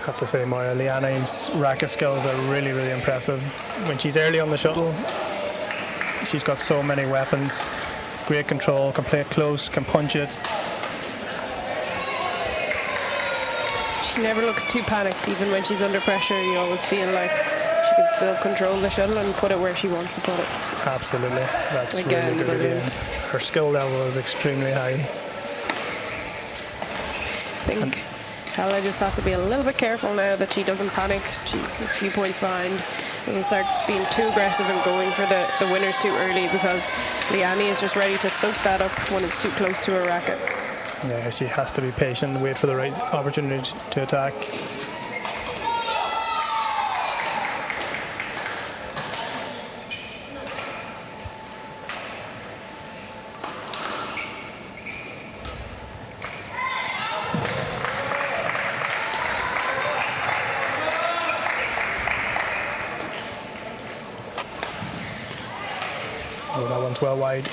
I have to say, Moya, Liana's racket skills are really, really impressive. When she's early on the shuttle, she's got so many weapons. Great control, can play it close, can punch it. She never looks too panicked, even when she's under pressure. You always feel like she can still control the shuttle and put it where she wants to put it. Absolutely. That's Again, really good again. Her skill level is extremely high. I think Hella just has to be a little bit careful now that she doesn't panic. She's a few points behind. Doesn't start being too aggressive and going for the winners too early, because Liani is just ready to soak that up when it's too close to her racket. Yeah, she has to be patient and wait for the right opportunity to attack. Oh, that one's well wide.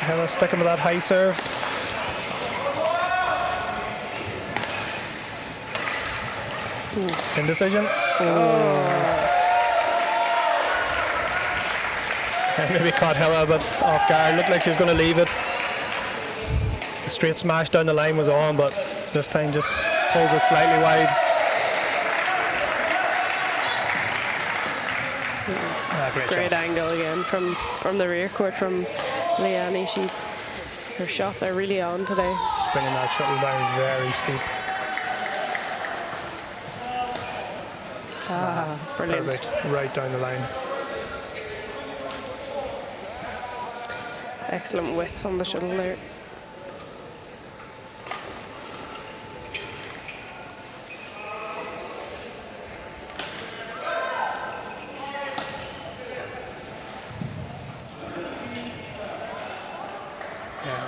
Hella sticking with that high serve. Indecision. Maybe caught Hella a bit off guard. Looked like she was going to leave it. The straight smash down the line was on, but this time just holds it slightly wide. Great angle again from the rear court from Liani. Her shots are really on today. She's bringing that shuttle down very steep. Brilliant. Perfect. Right down the line. Excellent width on the shuttle there.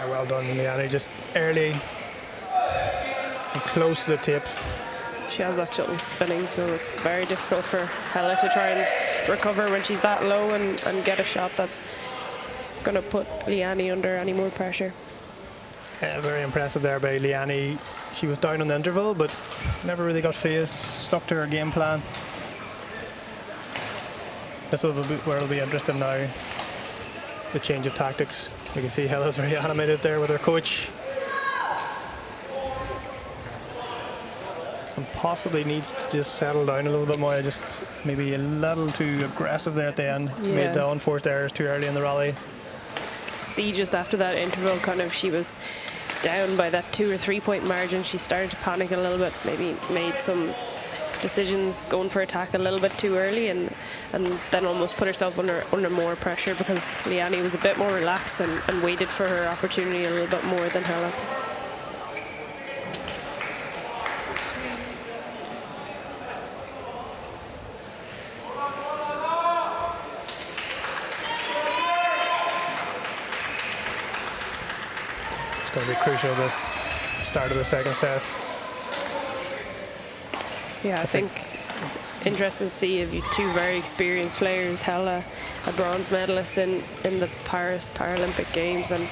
Well done, Liani. Just early and close to the tip. She has that shuttle spinning, so it's very difficult for Hella to try and recover when she's that low and get a shot that's going to put Liani under any more pressure. Yeah, very impressive there by Liani. She was down on the interval, but never really got phased. Stuck to her game plan. This will be where it'll be interesting now. The change of tactics. You can see Hella's very animated there with her coach. And possibly needs to just settle down a little bit more. Just maybe a little too aggressive there at the end. Yeah. Made the unforced errors too early in the rally. See, just after that interval, she was down by that 2 or 3 point margin. She started to panic a little bit, maybe made some decisions going for attack a little bit too early, and then almost put herself under more pressure, because Liani was a bit more relaxed and waited for her opportunity a little bit more than Hella. It's going to be crucial this start of the second set. Yeah, I think it's interesting to see if you two very experienced players. Hella, a bronze medalist in the Paris Paralympic Games, and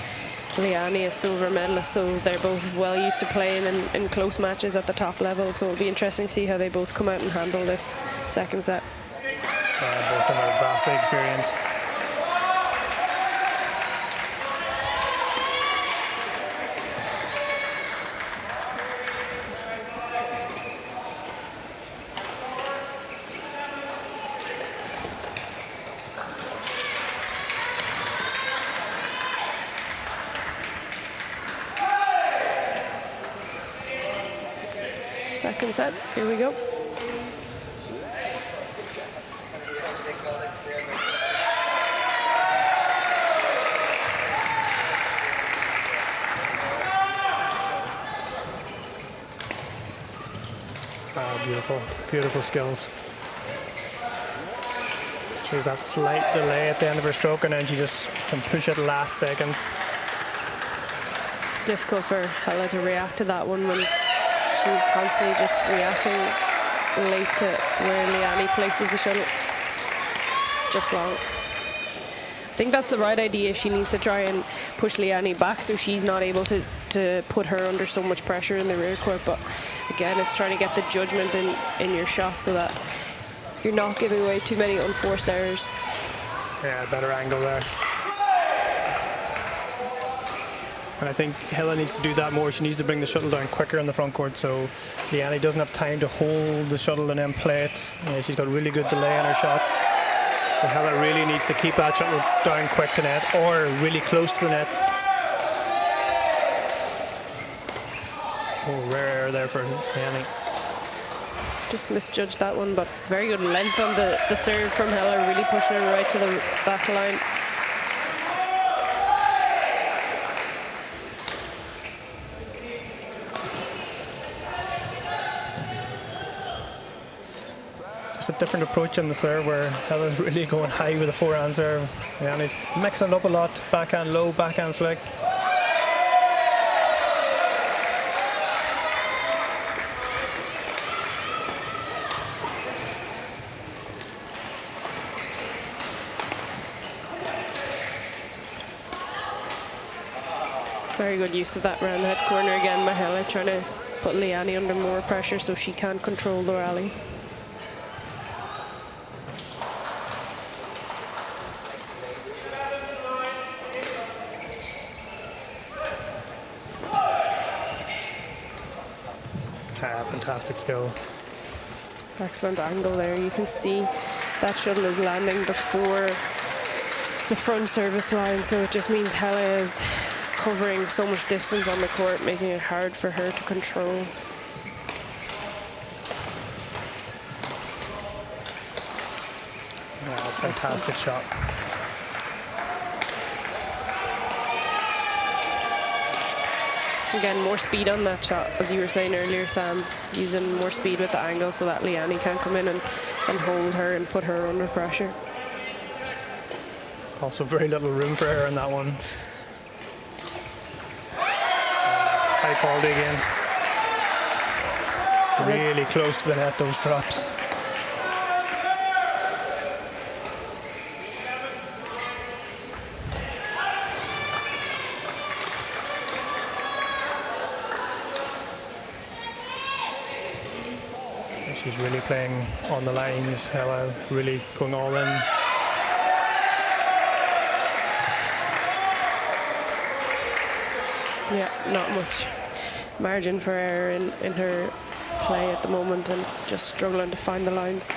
Liani, a silver medalist, so they're both well used to playing in close matches at the top level, so it'll be interesting to see how they both come out and handle this second set. Both of them are vastly experienced. Second set, here we go. Beautiful, beautiful skills. She has that slight delay at the end of her stroke, and then she just can push it last second. Difficult for Hella to react to that one when she was constantly just reacting late to where Liani places the shuttle. Just long. I think that's the right idea. She needs to try and push Liani back so she's not able to put her under so much pressure in the rear court. But again, it's trying to get the judgment in your shot so that you're not giving away too many unforced errors. Yeah, better angle there. And I think Hella needs to do that more. She needs to bring the shuttle down quicker in the front court so Liani doesn't have time to hold the shuttle and then play it. Yeah, she's got really good delay on her shots. So Hella really needs to keep that shuttle down quick to net or really close to the net. Oh, rare error there for Liani. Just misjudged that one, but very good length on the serve from Hella, really pushing her right to the back line. Just a different approach in the serve where Hella's really going high with a forehand serve. Liani's mixing it up a lot, backhand low, backhand flick. Very good use of that round the head corner again by Hella, trying to put Liani under more pressure so she can control the rally. Fantastic skill. Excellent angle there. You can see that shuttle is landing before the front service line, so it just means Hella is covering so much distance on the court, making it hard for her to control. Fantastic shot. Again, more speed on that shot, as you were saying earlier, Sam, using more speed with the angle so that Liani can come in and hold her and put her under pressure. Also very little room for her in that one. High quality again. Really close to the net, those drops. She's really playing on the lines, Hella really going all in. Yeah, not much margin for error in her play at the moment, and just struggling to find the lines.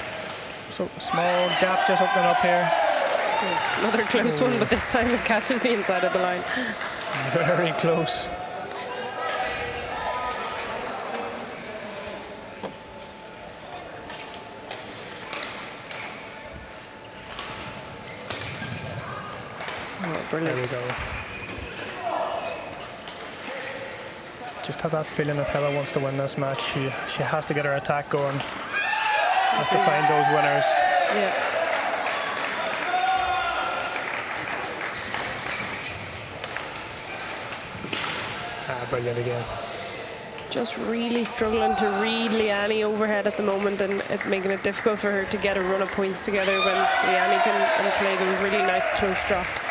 So small gap just opening up here. Yeah, another close one, but this time it catches the inside of the line. Very close. Brilliant. There we go. Just have that feeling if Hella wants to win this match, she has to get her attack going. Has to find those winners. Yeah. Brilliant again. Just really struggling to read Liani overhead at the moment, and it's making it difficult for her to get a run of points together when Liani can play those really nice close drops.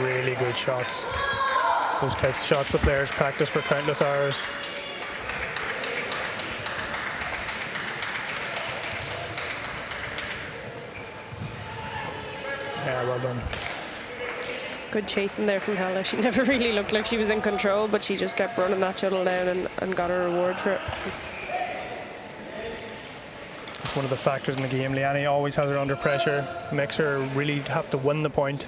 Really good shots. Those types of shots the players practice for countless hours. Yeah, well done. Good chasing there from Hella. She never really looked like she was in control, but she just kept running that shuttle down and got a reward for it. It's one of the factors in the game. Liani always has her under pressure, makes her really have to win the point.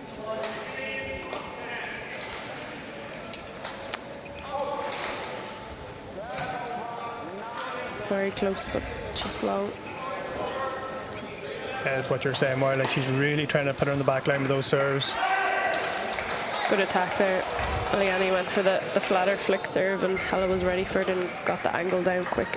Very close, but just long. That's what you're saying, Moira. Like, she's really trying to put her in the back line with those serves. Good attack there. Liani went for the flatter flick serve, and Hella was ready for it and got the angle down quick.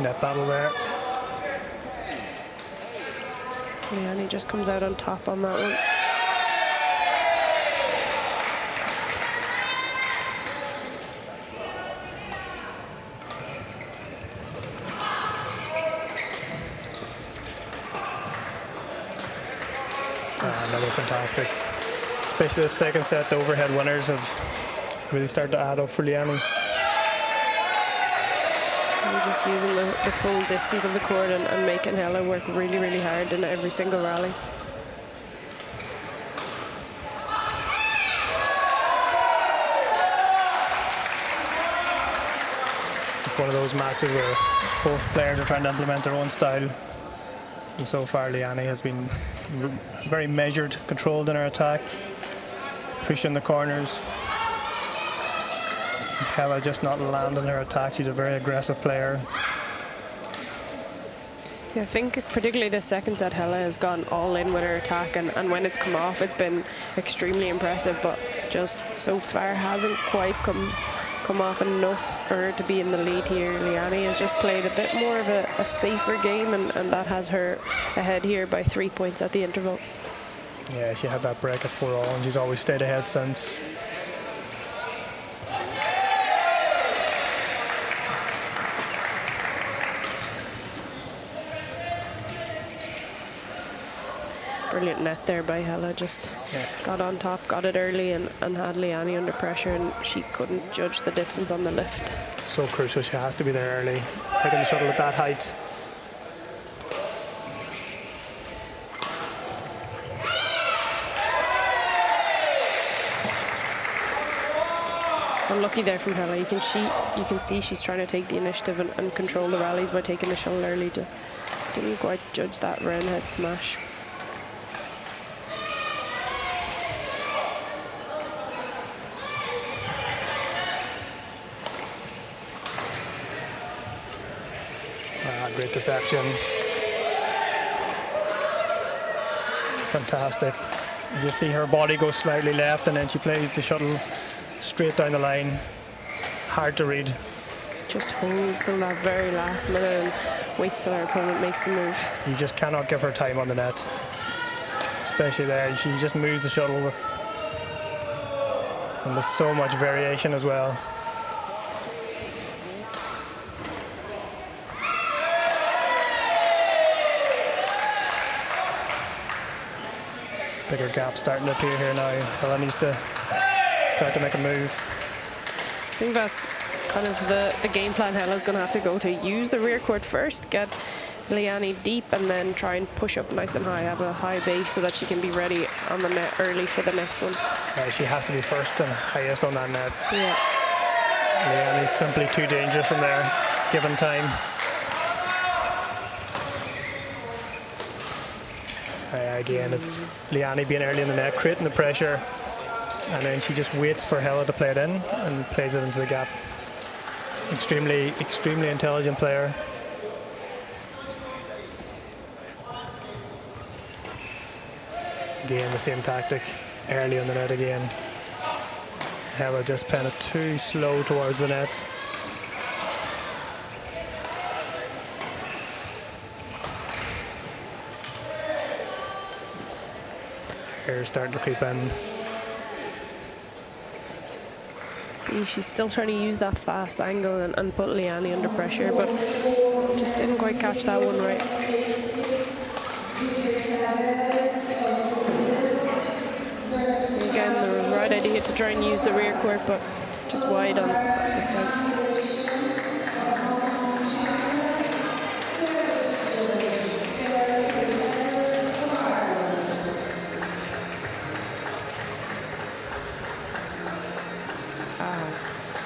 net battle there. Liani just comes out on top on that one. Another fantastic. Especially the second set, the overhead winners have really started to add up for Liani. And just using the full distance of the court and making Hella work really, really hard in every single rally. It's one of those matches where both players are trying to implement their own style. And so far, Liani has been very measured, controlled in her attack, pushing the corners. Hella just not landing her attack. She's a very aggressive player. Yeah, I think particularly the second set, Hella has gone all in with her attack, and when it's come off, it's been extremely impressive, but just so far hasn't quite come off enough for her to be in the lead here. Liani has just played a bit more of a safer game, and that has her ahead here by 3 points at the interval. Yeah, she had that break at 4-all, and she's always stayed ahead since. Brilliant net there by Hella, just got on top, got it early, and had Liani under pressure, and she couldn't judge the distance on the lift. So crucial, she has to be there early, taking the shuttle at that height. Unlucky there from Hella. You can see she's trying to take the initiative and control the rallies by taking the shuttle early. Didn't quite judge that round head smash. Great deception. Fantastic. You just see her body go slightly left, and then she plays the shuttle straight down the line. Hard to read. Just holds till that very last minute and waits till her opponent makes the move. You just cannot give her time on the net. Especially there, she just moves the shuttle with so much variation as well. Bigger gap starting to appear here now. Hella needs to start to make a move. I think that's kind of the game plan Hella's going to have to go to. Use the rear court first, get Liani deep, and then try and push up nice and high, have a high base so that she can be ready on the net early for the next one. She has to be first and highest on that net. Yeah. Liani's simply too dangerous from there, given time. Again, it's Liani being early in the net, creating the pressure, and then she just waits for Hella to play it in and plays it into the gap. Extremely, extremely intelligent player. Again, the same tactic, early on the net again. Hella just playing it too slow towards the net. Hair's starting to creep in. See, she's still trying to use that fast angle and put Liani under pressure, but just didn't quite catch that one right. Again, the right idea to try and use the rear court, but just wide on this time.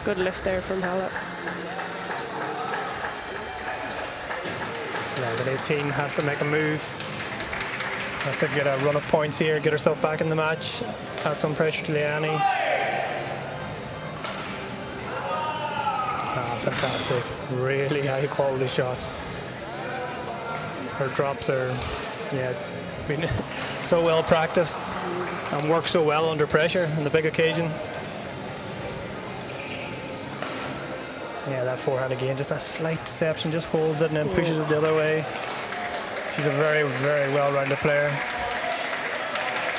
Good lift there from Hella. 11-18 has to make a move. Has to get a run of points here, get herself back in the match, add some pressure to Liani. Fantastic. Really high quality shot. Her drops are, been so well practiced and work so well under pressure on the big occasion. Yeah, that forehand again, just a slight deception, just holds it and then pushes it the other way. She's a very, very well-rounded player,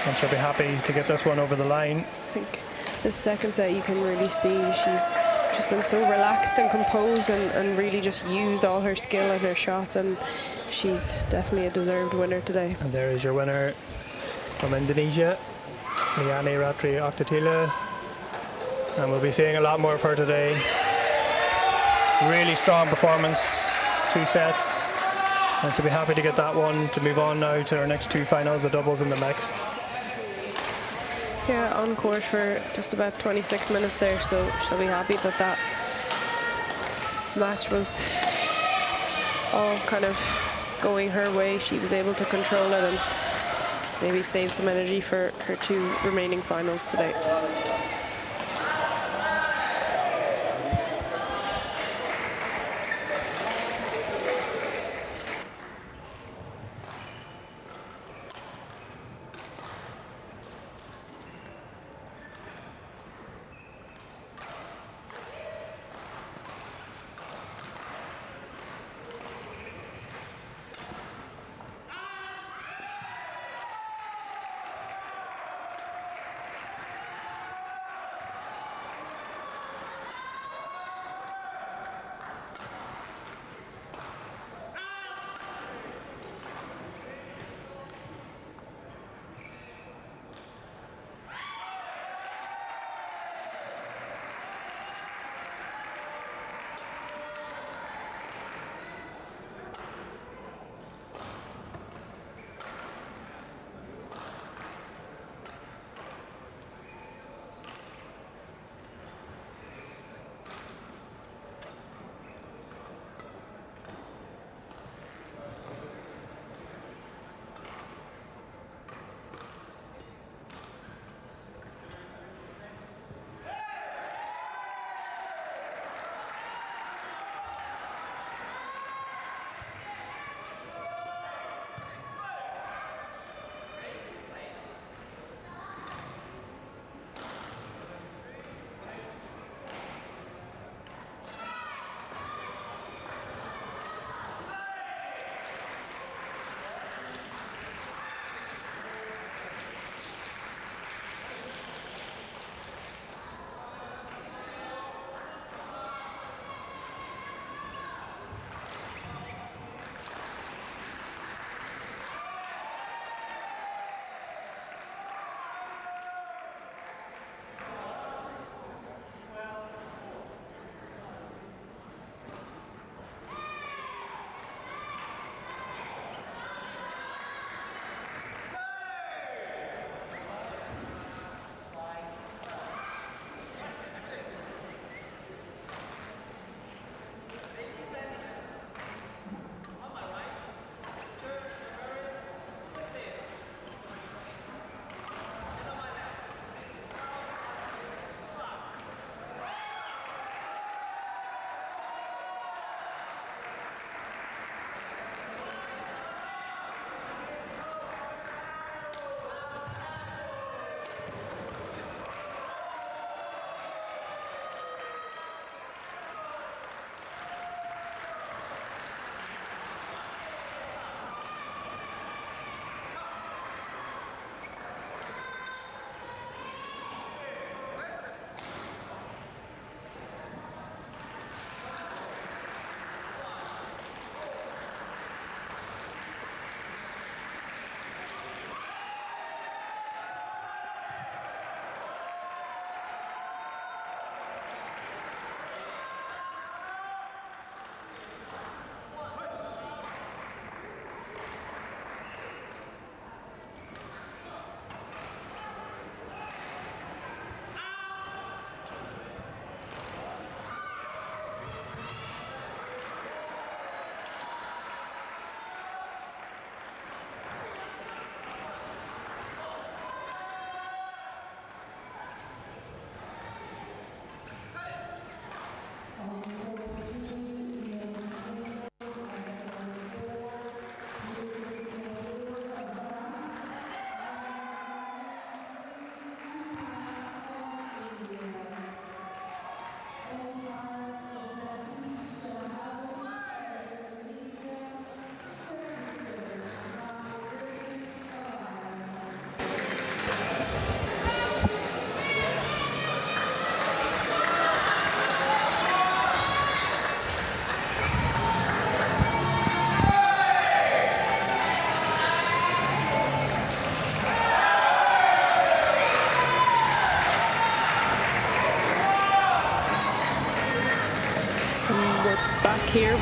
and she'll be happy to get this one over the line. I think this second set you can really see she's just been so relaxed and composed and really just used all her skill and her shots, and she's definitely a deserved winner today. And there is your winner from Indonesia, Liani Ratri Oktatila, and we'll be seeing a lot more of her today. Really strong performance, 2 sets, and she'll be happy to get that one to move on now to our next 2 finals, the doubles and the mixed. Yeah, on court for just about 26 minutes there, so she'll be happy that that match was all kind of going her way. She was able to control it and maybe save some energy for her 2 remaining finals today.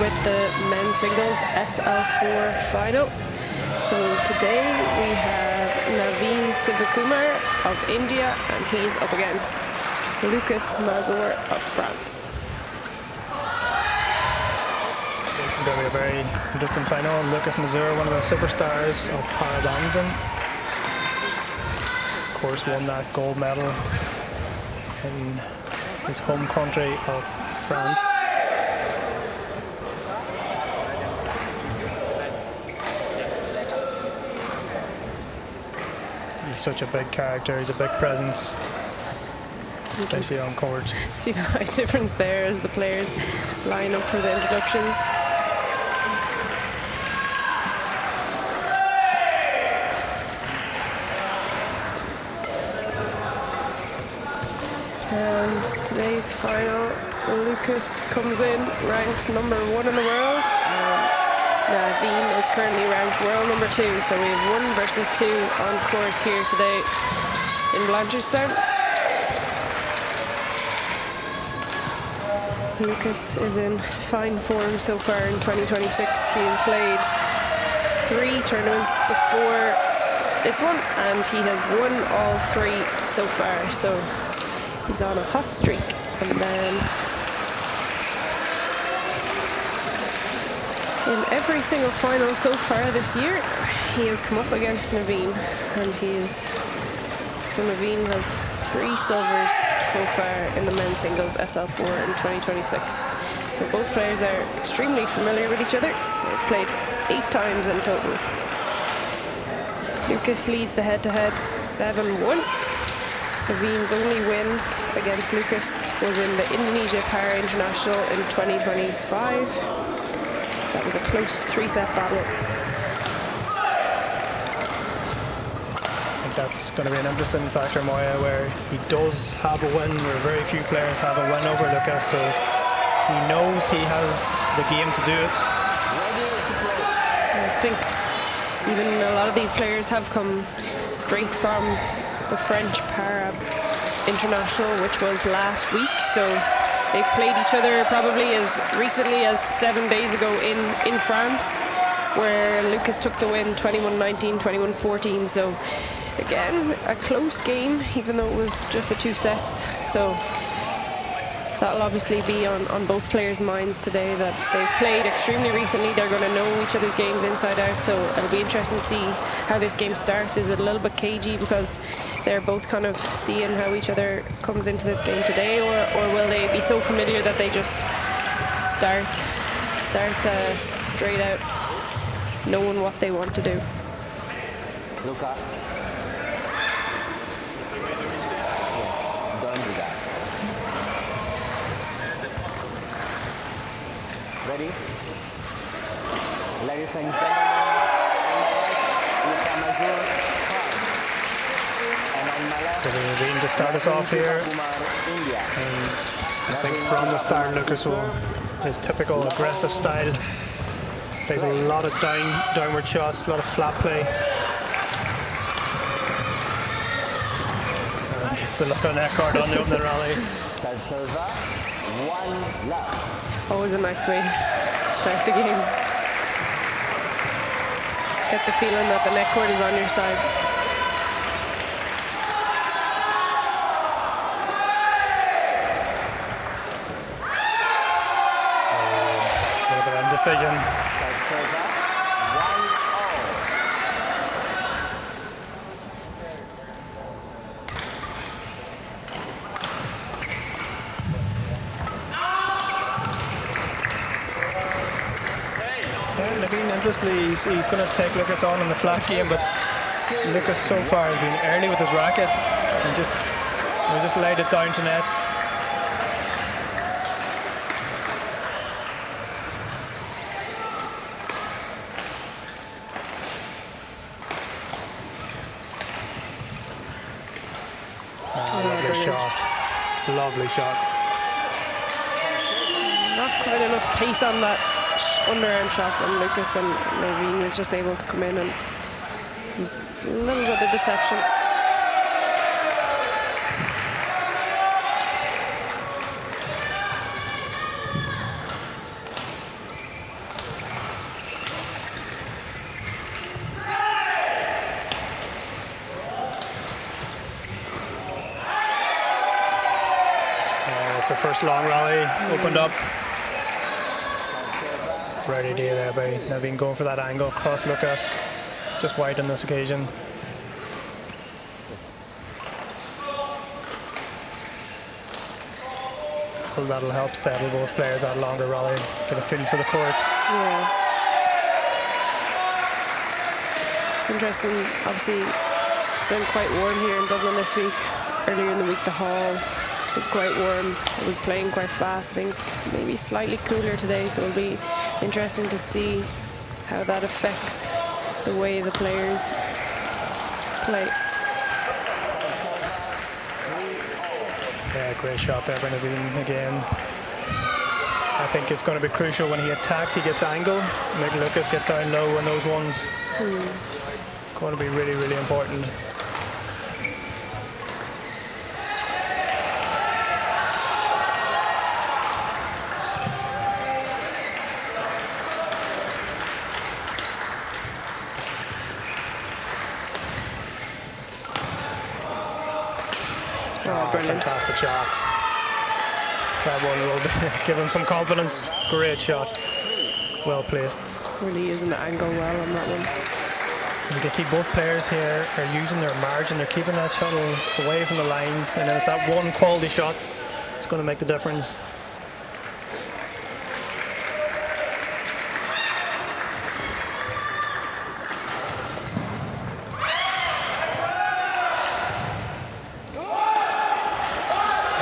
with the men's singles SL4 final. So today we have Naveen Sivakumar of India, and he's up against Lucas Mazur of France. This is going to be a very interesting final. Lucas Mazur, one of the superstars of para badminton. Of course, won that gold medal in his home country of France. He's such a big character, he's a big presence, especially on court. See the height difference there as the players line up for the introductions. And today's final, Lucas comes in ranked #1 in the world, and Naveen is currently ranked world #2. So we have 1 versus 2 on court here today in Blanchardstown. Lucas is in fine form so far in 2026. He has played 3 tournaments before this one, and he has won all 3 so far. So he's on a hot streak. And then in every single final so far this year, he has come up against Naveen, and so Naveen has 3 silvers so far in the men's singles SL4 in 2026. So both players are extremely familiar with each other. They've played 8 times in total. Lucas leads the head-to-head 7-1. Naveen's only win against Lucas was in the Indonesia Para International in 2025. That was a close 3-set battle. I think that's going to be an interesting factor, Moya, where he does have a win, where very few players have a win over Lucas, so he knows he has the game to do it. I think even a lot of these players have come straight from the French Para International, which was last week, so they've played each other probably as recently as 7 days ago in France, where Lucas took the win 21-19, 21-14. So again, a close game, even though it was just the 2 sets. So that'll obviously be on both players' minds today, that they've played extremely recently. They're going to know each other's games inside out, so it'll be interesting to see how this game starts. Is it a little bit cagey because they're both kind of seeing how each other comes into this game today, or will they be so familiar that they just start straight out knowing what they want to do? Luca. Don't do that. Ready? Ladies and gentlemen, Luca Mazur, and on my left, Naveen to start us off here. India. And I think from the start, Lucas will, his typical aggressive style, plays a lot of downward shots, a lot of flat play. And gets the look on Eckhart on the opening rally. Silva, 1 love. Always a nice way to start the game. Get the feeling that the net court is on your side. A little bit of indecision. He's going to take Lucas on in the flat game, but Lucas so far has been early with his racket and just laid it down to net. Lovely shot. Lovely shot. Not quite enough pace on that underarm shot from Lucas, and Naveen was just able to come in and use a little bit of deception. That's her first long rally, opened up. Right idea there by Naveen going for that angle. Cross Lucas, just wide on this occasion. So that'll help settle both players that longer rally, get a feel for the court. Yeah. It's interesting, obviously it's been quite warm here in Dublin this week. Earlier in the week the hall was quite warm. It was playing quite fast. I think maybe slightly cooler today, so it'll be interesting to see how that affects the way the players play. Yeah, great shot there by Naveen again. I think it's going to be crucial when he attacks, he gets angle. Make Lucas get down low on those ones. Going to be really, really important. Brilliant. Fantastic shot. That one will give him some confidence. Great shot. Well placed. Really using the angle well on that one. You can see both players here are using their margin. They're keeping that shuttle away from the lines, and then it's that one quality shot that's going to make the difference.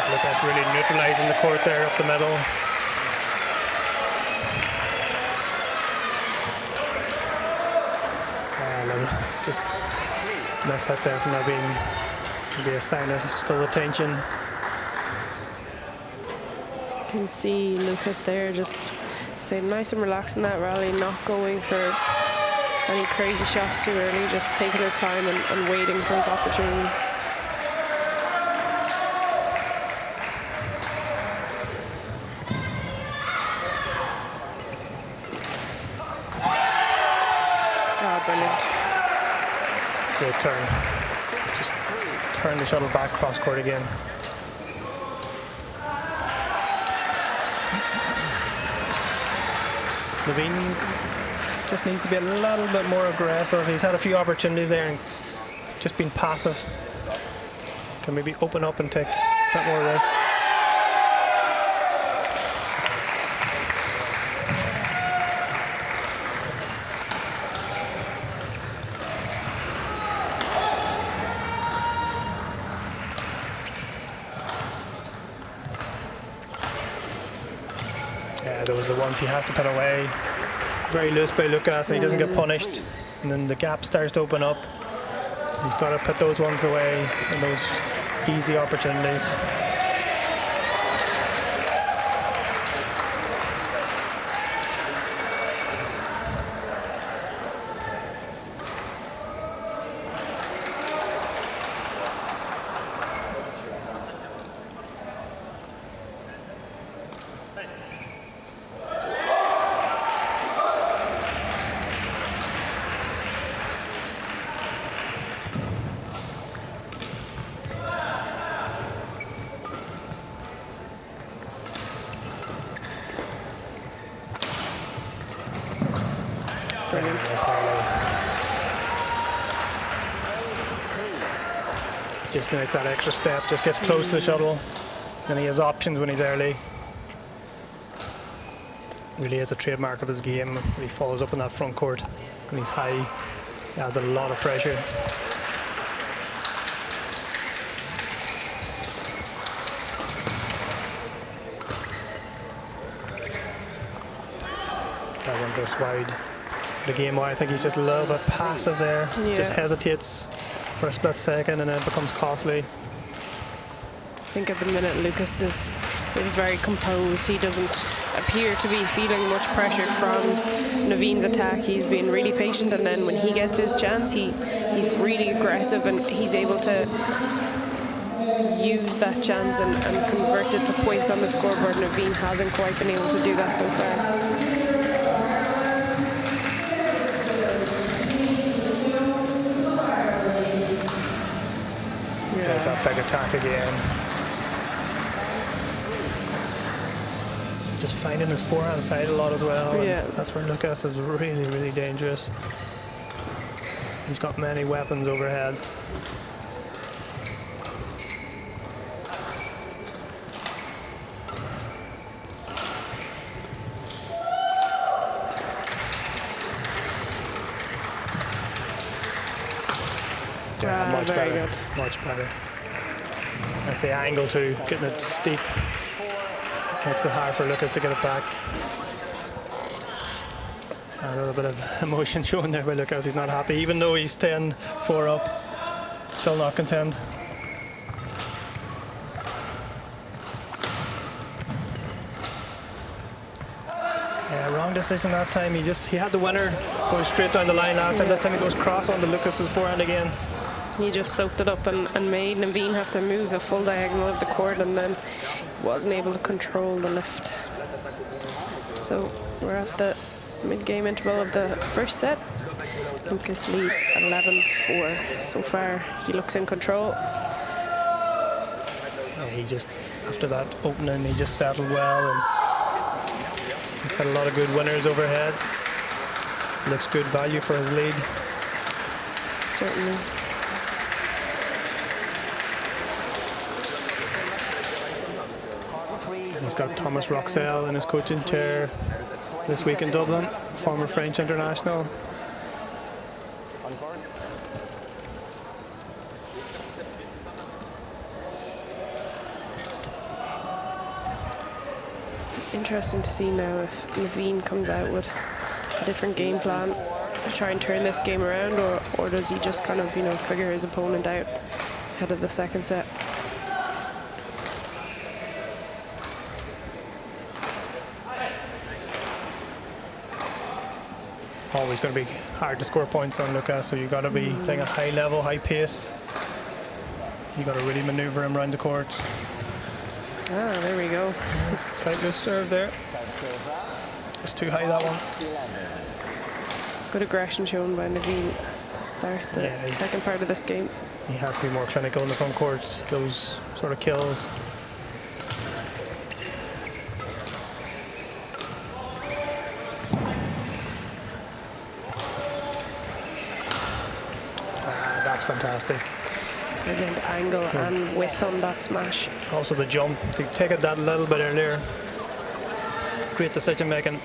Lucas really neutralizing the court there up the middle. Just mess out there from there being be a sign of still the tension. You can see Lucas there just staying nice and relaxed in that rally, not going for any crazy shots too early, just taking his time and waiting for his opportunity. Brilliant. Great turn. Just turn the shuttle back cross court again. Naveen just needs to be a little bit more aggressive. He's had a few opportunities there and just been passive. Can maybe open up and take a bit more risk. Yeah, those are the ones he has to put away. Very loose by Lucas, and he doesn't get punished. And then the gap starts to open up. He's got to put those ones away and those easy opportunities. Brilliant. Just makes that extra step, just gets close to the shuttle, and he has options when he's early. Really is a trademark of his game. When he follows up in that front court and he's high, he adds a lot of pressure. That one goes wide. The game wide, I think he's just a little bit passive there. Yeah. Just hesitates for a split second and then it becomes costly. I think at the minute Lucas is very composed. He doesn't appear to be feeling much pressure from Naveen's attack. He's been really patient, and then when he gets his chance, he's really aggressive, and he's able to use that chance and convert it to points on the scoreboard. Naveen hasn't quite been able to do that so far. There's that big attack again. finding his forehand side a lot as well. Yeah. And that's where Lucas is really, really dangerous. He's got many weapons overhead. Yeah, much very better. good. Much better. That's the angle too, getting it steep. Makes it hard for Lucas to get it back. A little bit of emotion shown there by Lucas. He's not happy, even though he's 10-4 up. Still not content. Yeah, wrong decision that time. He had the winner going straight down the line last time. This time he goes cross onto Lucas's forehand again. He just soaked it up and made Naveen have to move the full diagonal of the court, and then wasn't able to control the lift. So we're at the mid-game interval of the first set. Lucas leads 11-4. So far, he looks in control. Yeah, he just, after that opening, he just settled well, and he's had a lot of good winners overhead. Looks good value for his lead. Certainly. He's got Thomas Roxell in his coaching chair this week in Dublin, former French international. Interesting to see now if Naveen comes out with a different game plan to try and turn this game around, or does he just kind of, figure his opponent out ahead of the second set. Always going to be hard to score points on Lucas, so you've got to be playing at high level, high pace. You've got to really maneuver him around the court. Ah, there we go. Slight loose serve there. Just too high, that one. Good aggression shown by Naveen to start the second part of this game. He has to be more clinical in the front court, those sort of kills. That's fantastic. Brilliant angle and width on that smash. Also the jump, to take it that little bit earlier. Great decision making.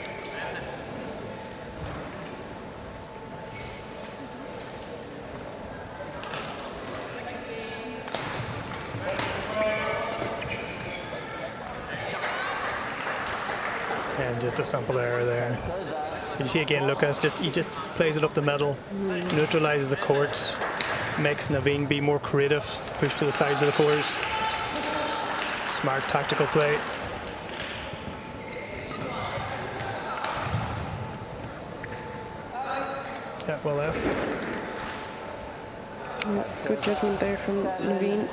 And just a simple error there. You see again, Lucas, he just plays it up the middle, neutralizes the court, makes Naveen be more creative, push to the sides of the court. Smart tactical play. Yeah, well left. Good judgment there from Naveen.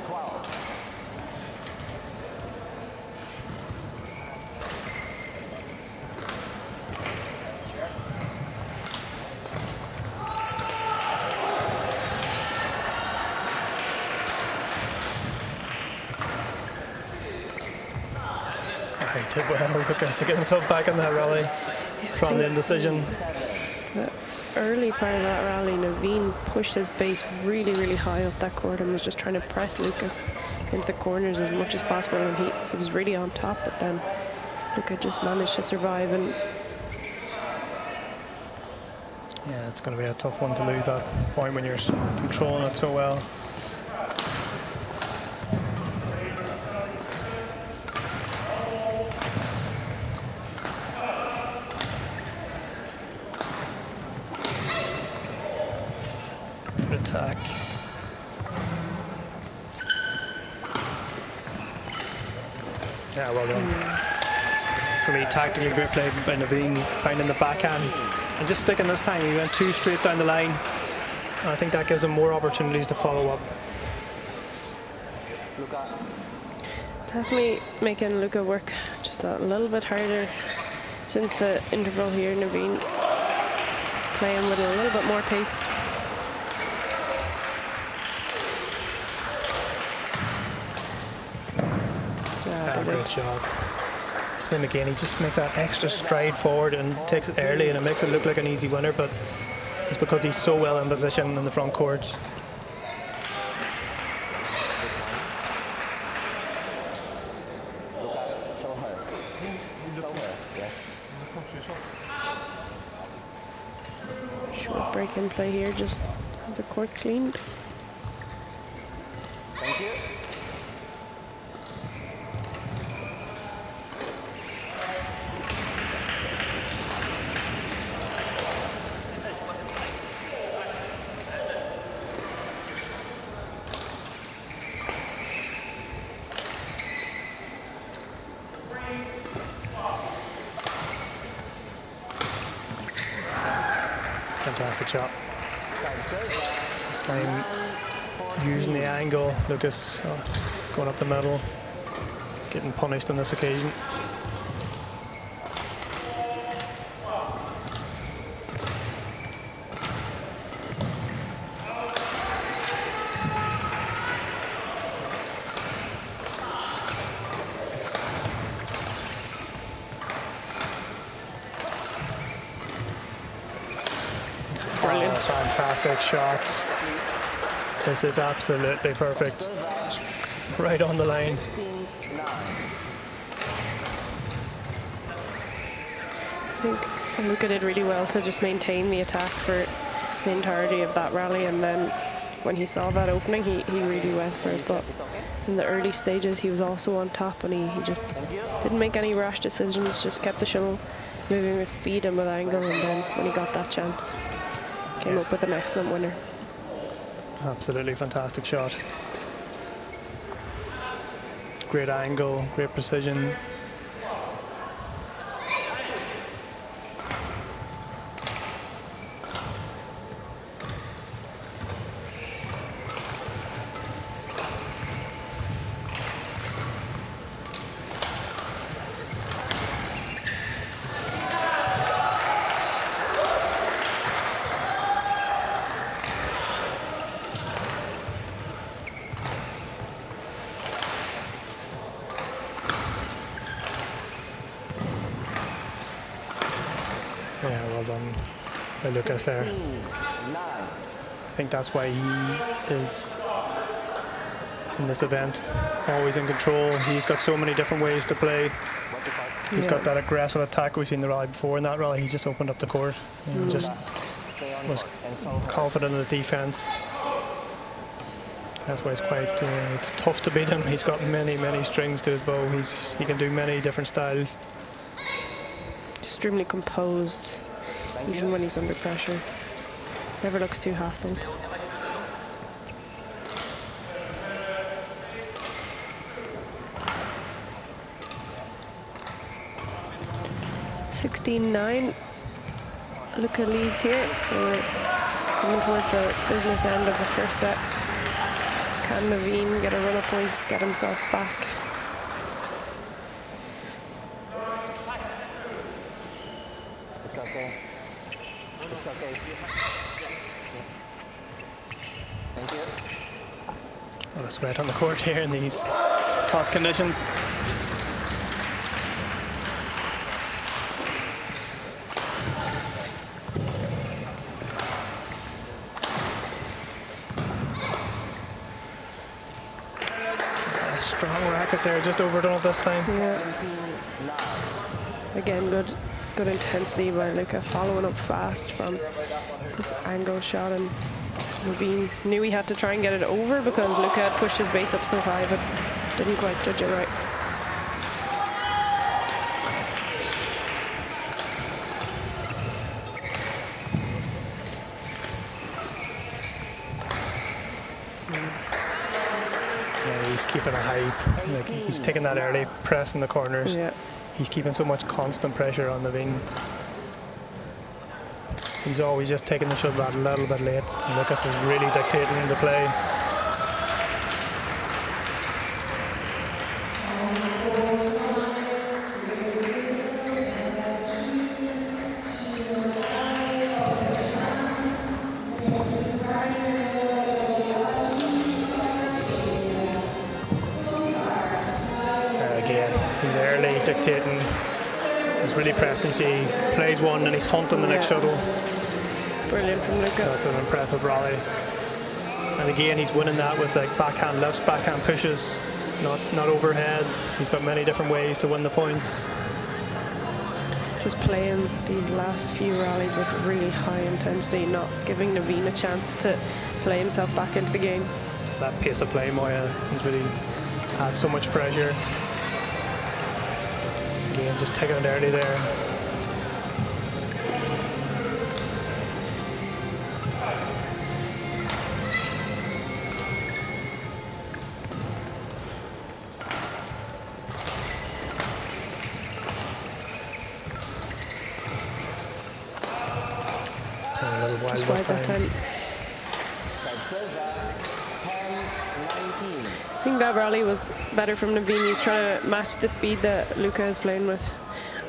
He did well, Lucas, to get himself back in that rally from the indecision. The early part of that rally, Naveen pushed his base really, really high up that court and was just trying to press Lucas into the corners as much as possible, and he was really on top, but then Lucas just managed to survive. And yeah, it's going to be a tough one to lose that point when you're controlling it so well. Attack. Yeah, well done. For me, tactically good play by Naveen, finding the backhand and just sticking this time. He went too straight down the line. And I think that gives him more opportunities to follow up. definitely making Luca work just a little bit harder since the interval here. Naveen playing with a little bit more pace. Great job. Same again, he just makes that extra stride forward and takes it early, and it makes it look like an easy winner, but it's because he's so well in position in the front court. Show her. Yes. Short break in play here, just have the court cleaned. Thank you. Fantastic shot. This time using the angle. Lucas going up the middle, getting punished on this occasion. Brilliant. Fantastic shot. It is absolutely perfect. Right on the line. I think Luca did really well to just maintain the attack for the entirety of that rally, and then when he saw that opening, he really went for it. But in the early stages, he was also on top, and he just didn't make any rash decisions, just kept the shuttle moving with speed and with angle, and then when he got that chance, came up with an excellent winner. Absolutely fantastic shot. Great angle, great precision. Yeah, well done by Lucas there. I think that's why he is in this event, always in control. He's got so many different ways to play. He's got that aggressive attack we've seen in the rally before. In that rally, he just opened up the court and just was confident in his defense. That's why it's quite it's tough to beat him. He's got many strings to his bow. He can do many different styles. Extremely composed, even when he's under pressure. Never looks too hassled. (16-9). Luca leads here, so we're coming towards the business end of the first set. Can Naveen get a run of points, get himself back? It's okay. It's okay. Thank you. A lot of sweat on the court here in these hot conditions. Strong racket there, just overdone it this time. Yeah. Again, good intensity by Luca, following up fast from this angle shot, and Naveen knew he had to try and get it over because Luca had pushed his base up so high, but didn't quite judge it right. He's keeping a high, like he's taking that early press in the corners. Yeah. He's keeping so much constant pressure on Naveen. He's always just taking the shot that a little bit late. And Lucas is really dictating the play. dictating. He's really pressing. She plays one and he's hunting the next shuttle. Brilliant from Luca. That's an impressive rally. And again, he's winning that with like backhand lifts, backhand pushes, not overheads. He's got many different ways to win the points. Just playing these last few rallies with really high intensity, not giving Naveen a chance to play himself back into the game. It's that pace of play, Moya. He's really had so much pressure. Again, just taking it early there. A little wild Just wide that time. I think that rally was better from Naveen. He's trying to match the speed that Luca is playing with.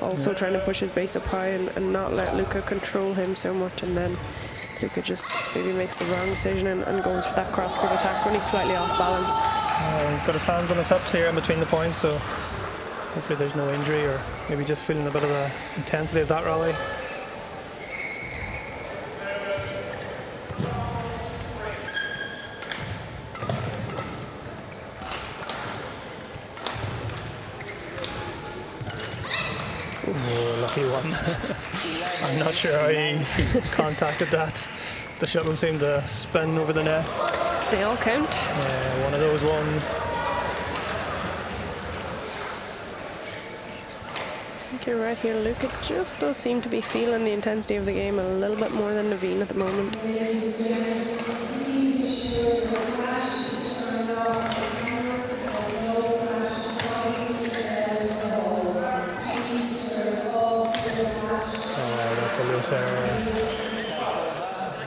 Also trying to push his base up high and not let Luca control him so much. And then Luca just maybe makes the wrong decision and goes for that cross-court attack when he's slightly off balance. He's got his hands on his hips here in between the points, so hopefully there's no injury, or maybe just feeling a bit of the intensity of that rally. Oh, lucky one. I'm not sure how he contacted that. The shuttle seemed to spin over the net. They all count. Yeah, one of those ones. I think you're right here. Luca just does seem to be feeling the intensity of the game a little bit more than Naveen at the moment.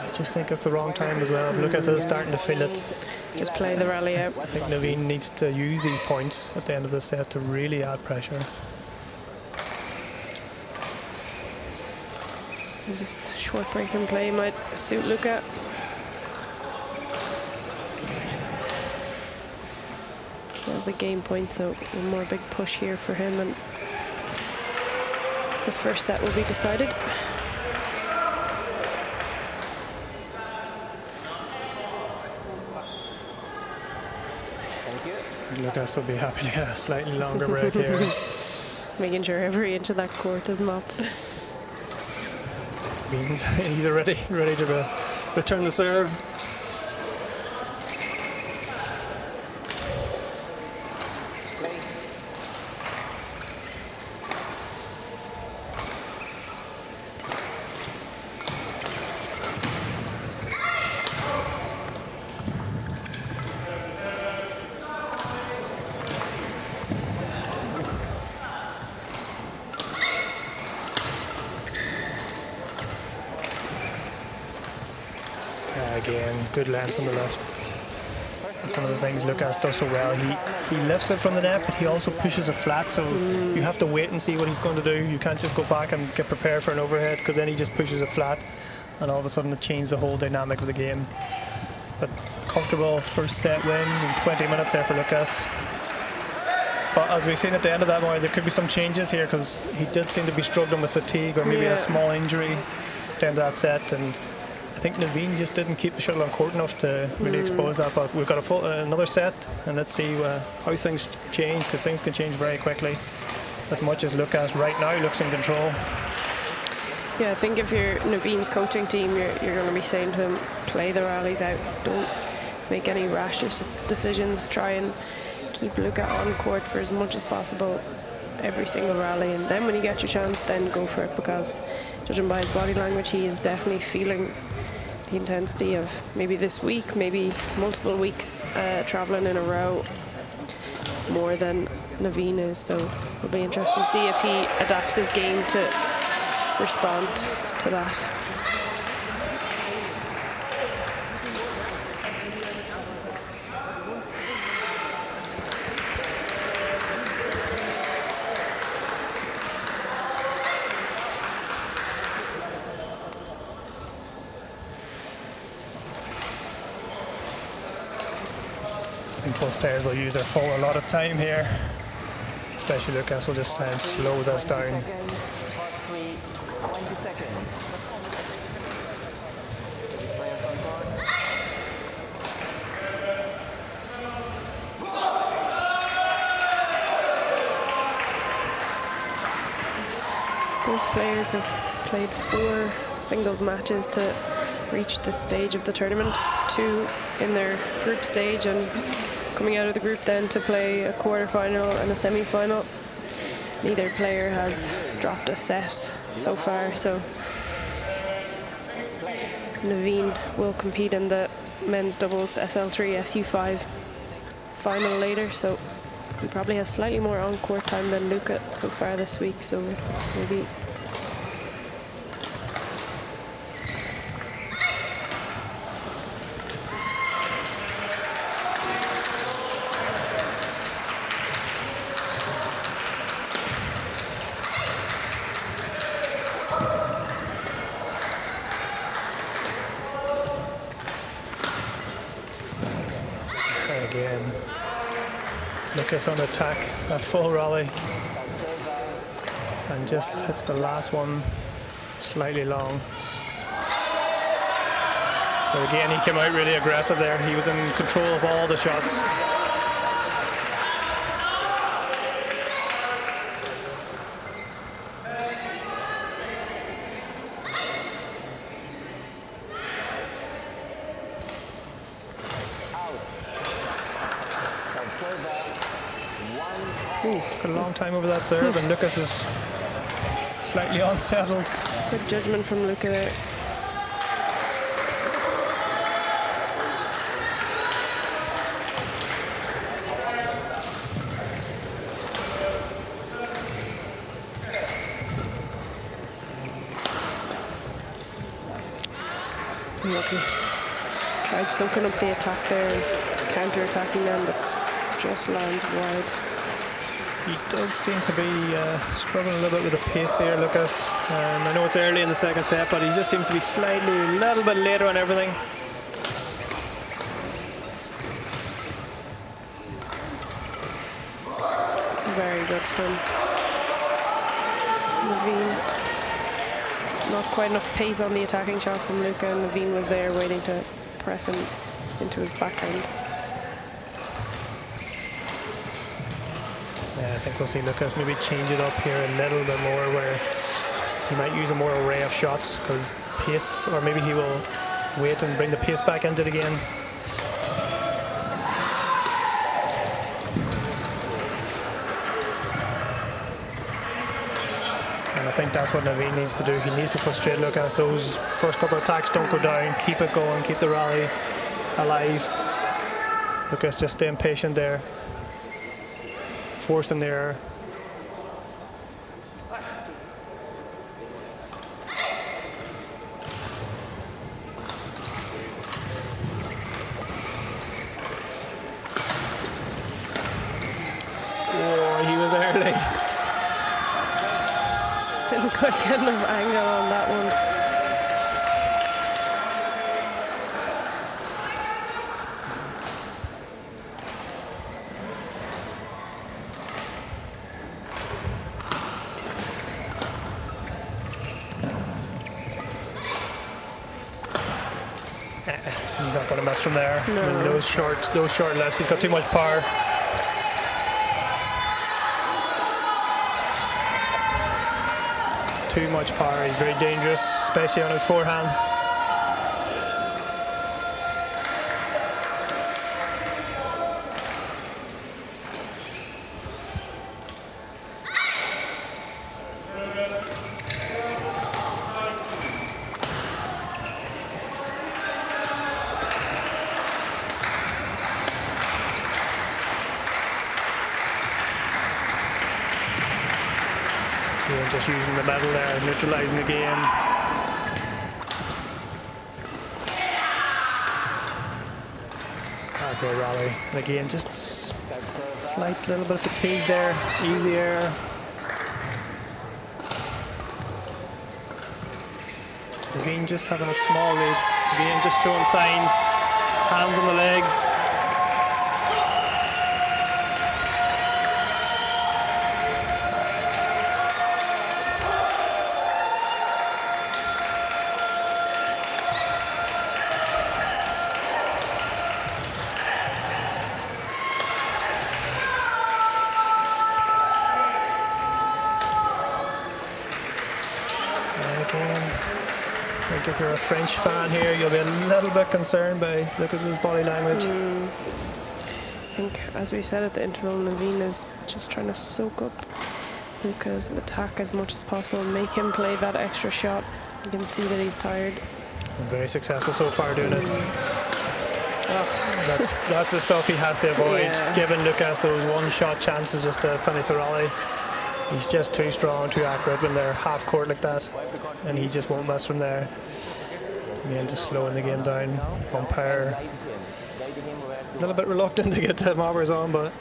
I just think it's the wrong time as well. If Lucas is starting to feel it, just play the rally out. I think Naveen needs to use these points at the end of the set to really add pressure. This short break in play might suit Luca. There's the game point, so one more big push here for him, and the first set will be decided. Lucas will be happy to get a slightly longer break here. Making sure every inch of that court is mopped. Means he's ready to return the serve. Again, good length on the lift. That's one of the things Lucas does so well. He lifts it from the net, but he also pushes it flat, so you have to wait and see what he's going to do. You can't just go back and get prepared for an overhead, because then he just pushes it flat, and all of a sudden it changes the whole dynamic of the game. But comfortable first set win in 20 minutes there for Lucas. But as we've seen at the end of that one, there could be some changes here, because he did seem to be struggling with fatigue or maybe a small injury at the end of that set, and I think Naveen just didn't keep the shuttle on court enough to really expose that. But we've got another set, and let's see how things change, because things can change very quickly. As much as Lucas right now looks in control. Yeah, I think if you're Naveen's coaching team, you're going to be saying to him, play the rallies out, don't make any rash decisions, try and keep Luca on court for as much as possible every single rally, and then when you get your chance, then go for it, because judging by his body language, he is definitely feeling the intensity of maybe this week, maybe multiple weeks traveling in a row more than Naveen is. So it'll be interesting to see if he adapts his game to respond to that. I think both players will use their full allotted time here. especially Lucas will just try and slow this down. Part 3, 20 seconds. Player front court. Both players have played 4 singles matches to reach this stage of the tournament, 2 in their group stage and coming out of the group then to play a quarter-final and a semi-final. Neither player has dropped a set so far, so Naveen will compete in the men's doubles SL3 SU5 final later, so he probably has slightly more on-court time than Luca so far this week, so maybe again. Lucas on attack, a full rally, and just hits the last one slightly long. But again, he came out really aggressive there. He was in control of all the shots. Took a long time over that serve, and Lucas is slightly unsettled. good judgment from Luca there. Lucky. Tried soaking up the attack there and counter-attacking them, but just lands wide. He does seem to be struggling a little bit with the pace here, Lucas. I know it's early in the second set, but he just seems to be slightly, a little bit later on everything. Very good from Naveen. Not quite enough pace on the attacking shot from Luca, and Naveen was there waiting to press him into his backhand. Yeah, I think we'll see Lucas maybe change it up here a little bit more, where he might use a more array of shots, because pace, or maybe he will wait and bring the pace back into it again. And I think that's what Naveen needs to do. He needs to frustrate Lucas. Those first couple of attacks don't go down. Keep it going. Keep the rally alive. Lucas just staying patient there. Forcing the error. Oh, he was early. Didn't quite get enough angle on that one. He's not going to mess from there. No. I mean, those short lefts, he's got too much power. Too much power. He's very dangerous, especially on his forehand. Just using the medal there, neutralizing the game. Okay, rally. And again, just slight little bit of fatigue there. Easy error. Again, just having a small lead. Again, just showing signs. Hands on the legs. If you're a French fan here, you'll be a little bit concerned by Lucas's body language. I think, as we said at the interval, Naveen is just trying to soak up Lucas' attack as much as possible and make him play that extra shot. You can see that he's tired. And very successful so far doing it. That's the stuff he has to avoid, giving Lucas those one-shot chances just to finish the rally. He's just too strong, too accurate when they're half court like that, and he just won't miss from there. Again, just slowing the game down. Umpire a little bit reluctant to get the mobbers on, but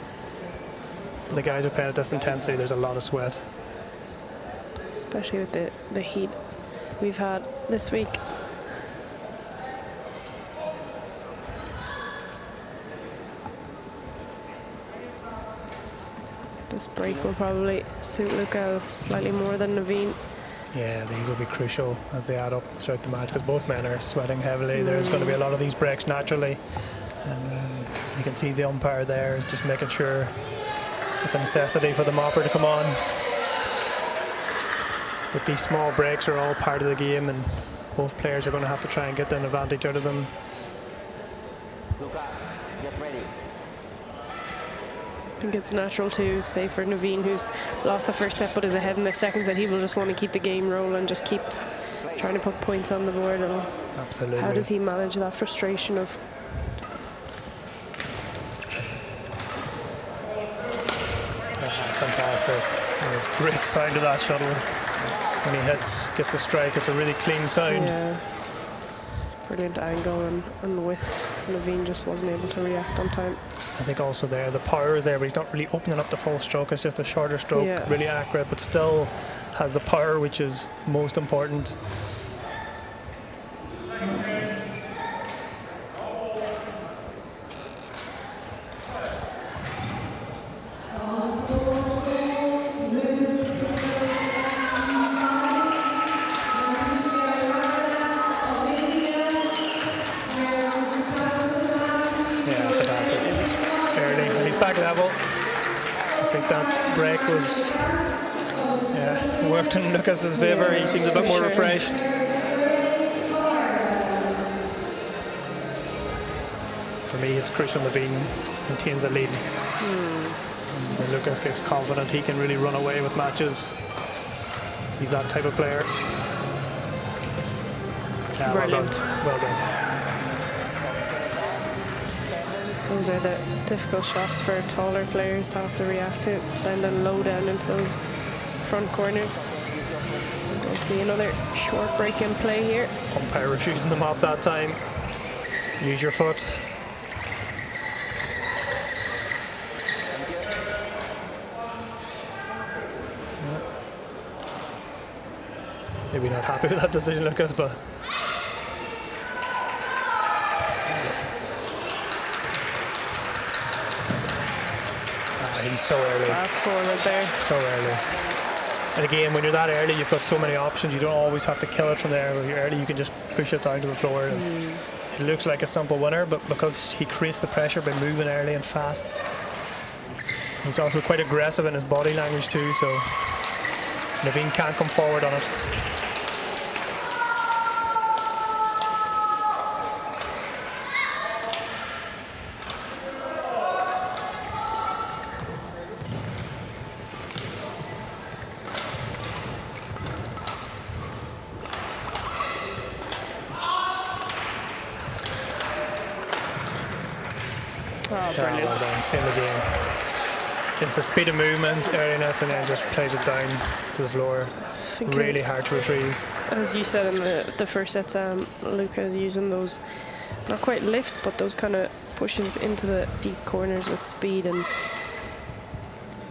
the guys are playing at this intensity. There's a lot of sweat, especially with the heat we've had this week. This break will probably suit Luca slightly more than Naveen. Yeah, these will be crucial as they add up throughout the match because both men are sweating heavily. There's going to be a lot of these breaks naturally, and you can see the umpire there is just making sure it's a necessity for the mopper to come on. But these small breaks are all part of the game, and both players are going to have to try and get an advantage out of them. Luca, get ready. I think it's natural too, say for Naveen, who's lost the first set but is ahead in the second set. He will just want to keep the game rolling, just keep trying to put points on the board. And absolutely. How does he manage that frustration of? Fantastic. And it's great sound of that shuttle. When he gets a strike, it's a really clean sound. Yeah. Brilliant angle and width. Naveen just wasn't able to react on time. I think also there, the power is there, but he's not really opening up the full stroke. It's just a shorter stroke, really accurate, but still has the power, which is most important. Level. I think that break was worked in Lucas's favour. He seems a bit more refreshed. For me, it's crucial Naveen maintains a lead. When Lucas gets confident, he can really run away with matches. He's that type of player. Yeah, well done. Well done. Those are the difficult shots for taller players to have to react to, bending low down into those front corners. We'll see another short break in play here. Umpire refusing the mop that time. Use your foot. Maybe not happy with that decision, Lucas, but he's so early. Fast forward there. So early. And again, when you're that early, you've got so many options. You don't always have to kill it from there. When you're early, you can just push it down to the floor. And it looks like a simple winner, but because he creates the pressure by moving early and fast, he's also quite aggressive in his body language too, so Naveen can't come forward on it. Brilliant. Well done. Same again. It's the speed of movement, earliness, and then just plays it down to the floor. Really hard to retrieve. As you said in the first set, Luca is using those, not quite lifts, but those kind of pushes into the deep corners with speed, and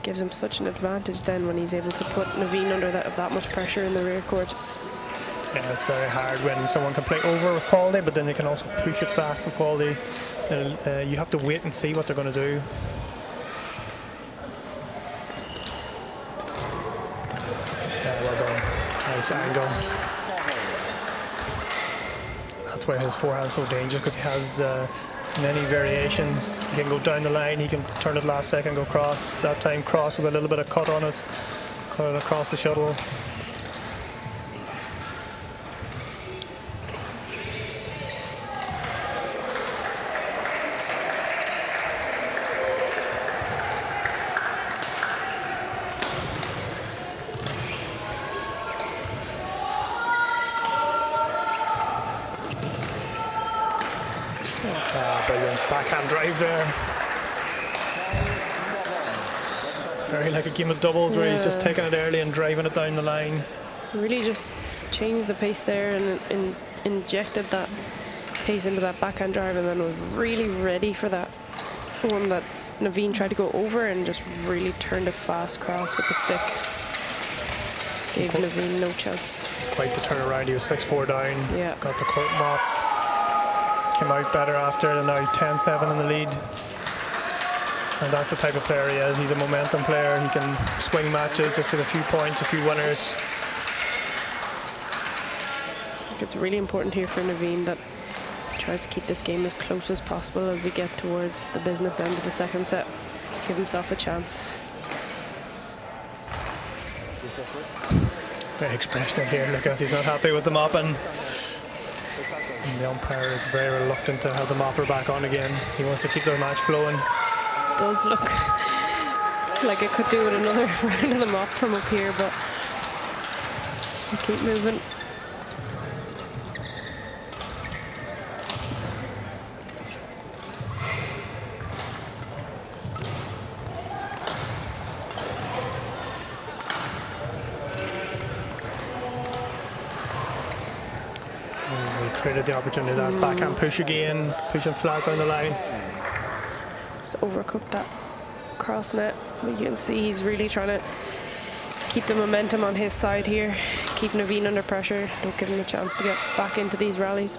gives him such an advantage then when he's able to put Naveen under that much pressure in the rear court. Yeah, it's very hard when someone can play over with quality, but then they can also push it fast with quality. You have to wait and see what they're going to do. Yeah, well done. Nice angle. That's why his forehand's so dangerous, because he has many variations. He can go down the line, he can turn it last second, go cross. That time cross with a little bit of cut on it. Cut it across the shuttle. Brilliant backhand drive there. Very like a game of doubles where he's just taking it early and driving it down the line. Really just changed the pace there and injected that pace into that backhand drive, and then was really ready for that one that Naveen tried to go over and just really turned a fast cross with the stick. Gave Naveen no chance. Quite the turnaround. He was 6-4 down. Yeah. Got the court mopped. Came out better after, and now 10-7 in the lead. And that's the type of player he is. He's a momentum player. He can swing matches just with a few points, a few winners. I think it's really important here for Naveen that he tries to keep this game as close as possible as we get towards the business end of the second set. Give himself a chance. Very expressionate here, Lucas. He's not happy with the mopping. And the umpire is very reluctant to have the mopper back on again. He wants to keep the match flowing. Does look like it could do with another round of the mop from up here, but we keep moving. Created the opportunity, that backhand push again, pushing flat down the line. Just overcooked that cross net. You can see he's really trying to keep the momentum on his side here, keep Naveen under pressure, don't give him a chance to get back into these rallies.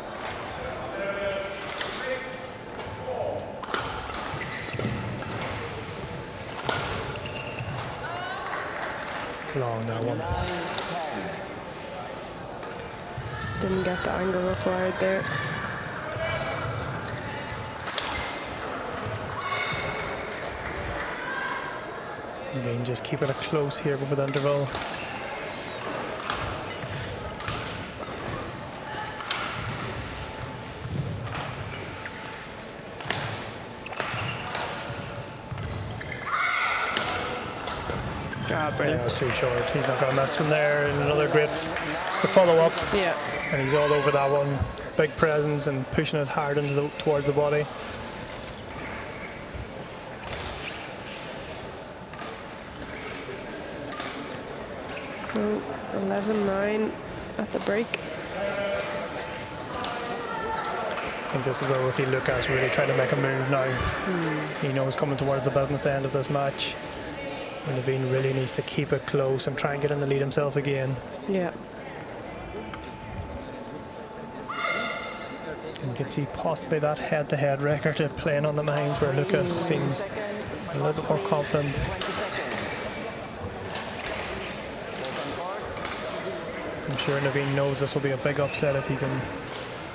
Long that one. Didn't get the angle required there. Again, just keeping it close here before the interval. Brilliant. Yeah, too short. He's not going to miss from there. And another great, it's the follow-up. Yeah. And he's all over that one. Big presence and pushing it hard into towards the body. So 11-9 at the break. I think this is where we'll see Lucas really trying to make a move now. He knows coming towards the business end of this match. And Naveen really needs to keep it close and try and get in the lead himself again. Yeah. And you can see possibly that head-to-head record of playing on the mines where Lucas seems a little bit more confident. I'm sure Naveen knows this will be a big upset if he can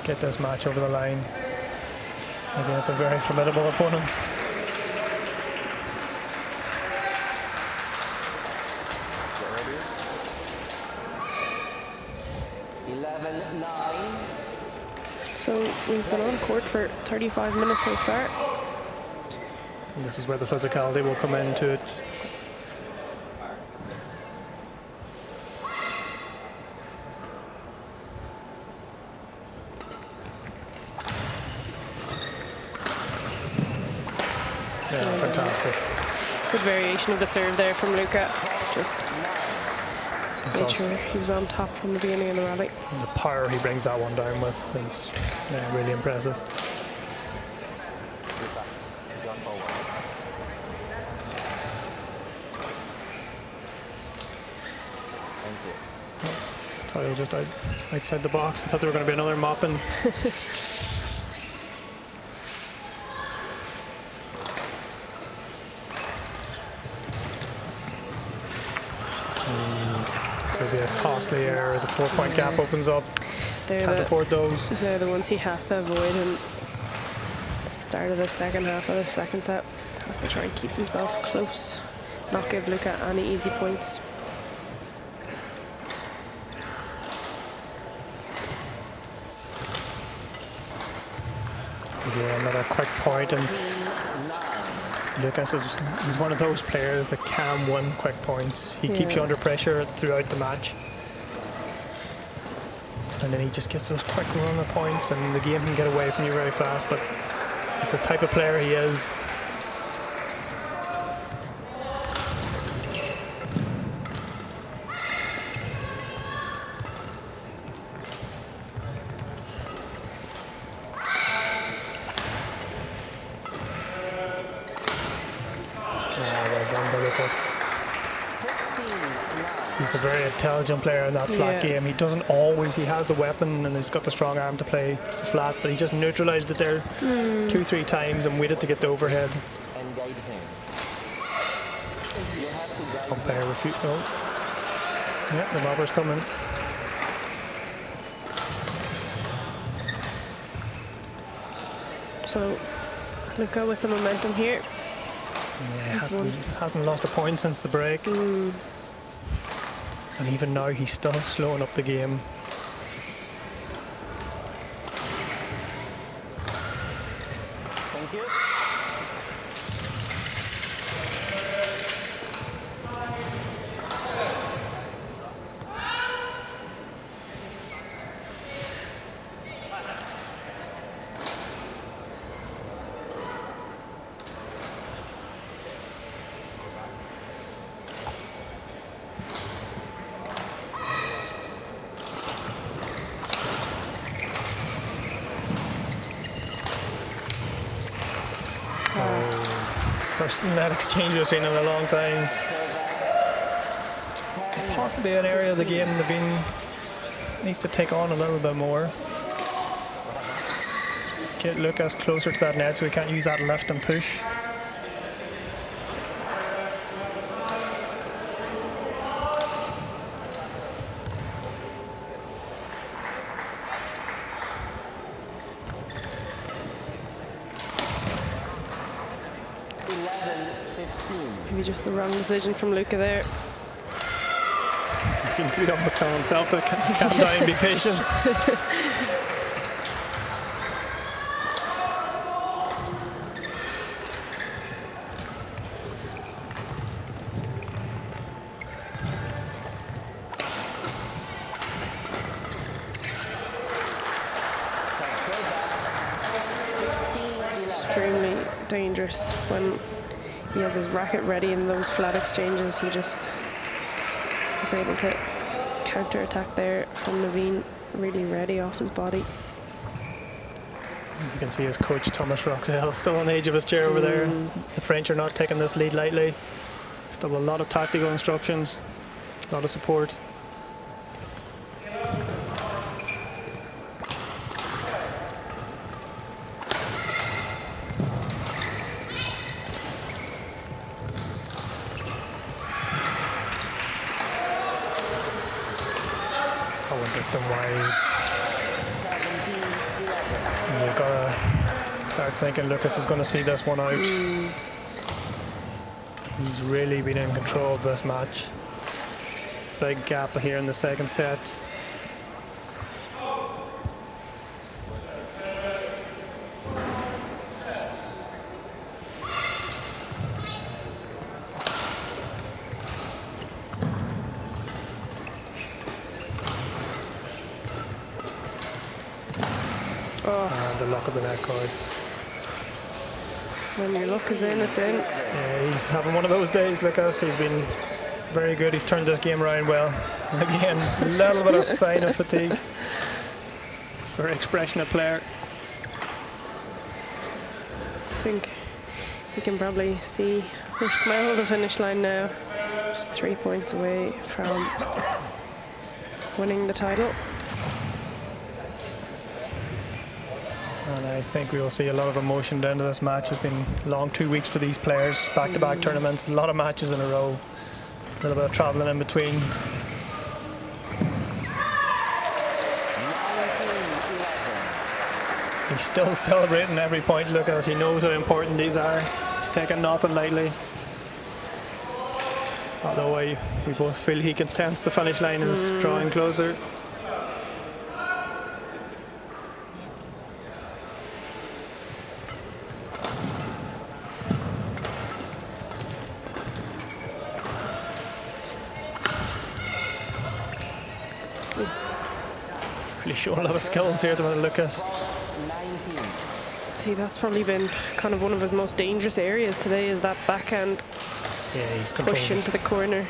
get this match over the line against a very formidable opponent. So we've been on court for 35 minutes so far. And this is where the physicality will come into it. Yeah, fantastic. Good variation of the serve there from Luca. Just made sure he was on top from the beginning of the rally. And the power he brings that one down with is really impressive. Thought he was just outside the box. I thought there were going to be another mopping. It'll be a costly error as a 4-point gap opens up. Can't afford those. They're the ones he has to avoid in the start of the second half of the second set. Has to try and keep himself close, not give Luca any easy points. Yeah, another quick point, and Lucas is he's one of those players that can win quick points. He keeps you under pressure throughout the match. and then he just gets those quick runner points, and the game can get away from you very fast. But it's the type of player he is. He's a very intelligent player in that flat game. He doesn't always, he has the weapon and he's got the strong arm to play flat, but he just neutralized it there 2-3 times and waited to get the overhead. Umpire refute. Oh. Yeah, the bobber's coming. So, Luca with the momentum here. Yeah, hasn't lost a point since the break. And even now he's still slowing up the game. Thank you. First net exchange we've seen in a long time. Possibly an area of the game Naveen needs to take on a little bit more. Get Lucas closer to that net so we can't use that lift and push. Maybe just the wrong decision from Luca there. He seems to be almost telling himself to calm down and be patient. Extremely dangerous when he has his racket ready in those flat exchanges. He just was able to counter-attack there from Naveen, really ready off his body. You can see his coach, Thomas Roxell, still on the edge of his chair over there. The French are not taking this lead lightly. Still a lot of tactical instructions, a lot of support. Wide. You've got to start thinking Lucas is going to see this one out. He's really been in control of this match. Big gap here in the second set. And the luck of the net card. When your luck is in, it's in. Yeah, he's having one of those days, Lucas. He's been very good. He's turned this game around well. Again, a little bit of sign of fatigue. Very expressionate player. I think you can probably see or smell the finish line now. Just 3 points away from winning the title. And I think we will see a lot of emotion down to this match. It's been a long 2 weeks for these players, back-to-back tournaments, a lot of matches in a row, a little bit of travelling in between. He's still celebrating every point, Lucas. He knows how important these are. He's taking nothing lightly. Although we both feel he can sense the finish line is drawing closer. Really showing a lot of skills here at the minute, Lucas. See, that's probably been kind of one of his most dangerous areas today, is that backhand Yeah, he's push controlling. into the corner.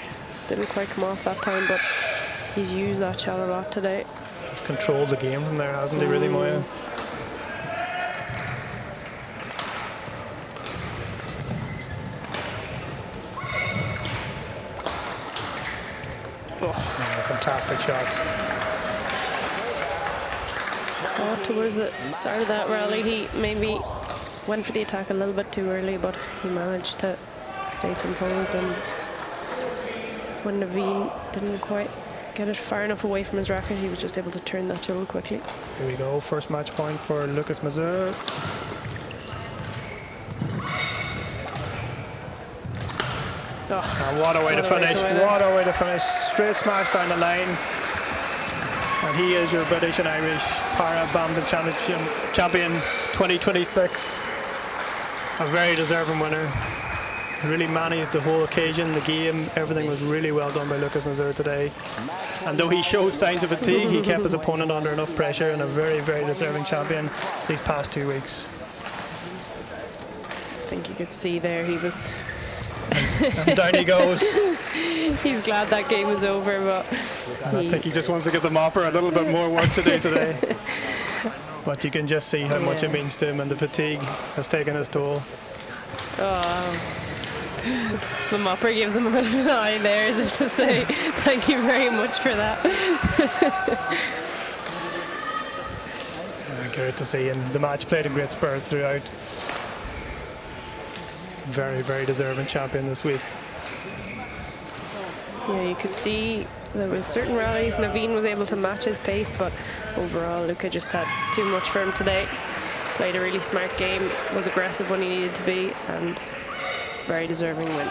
Didn't quite come off that time, but he's used that shot a lot today. He's controlled the game from there, hasn't he, really, Moya? Oh, fantastic shot. Towards the start of that rally, he maybe went for the attack a little bit too early, but he managed to stay composed, and when Naveen didn't quite get it far enough away from his racket, he was just able to turn that shuttle quickly. Here we go, first match point for Lucas Mazur. Oh, And what a way to finish, what a way to finish. Straight smash down the line. And he is your British and Irish Para Badminton Champion 2026. A very deserving winner. Really managed the whole occasion, the game, everything was really well done by Lucas Mazur today. And though he showed signs of fatigue, he kept his opponent under enough pressure, and a very, very deserving champion these past 2 weeks. I think you could see there he was... And down he goes. He's glad that game was over, but I think he just wants to give the mopper a little bit more work to do today. But you can just see how much it means to him, and the fatigue has taken its toll. The mopper gives him a bit of an eye there, as if to say, thank you very much for that. Great to see him. The match played in great spirits throughout. Very, very deserving champion this week. Yeah, you could see there was certain rallies Naveen was able to match his pace, but overall Luca just had too much for him today. Played a really smart game, was aggressive when he needed to be, and very deserving win.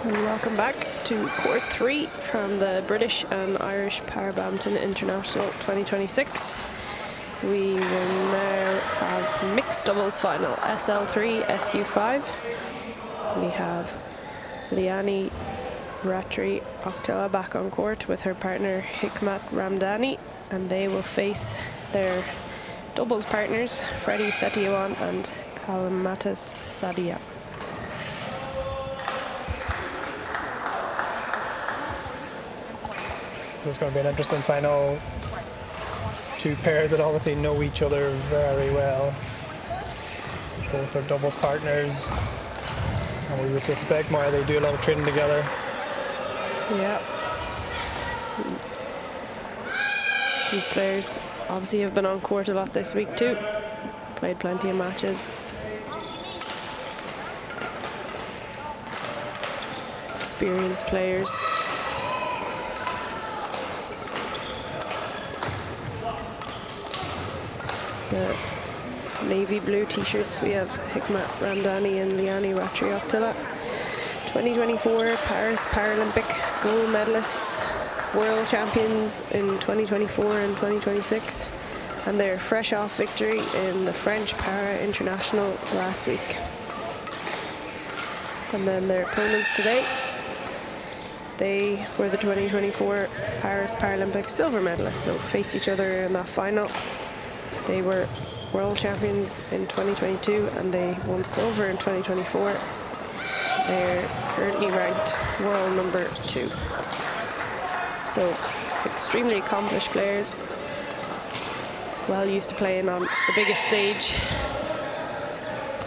And welcome back to Court 3 from the British and Irish Para Badminton International 2026. We will now have mixed doubles final, SL3, SU5. We have Liani Ratri Oktela back on court with her partner Hikmat Ramdani, and they will face their doubles partners Freddie Setiawan and Kalmatas Sadia. This is going to be an interesting final. Two pairs that obviously know each other very well. Both are doubles partners, and we would suspect more they do a lot of training together. Yeah. These players obviously have been on court a lot this week too. Played plenty of matches. Experienced players. The navy blue t-shirts, we have Hikmat Ramdani and Liani Ratri Oktela. 2024 Paris Paralympic gold medalists, world champions in 2024 and 2026, and they're fresh off victory in the French Para International last week. And then their opponents today, they were the 2024 Paris Paralympic silver medalists, so faced each other in that final. They were world champions in 2022 and they won silver in 2024. They're currently ranked world number 2. So extremely accomplished players, well used to playing on the biggest stage,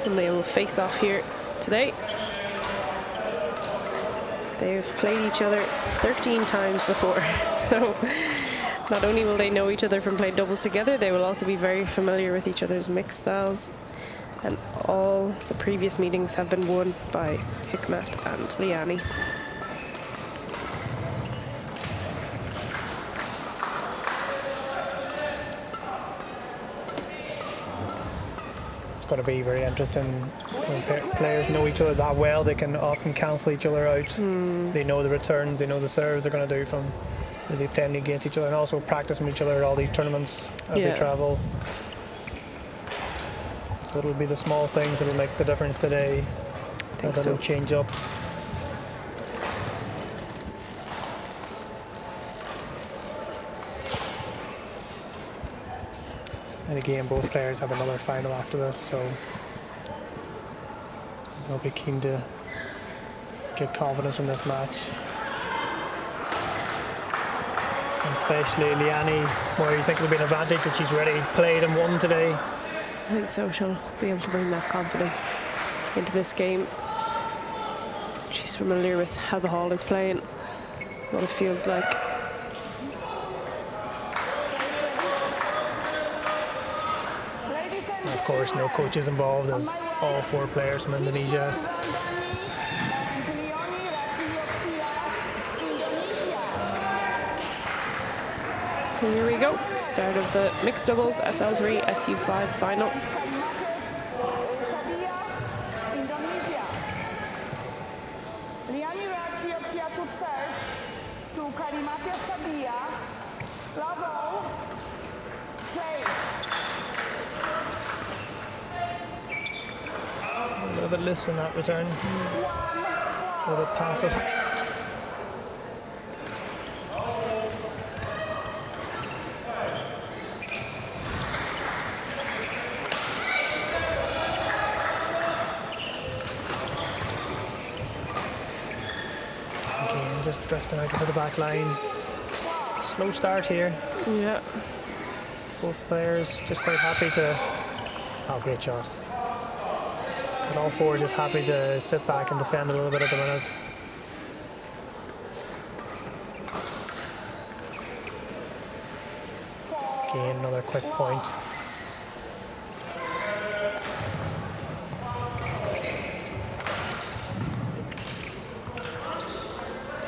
and they will face off here today. They've played each other 13 times before, so not only will they know each other from playing doubles together, they will also be very familiar with each other's mixed styles. And all the previous meetings have been won by Hikmat and Liani. It's going to be very interesting when players know each other that well. They can often cancel each other out. They know the returns, they know the serves they're going to do from they playing against each other, and also practicing with each other at all these tournaments as they travel. So it'll be the small things that'll make the difference today. That'll change up. And again, both players have another final after this, so they'll be keen to get confidence from this match. And especially Liani, where you think it'll be an advantage that she's already played and won today. I think so. She'll be able to bring that confidence into this game. She's familiar with how the hall is playing, what it feels like. And of course, no coaches involved, as all 4 players from Indonesia. So here we go, start of the mixed doubles SL3 SU5 final. A little bit loose in that return, a little bit passive. Just drifting out over the back line. Slow start here. Yeah. Both players just quite happy to... Oh, great shot. And all 4 just happy to sit back and defend a little bit at the minute. Again, another quick point.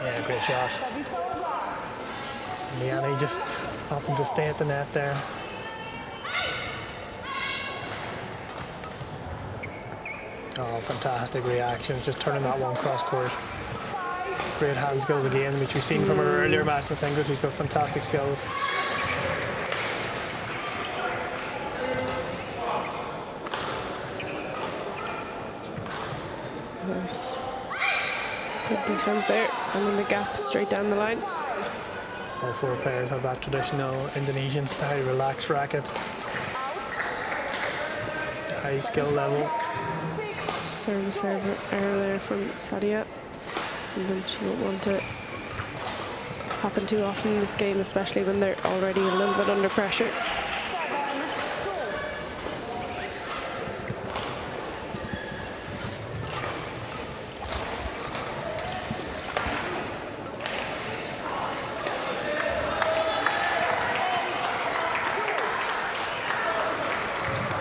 Yeah, great shot. Liani just happened to stay at the net there. Oh, fantastic reactions, just turning that one cross court. Great hand skills again, which we've seen from her earlier match in singles. She's got fantastic skills. Nice. Good defense there, and in the gap straight down the line. All four players have that traditional Indonesian style relaxed racket. High skill level. Service error there from Sadia. Something she won't want to happen too often in this game, especially when they're already a little bit under pressure.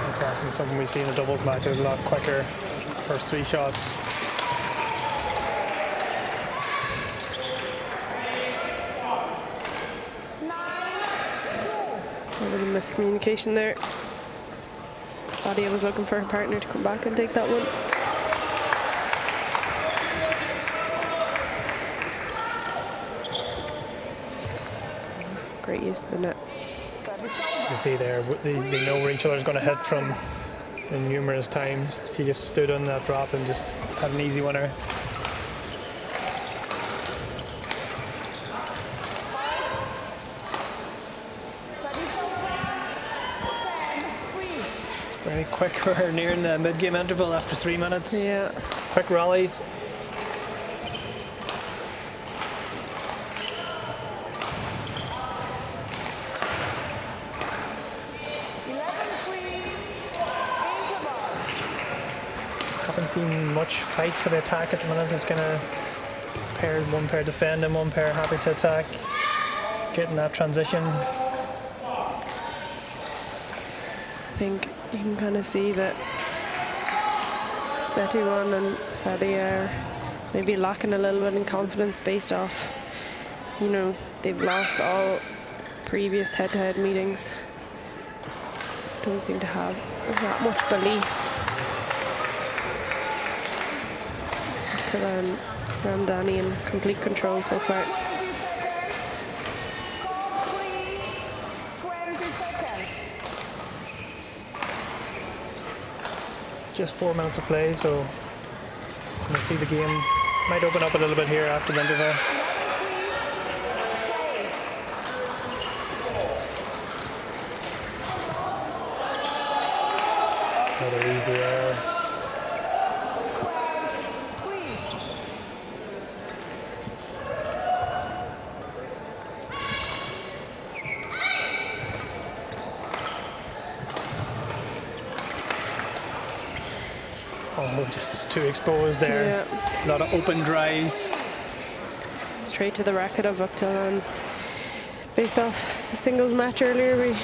It's often something we see in a doubles match. It's a lot quicker first three shots. A little miscommunication there. Sadia was looking for her partner to come back and take that one. Great use of the net. You can see there, they know where each other's going to hit from numerous times. She just stood on that drop and just had an easy winner. It's very quick. We're nearing the mid-game interval after 3 minutes. Yeah. Quick rallies. Haven't seen much fight for the attack at the minute. It's kind of one pair defending, one pair happy to attack, getting that transition. I think you can kind of see that Setiwan and Sadia are maybe lacking a little bit in confidence based off, you know, they've lost all previous head-to-head meetings. Don't seem to have that much belief. Ramdani in complete control so far. Just 4 minutes of play, so we'll see the game might open up a little bit here after the interval. Another easy error. Oh, just too exposed there. Yeah. A lot of open drives. Straight to the racket of Vaktalan. Based off the singles match earlier, we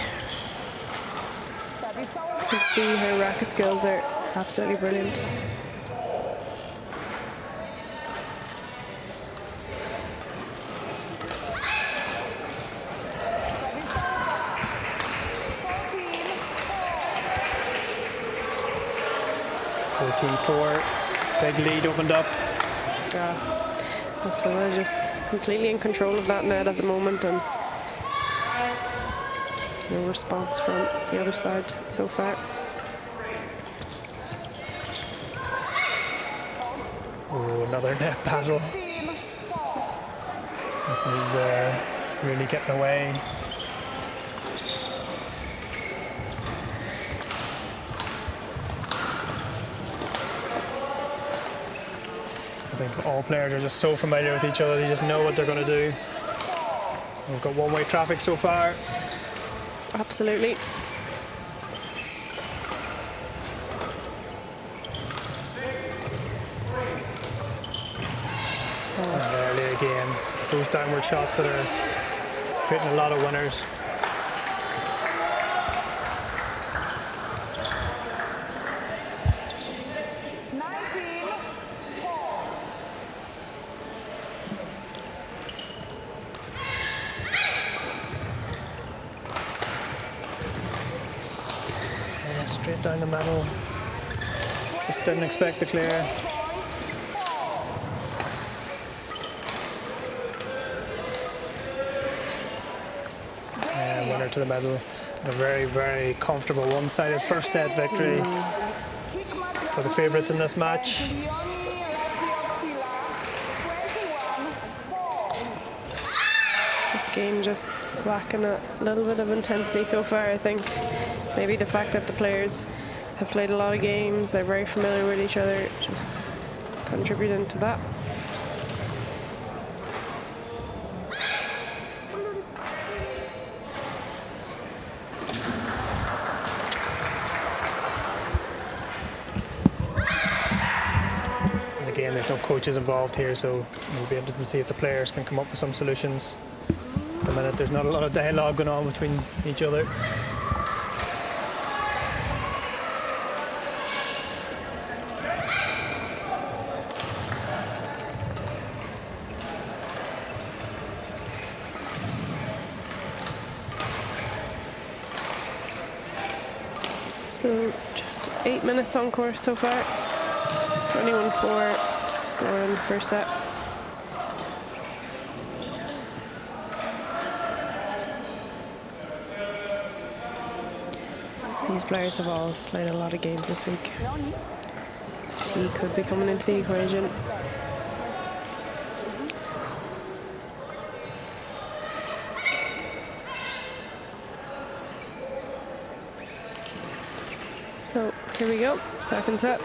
could see her racket skills are absolutely brilliant. Big lead opened up. Vaktalan just completely in control of that net at the moment, and no response from the other side so far. Oh, another net battle. This is really getting away. I think all players are just so familiar with each other, they just know what they're going to do. We've got one-way traffic so far. Absolutely. And early again, it's those downward shots that are creating a lot of winners. Straight down the middle. Just didn't expect the clear. winner to the medal. And a very, very comfortable one-sided first set victory for the favourites in this match. This game just lacking a little bit of intensity so far. I think maybe the fact that the players have played a lot of games, they're very familiar with each other, just contributing to that. And again, there's no coaches involved here, so we'll be able to see if the players can come up with some solutions. At the minute, there's not a lot of dialogue going on between each other. So just 8 minutes on court so far. 21-4 score in the first set. These players have all played a lot of games this week. T could be coming into the equation. So here we go, second set.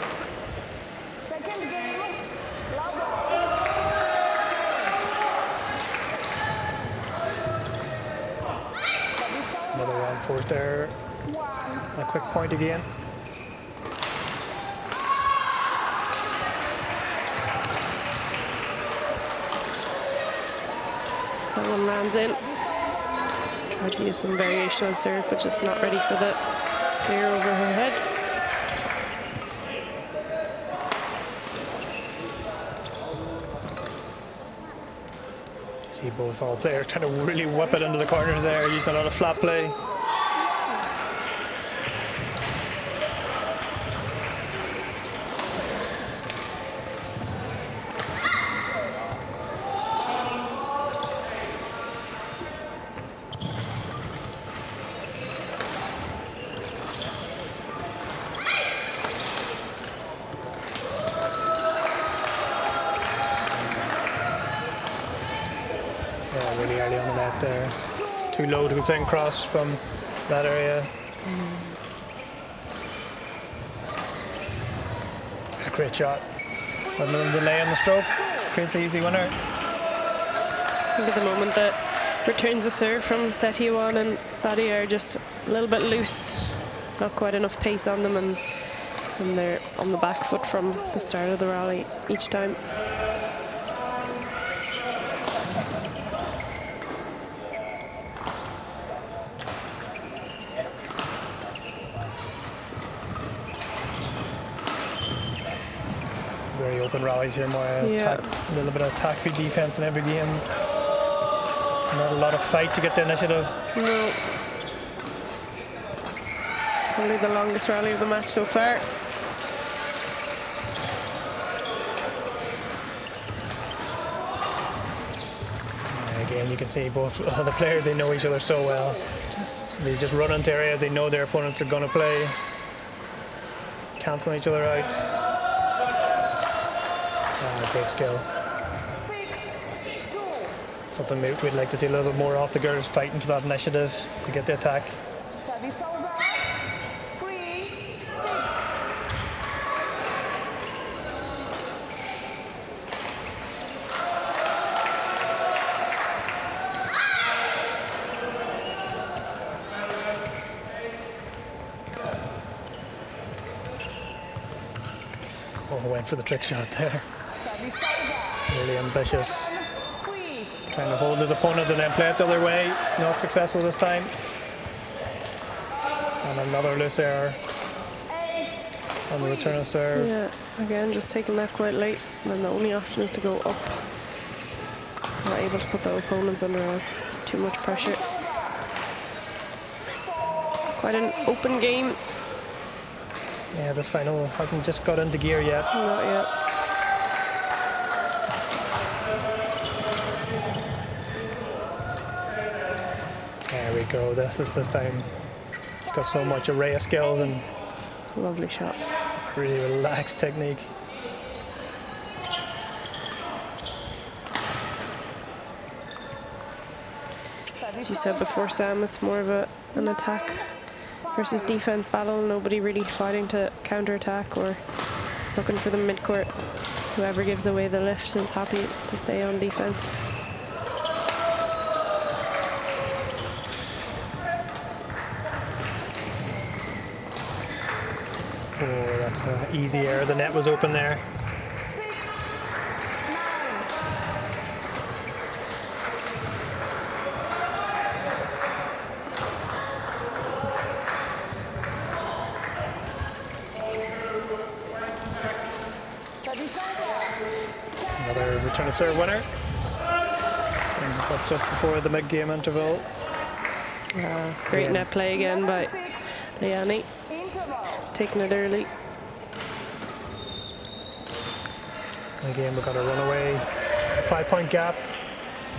Another round fourth there. A quick point again. That one lands in. Tried to use some variation on serve, but just not ready for the clear over her head. See all players trying to really whip it into the corners there, using a lot of flat play. Really early on the net there. Too low to be playing cross from that area. A great shot. A little delay on the stroke. Creates the easy winner. I think at the moment that returns a serve from Setiawan and Sadi are just a little bit loose. Not quite enough pace on them, and they're on the back foot from the start of the rally each time. Very open rallies here, more attack, a little bit of attack for defense in every game. Not a lot of fight to get the initiative. No. Probably the longest rally of the match so far. And again, you can see both the players, they know each other so well. They just run into areas they know their opponents are going to play, cancelling each other out. Great skill. Something we'd like to see a little bit more off the girls, fighting for that initiative to get the attack. Oh, went for the trick shot there. Really ambitious. Trying to hold his opponent and then play it the other way. Not successful this time. And another loose error on the return of serve. Yeah, again, just taking that quite late. And then the only option is to go up. Not able to put the opponents under too much pressure. Quite an open game. Yeah, this final hasn't just got into gear yet. Not yet. There we go. This time. He's got so much array of skills and Lovely shot. really relaxed technique. As you said before, Sam, it's more of an attack versus defense battle. Nobody really fighting to counter-attack or looking for the mid-court. Whoever gives away the lift is happy to stay on defense. Oh, that's an easy error. The net was open there. Another return to serve winner. Brings us up just before the mid-game interval. Great net play again by Leanne. Taking it early. And again, we've got a runaway 5-point gap,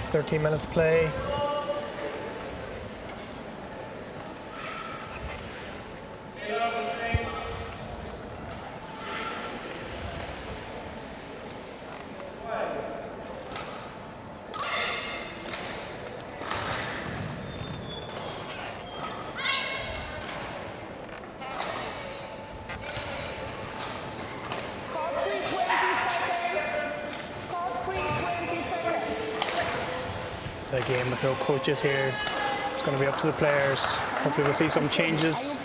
13 minutes play. Again, with no coaches here, it's going to be up to the players. Hopefully we'll see some changes.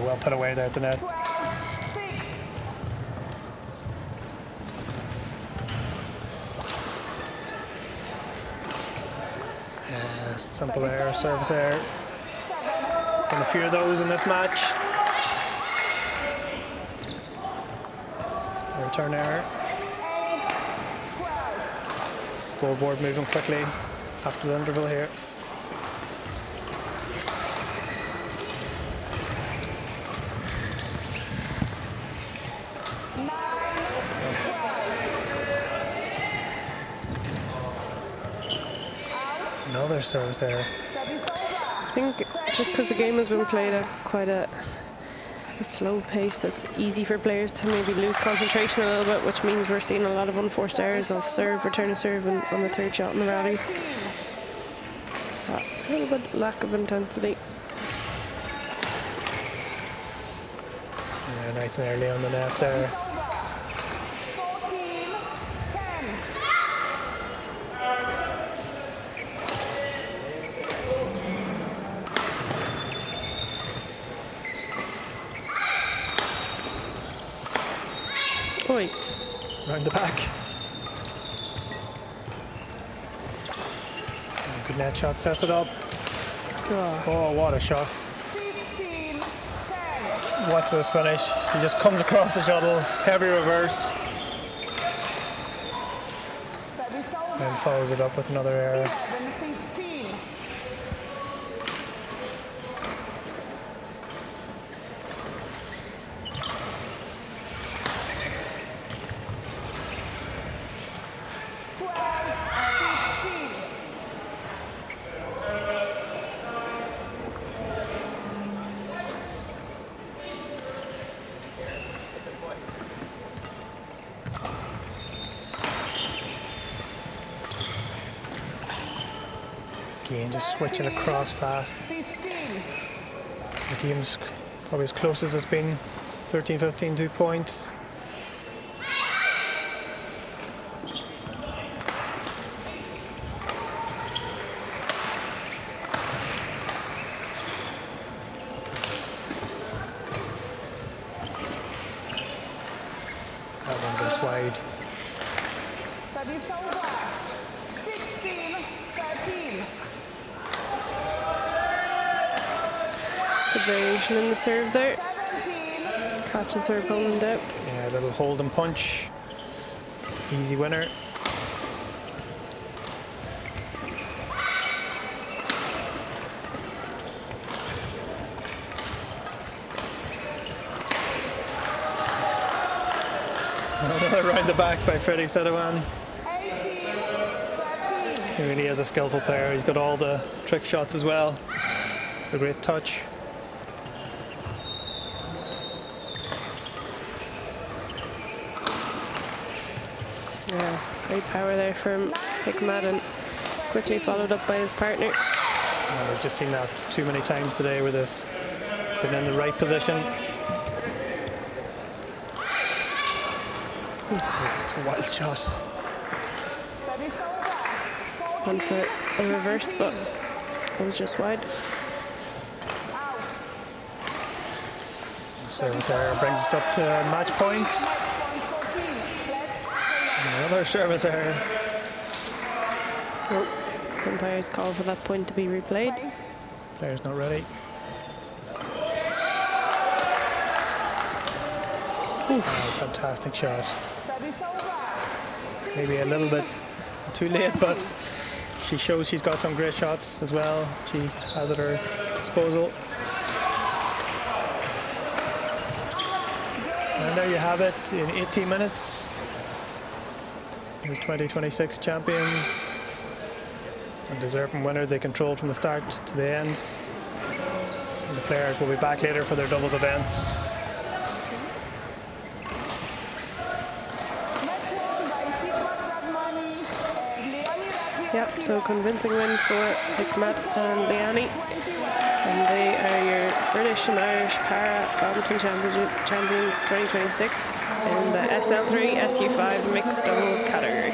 Well put away there at the net. Simple error, service error. Been a few of those in this match. Return error. Scoreboard moving quickly after the interval here. Another service error. I think just because the game has been played at quite a slow pace, it's easy for players to maybe lose concentration a little bit, which means we're seeing a lot of unforced errors off serve, return to serve, and on the third shot in the rallies. Just that little bit lack of intensity. Yeah, nice and early on the net there. Oi. Round the back. Good net shot, sets it up. Oh, what a shot. Watch this finish. He just comes across the shuttle, heavy reverse. And follows it up with another error. Again, just switching across fast. The game's probably as close as it's been. 13-15, 2 points. That one goes wide. Good variation in the serve there. Catches her opponent out. Yeah, a little hold and punch. Easy winner. Another round the back by Freddie Sedawan. He really is a skillful player. He's got all the trick shots as well. A great touch. Yeah, great power there from Hikmat, and quickly followed up by his partner. And we've just seen that too many times today where they've been in the right position. It's a wild shot. One for a reverse, but it was just wide. Service error brings us up to match point. Another service error. Oh, umpires call for that point to be replayed. Player's not ready. Oh, fantastic shot. Maybe a little bit too late, but she shows she's got some great shots as well. She has at her disposal. And there you have it in 18 minutes. The 2026 champions and deserving winners. They controlled from the start to the end. And the players will be back later for their doubles events. Yep, so convincing win for Hikmat and Liani. And they are your British and Irish Para Badminton Champions 2026 in the SL3 SU5 mixed doubles category.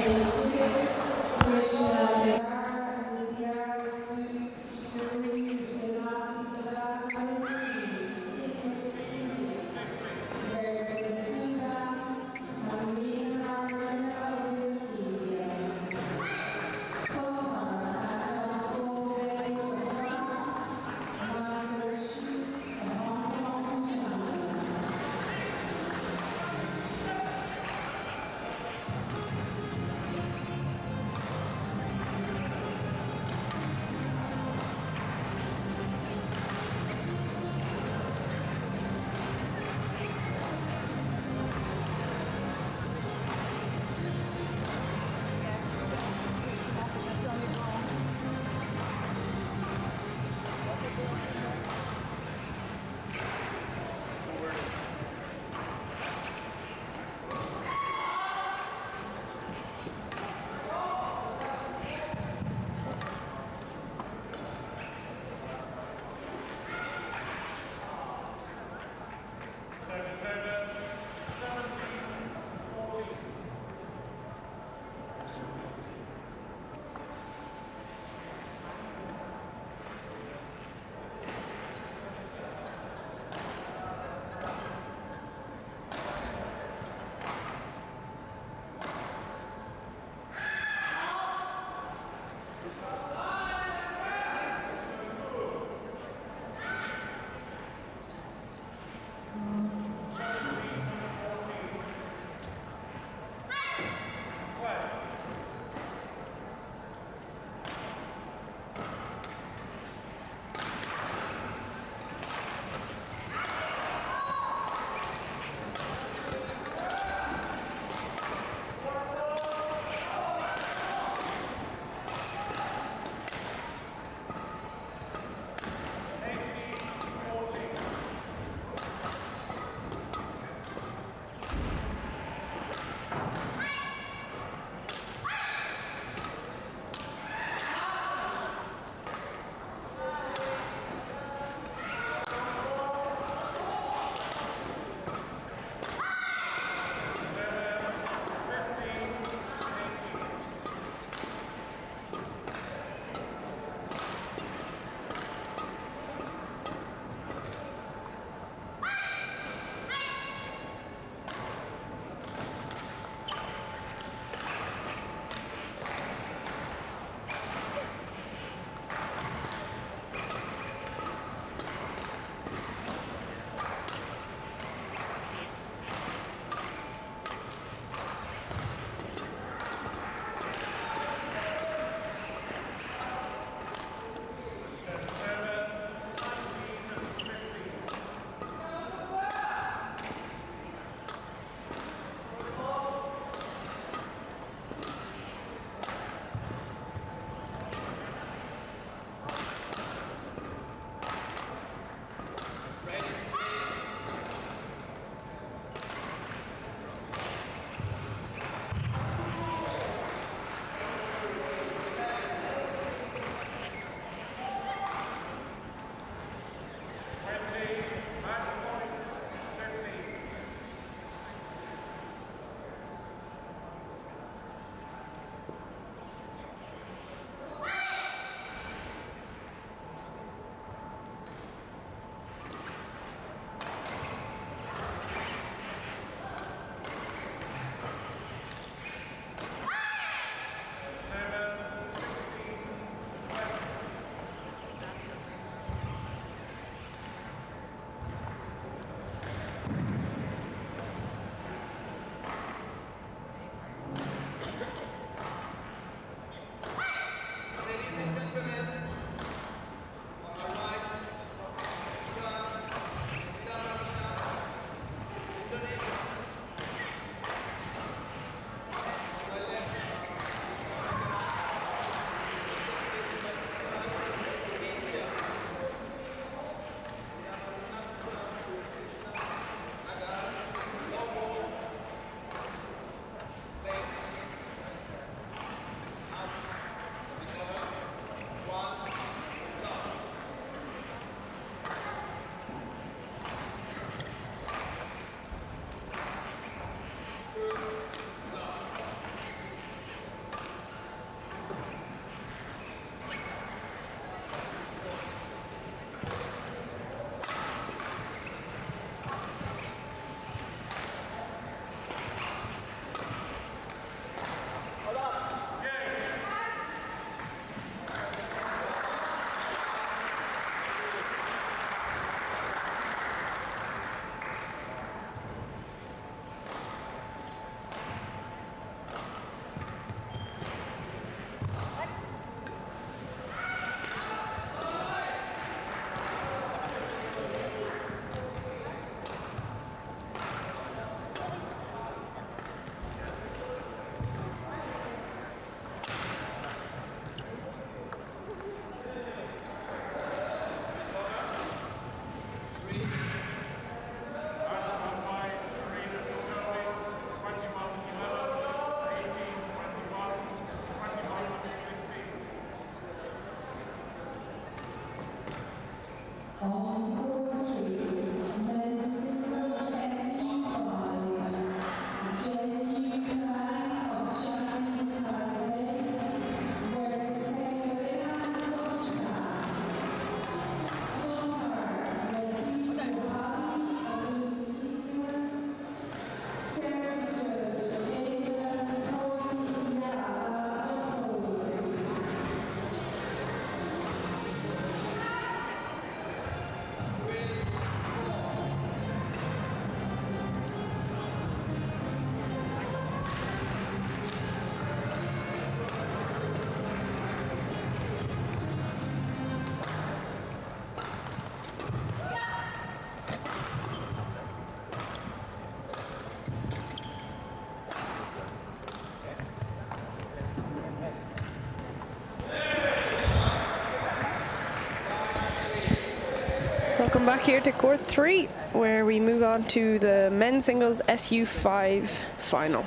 Welcome back here to court 3, where we move on to the men's singles SU5 final.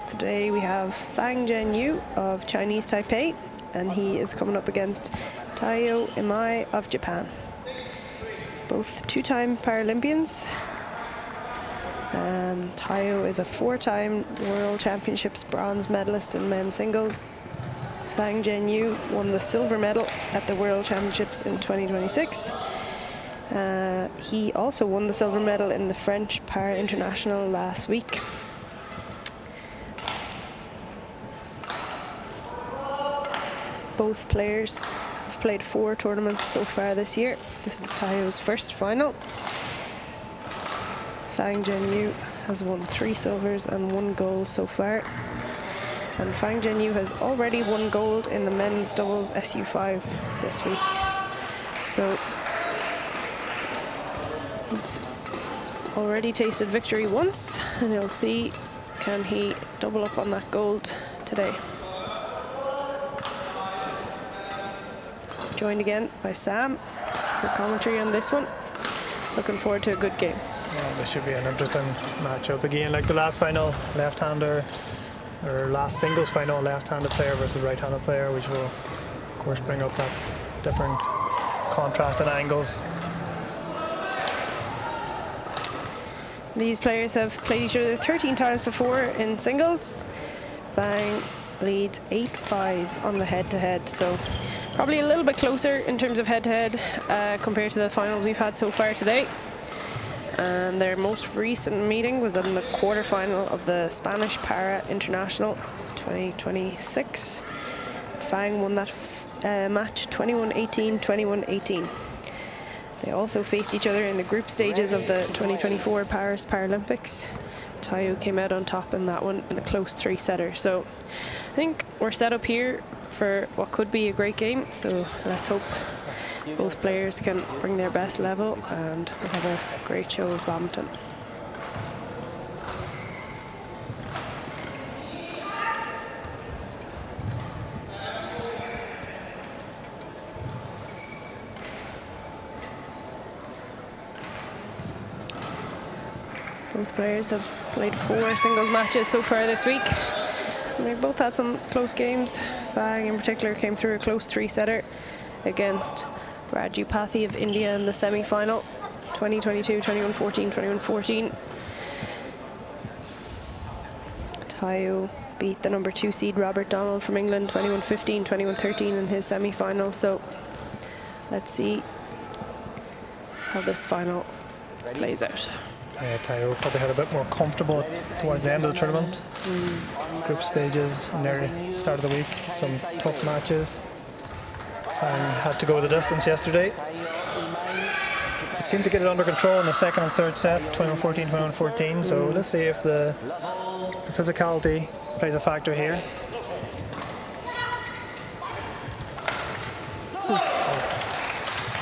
Today we have Fang Zhenyu of Chinese Taipei, and he is coming up against Taiyo Imai of Japan. Both two-time Paralympians. Taiyo is a 4-time World Championships bronze medalist in men's singles. Fang Zhenyu won the silver medal at the World Championships in 2026. He also won the silver medal in the French Para International last week. Both players have played 4 tournaments so far this year. This is Taiyo's first final. Fang Zhenyu has won 3 silvers and 1 gold so far. And Fang Zhenyu has already won gold in the men's doubles SU5 this week. So he's already tasted victory once, and he'll see, can he double up on that gold today. Joined again by Sam for commentary on this one. Looking forward to a good game. Yeah, this should be an interesting matchup again, like the last final, left-hander, or last singles final, left-handed player versus right-handed player, which will of course bring up that different contrast and angles. These players have played each other 13 times before in singles. Fang leads 8-5 on the head-to-head, so probably a little bit closer in terms of head-to-head compared to the finals we've had so far today. And their most recent meeting was in the quarterfinal of the Spanish Para International 2026. Fang won that match 21-18, 21-18. They also faced each other in the group stages of the 2024 Paris Paralympics. Taiyo came out on top in that one in a close 3-setter. So I think we're set up here for what could be a great game. So let's hope both players can bring their best level and we'll have a great show of badminton. Both players have played 4 singles matches so far this week. And they've both had some close games. Fang in particular came through a close 3-setter against Raju Pathi of India in the semi-final, 2022, 21-14, 21-14. Taiyo beat the number 2 seed Robert Donald from England, 21-15, 21-13 in his semi-final. So let's see how this final plays out. Yeah, Taiyo probably had a bit more comfortable towards the end of the tournament. Group stages and their start of the week, some tough matches. Fang had to go the distance yesterday. It seemed to get it under control in the second and third set, 21-14, 21-14. So let's see if the physicality plays a factor here.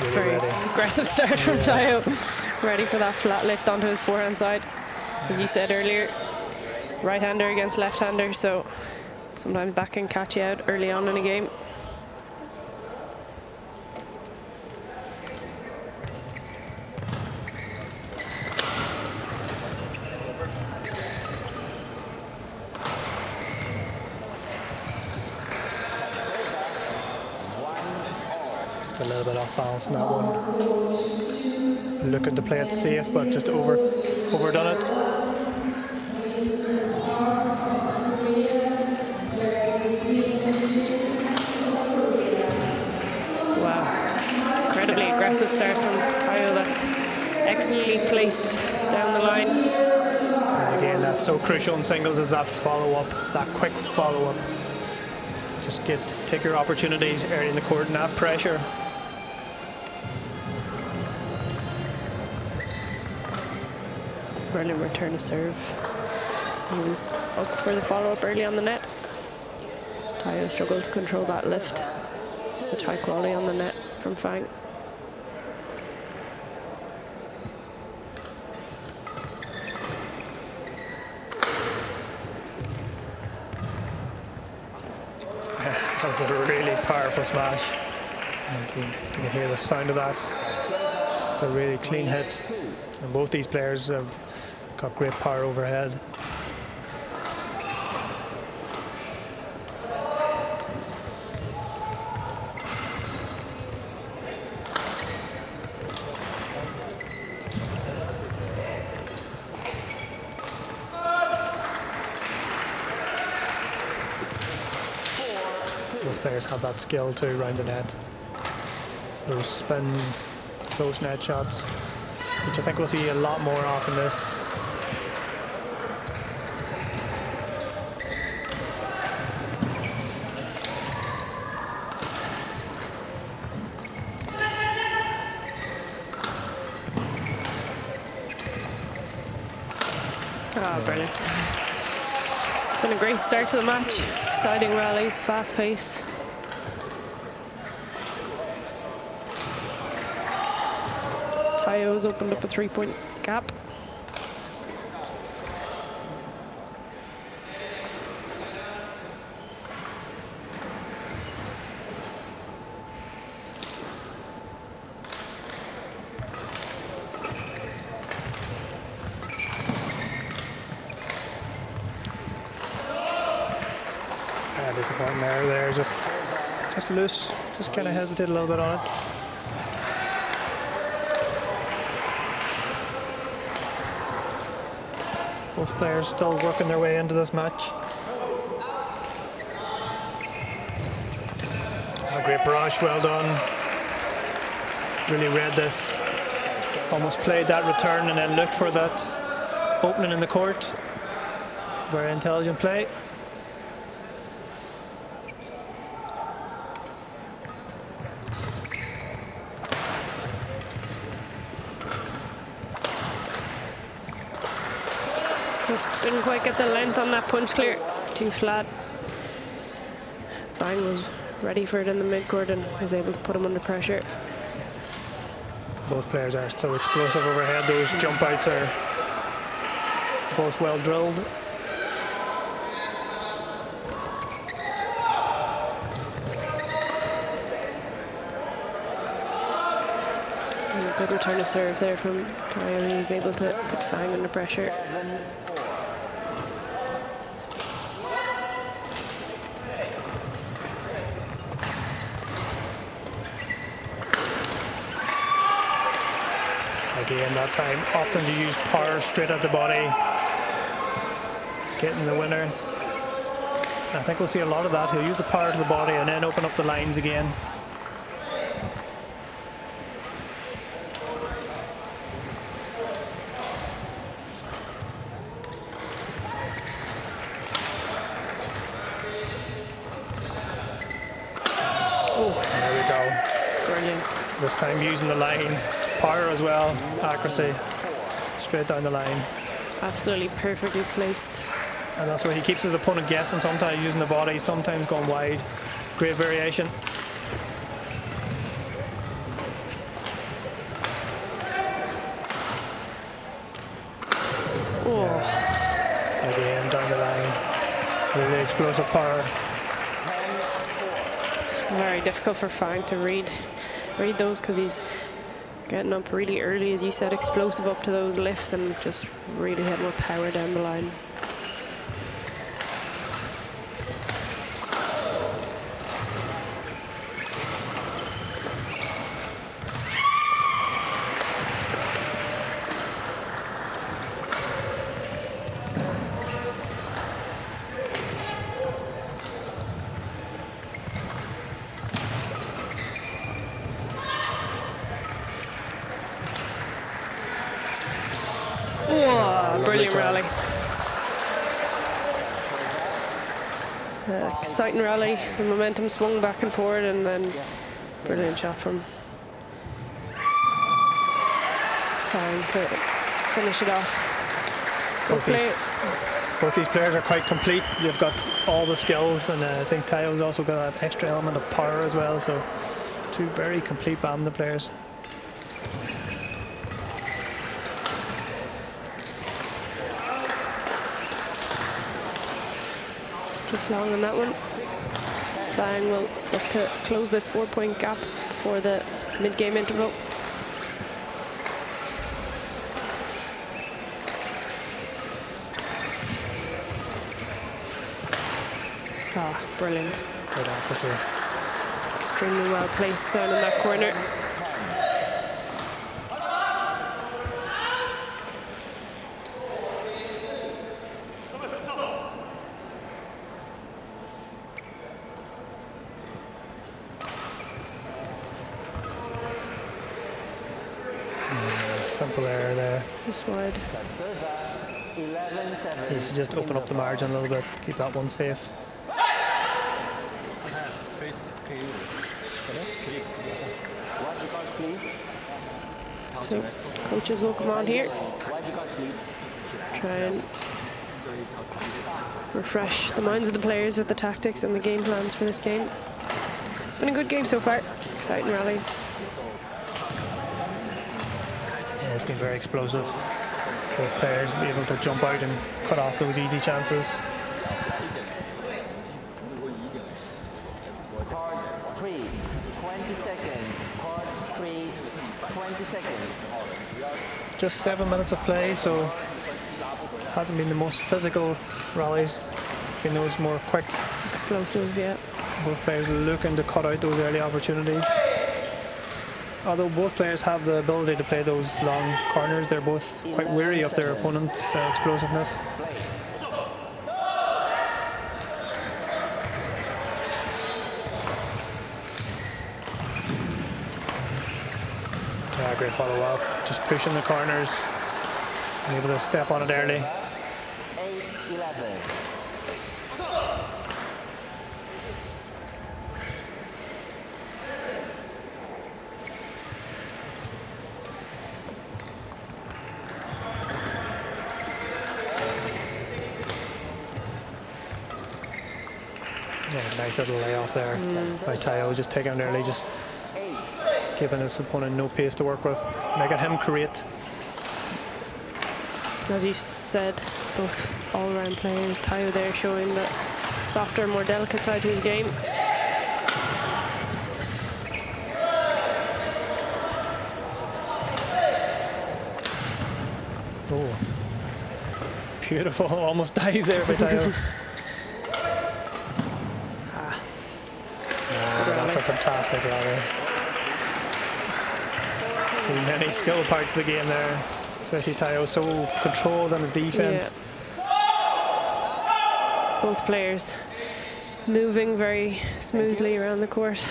Really Very ready. aggressive start from Taiyo. Ready for that flat lift onto his forehand side. As you said earlier, right-hander against left-hander, so sometimes that can catch you out early on in a game. A little bit off balance in that one. Looking to play it safe, but just overdone it. Wow, incredibly aggressive start from Taiyo. That's excellently placed down the line. And again, that's so crucial in singles, is that follow-up, that quick follow-up. Just take your opportunities early in the court and that pressure. Brilliant return to serve. He was up for the follow-up early on the net. Taiyo struggled to control that lift. Such high quality on the net from Fang. That was a really powerful smash. You can hear the sound of that. It's a really clean hit, and both these players have got great power overhead. Both players have that skill too around the net. Those spin close net shots, which I think we'll see a lot more of in this. Oh, brilliant. It's been a great start to the match. Exciting rallies, fast pace. Tayo's opened up a 3-point gap. Disappointing error there, just loose, just kind of hesitate a little bit on it. Both players still working their way into this match. A great brush, well done. Really read this. Almost played that return and then looked for that opening in the court. Very intelligent play. Just didn't quite get the length on that punch clear. Too flat. Fang was ready for it in the midcourt and was able to put him under pressure. Both players are so explosive overhead. Those jump outs are both well drilled. And a good return to serve there from Tayo. He was able to put Fang under pressure. Again, that time opting to use power straight at the body, getting the winner. I think we'll see a lot of that. He'll use the power to the body and then open up the lines again. Oh, there we go. Brilliant. This time using the line. Power as well, accuracy, straight down the line. Absolutely perfectly placed. And that's where he keeps his opponent guessing, sometimes using the body, sometimes going wide. Great variation. Oh. Yeah. Again, down the line. Really explosive power. It's very difficult for Fang to read those because he's getting up really early, as you said, explosive up to those lifts and just really had more power down the line. Whoa, brilliant rally. Exciting rally. The momentum swung back and forward, and then brilliant shot from Fang to finish it off. Both these players are quite complete. They've got all the skills, and I think Tayo's also got that extra element of power as well. So two very complete badminton players. Just long on that one. Fang will look to close this 4-point gap for the mid-game interval. Ah, brilliant. Good accuracy. Extremely well placed down in that corner. Simple error there. Just wide. Needs to just open up the margin a little bit, keep that one safe. So coaches will come on here, try and refresh the minds of the players with the tactics and the game plans for this game. It's been a good game so far, exciting rallies. Yeah, it's been very explosive. Both players be able to jump out and cut off those easy chances. Part 3, 20 seconds. Part 3, 20 seconds. Just 7 minutes of play, so hasn't been the most physical rallies. Been those more quick. Explosive, yeah. Both players looking to cut out those early opportunities. Although both players have the ability to play those long corners, they're both quite wary of their opponent's explosiveness. Yeah, great follow-up. Just pushing the corners, and able to step on it early. 8-11. Yeah, nice little layoff there by Tayo, just taking it early, just giving his opponent no pace to work with, making him create. As you said, both all-round players, Tayo there showing that softer, more delicate side to his game. Oh, beautiful, almost dive there by Tayo. That's a fantastic rally. See many skill parts of the game there, especially Tayo, so controlled on his defense. Yeah. Both players moving very smoothly around the court.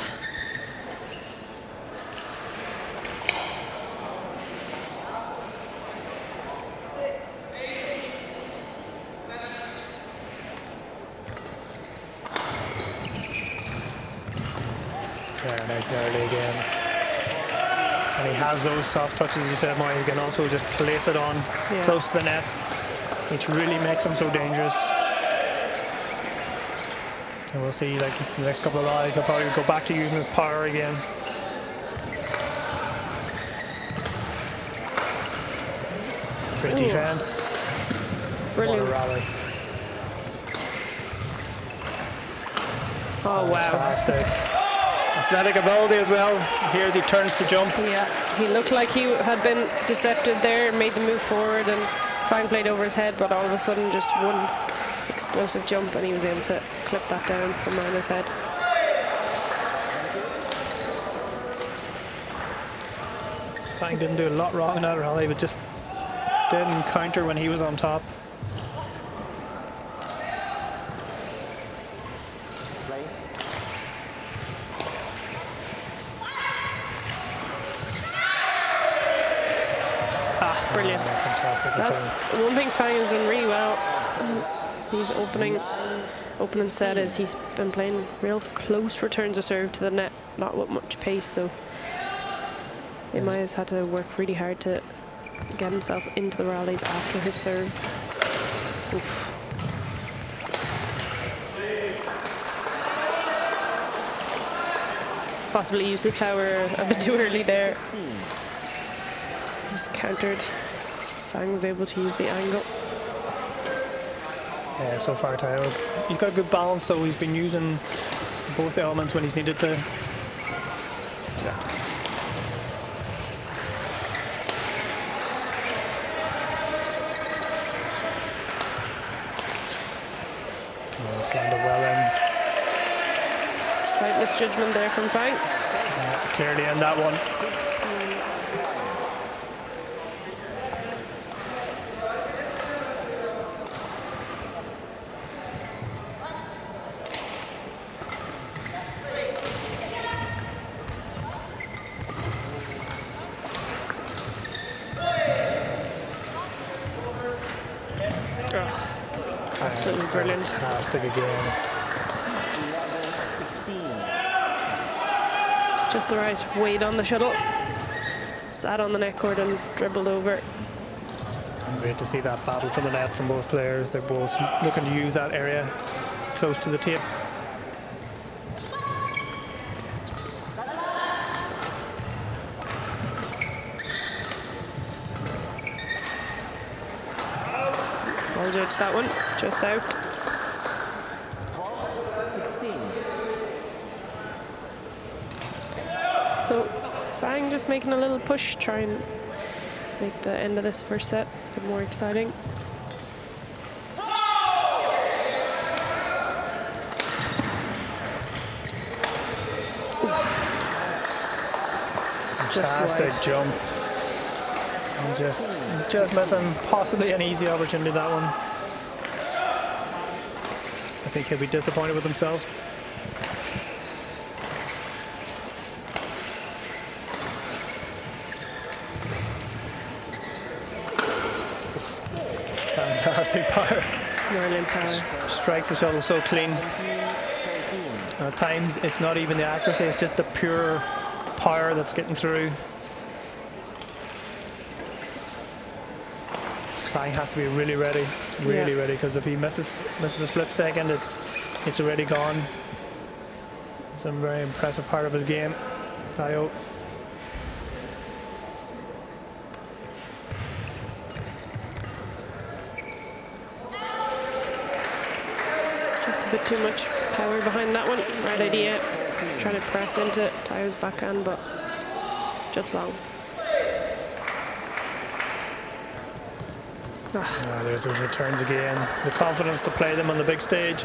Yeah, nice and early again. And he has those soft touches, you said, Maya. He can also just place it on close to the net, which really makes him so dangerous. And we'll see, like, the next couple of rallies, he'll probably go back to using his power again. Great defense. Brilliant. What a rally. Oh, wow. Fantastic. Athletic ability as well. Here as he turns to jump. Yeah, he looked like he had been decepted there, made the move forward and fine played over his head, but all of a sudden just one explosive jump and he was able to clip that down from around his head. Fang didn't do a lot wrong in that rally, but just didn't counter when he was on top. Brilliant. Fantastic. That's one thing Fang has done really well. He's opening set is he's been playing real close returns of serve to the net, not with much pace, so Imaya's had to work really hard to get himself into the rallies after his serve. Oof. Possibly used his power a bit too early there. Just countered. Fang was able to use the angle. Yeah, so far Tayo, he's got a good balance, so he's been using both elements when he's needed to. It's landed well in. misjudgment there from Fang. Clearly in that one. Absolutely brilliant. Fantastic again. Just the right weight on the shuttle. Sat on the net cord and dribbled over. Great to see that battle for the net from both players. They're both looking to use that area close to the tape. I'll judge that one, just out. So Fang just making a little push, try and make the end of this first set a bit more exciting. Fantastic jump. And just missing possibly an easy opportunity, that one. I think he'll be disappointed with himself. Fantastic power. Brilliant power. Strikes the shuttle so clean. And at times it's not even the accuracy, it's just the pure power that's getting through. Fang has to be really ready, ready, because if he misses a split second, it's already gone. It's a very impressive part of his game, Tayo. Just a bit too much power behind that one. Right idea. Trying to press into Tayo's backhand, but just long. There's those returns again. The confidence to play them on the big stage.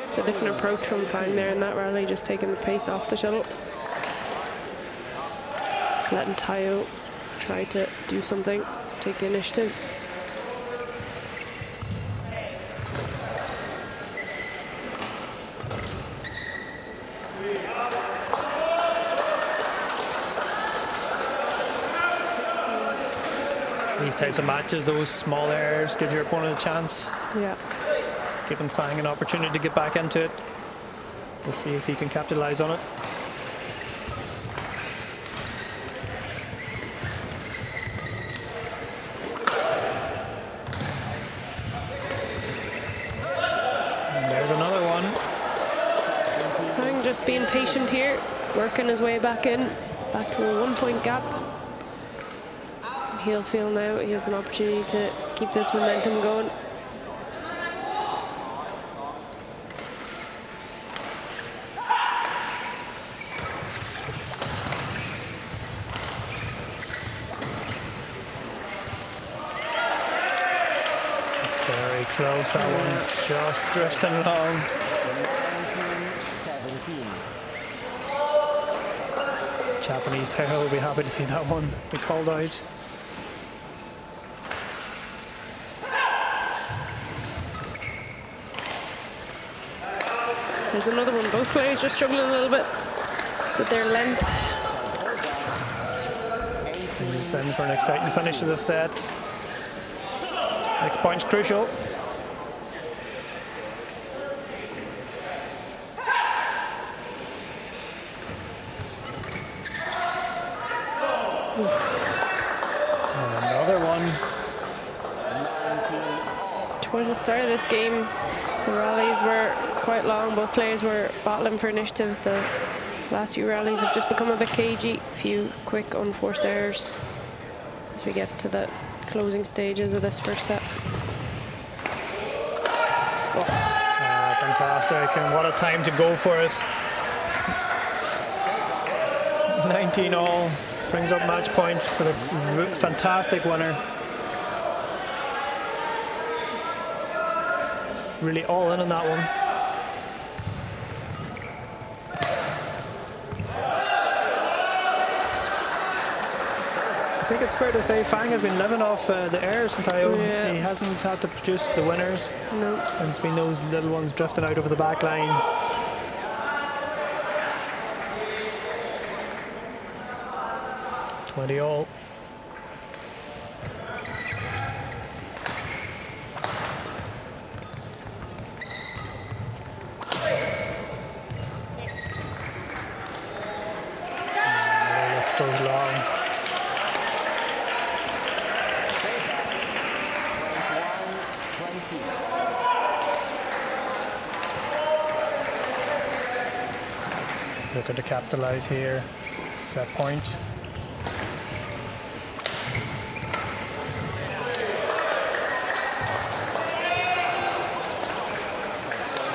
It's a different approach from Fang there in that rally, just taking the pace off the shuttle. Letting Tayo try to do something, take the initiative. These types of matches, those small errors give your opponent a chance. Yeah. Giving Fang an opportunity to get back into it. Let's see if he can capitalize on it. And there's another one. Fang just being patient here, working his way back in, back to a 1 point gap. He'll feel now he has an opportunity to keep this momentum going. Close, that one, just drifting along. Japanese player will be happy to see that one be called out. There's another one. Both players just struggling a little bit with their length. He's in for an exciting finish to the set. Next point's crucial. And another one. Towards the start of this game, the rallies were quite long. Both players were battling for initiative. The last few rallies have just become a bit cagey. A few quick unforced errors as we get to the closing stages of this first set. Fantastic, and what a time to go for it. 19 all, brings up match point for the fantastic winner. Really all in on that one. I think it's fair to say Fang has been living off the airs from Tayo. Yeah. He hasn't had to produce the winners. No. And it's been those little ones drifting out over the back line. Twenty all. Lift goes long. Looking to capitalise here. Set point.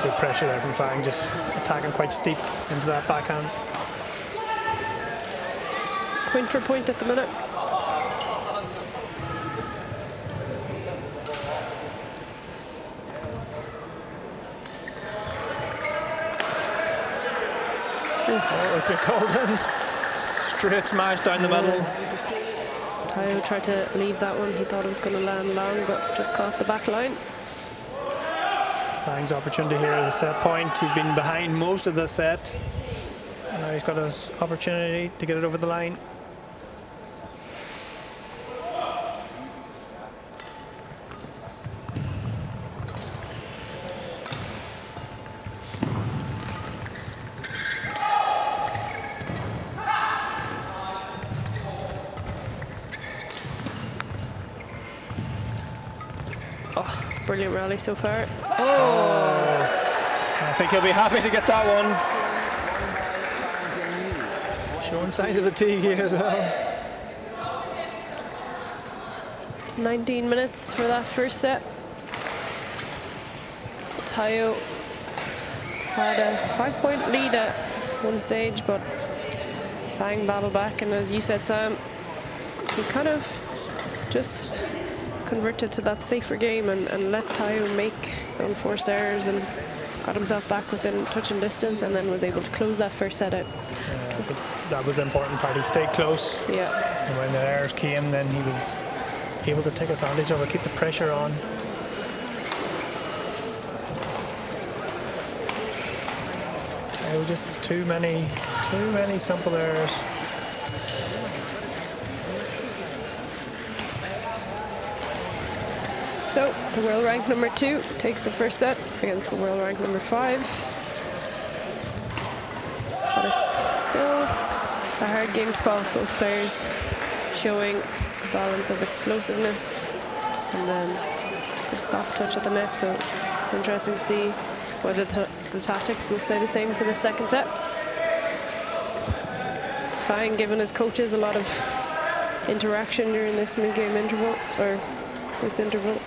Good pressure there from Fang, just attacking quite steep into that backhand. Point for point at the minute. Oh, it's been called in. Straight smash down the middle. Tayo tried to leave that one. He thought it was going to land long, but just caught the back line. Fang's opportunity here is a set point. He's been behind most of the set. And now he's got his opportunity to get it over the line. Brilliant rally so far. I think he'll be happy to get that one. Showing signs of fatigue here as well. 19 minutes for that first set. Tayo had a 5-point lead at one stage, but Fang battled back, and as you said, Sam, he kind of just converted to that safer game and let Tayo make unforced errors and got himself back within touch and distance, and then was able to close that first set out. That was the important part. He stayed close. Yeah. And when the errors came, then he was able to take advantage of it, keep the pressure on. There were just too many simple errors. So the world rank number 2 takes the first set against the world rank number 5. But it's still a hard game to call. Both players showing a balance of explosiveness and then good soft touch at the net. So it's interesting to see whether the tactics will stay the same for the second set. Fang giving his coaches a lot of interaction during this mid-game interval, or this interval.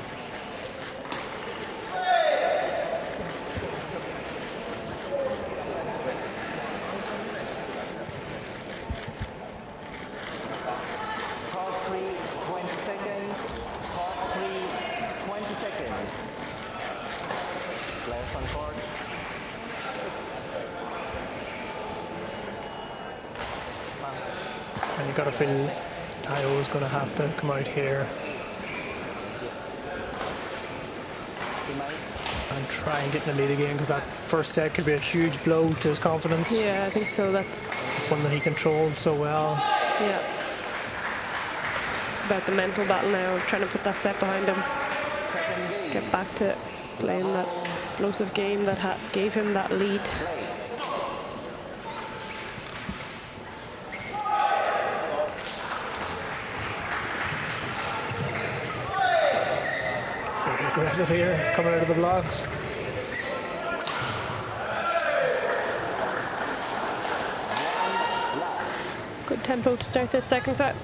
And you've got to feel Tayo is going to have to come out here and try and get in the lead again, because that first set could be a huge blow to his confidence. Yeah, I think so. That's one that he controlled so well. Yeah. It's about the mental battle now of trying to put that set behind him. Get back to playing that explosive game that gave him that lead. Very aggressive here, coming out of the blocks. Good tempo to start this second set.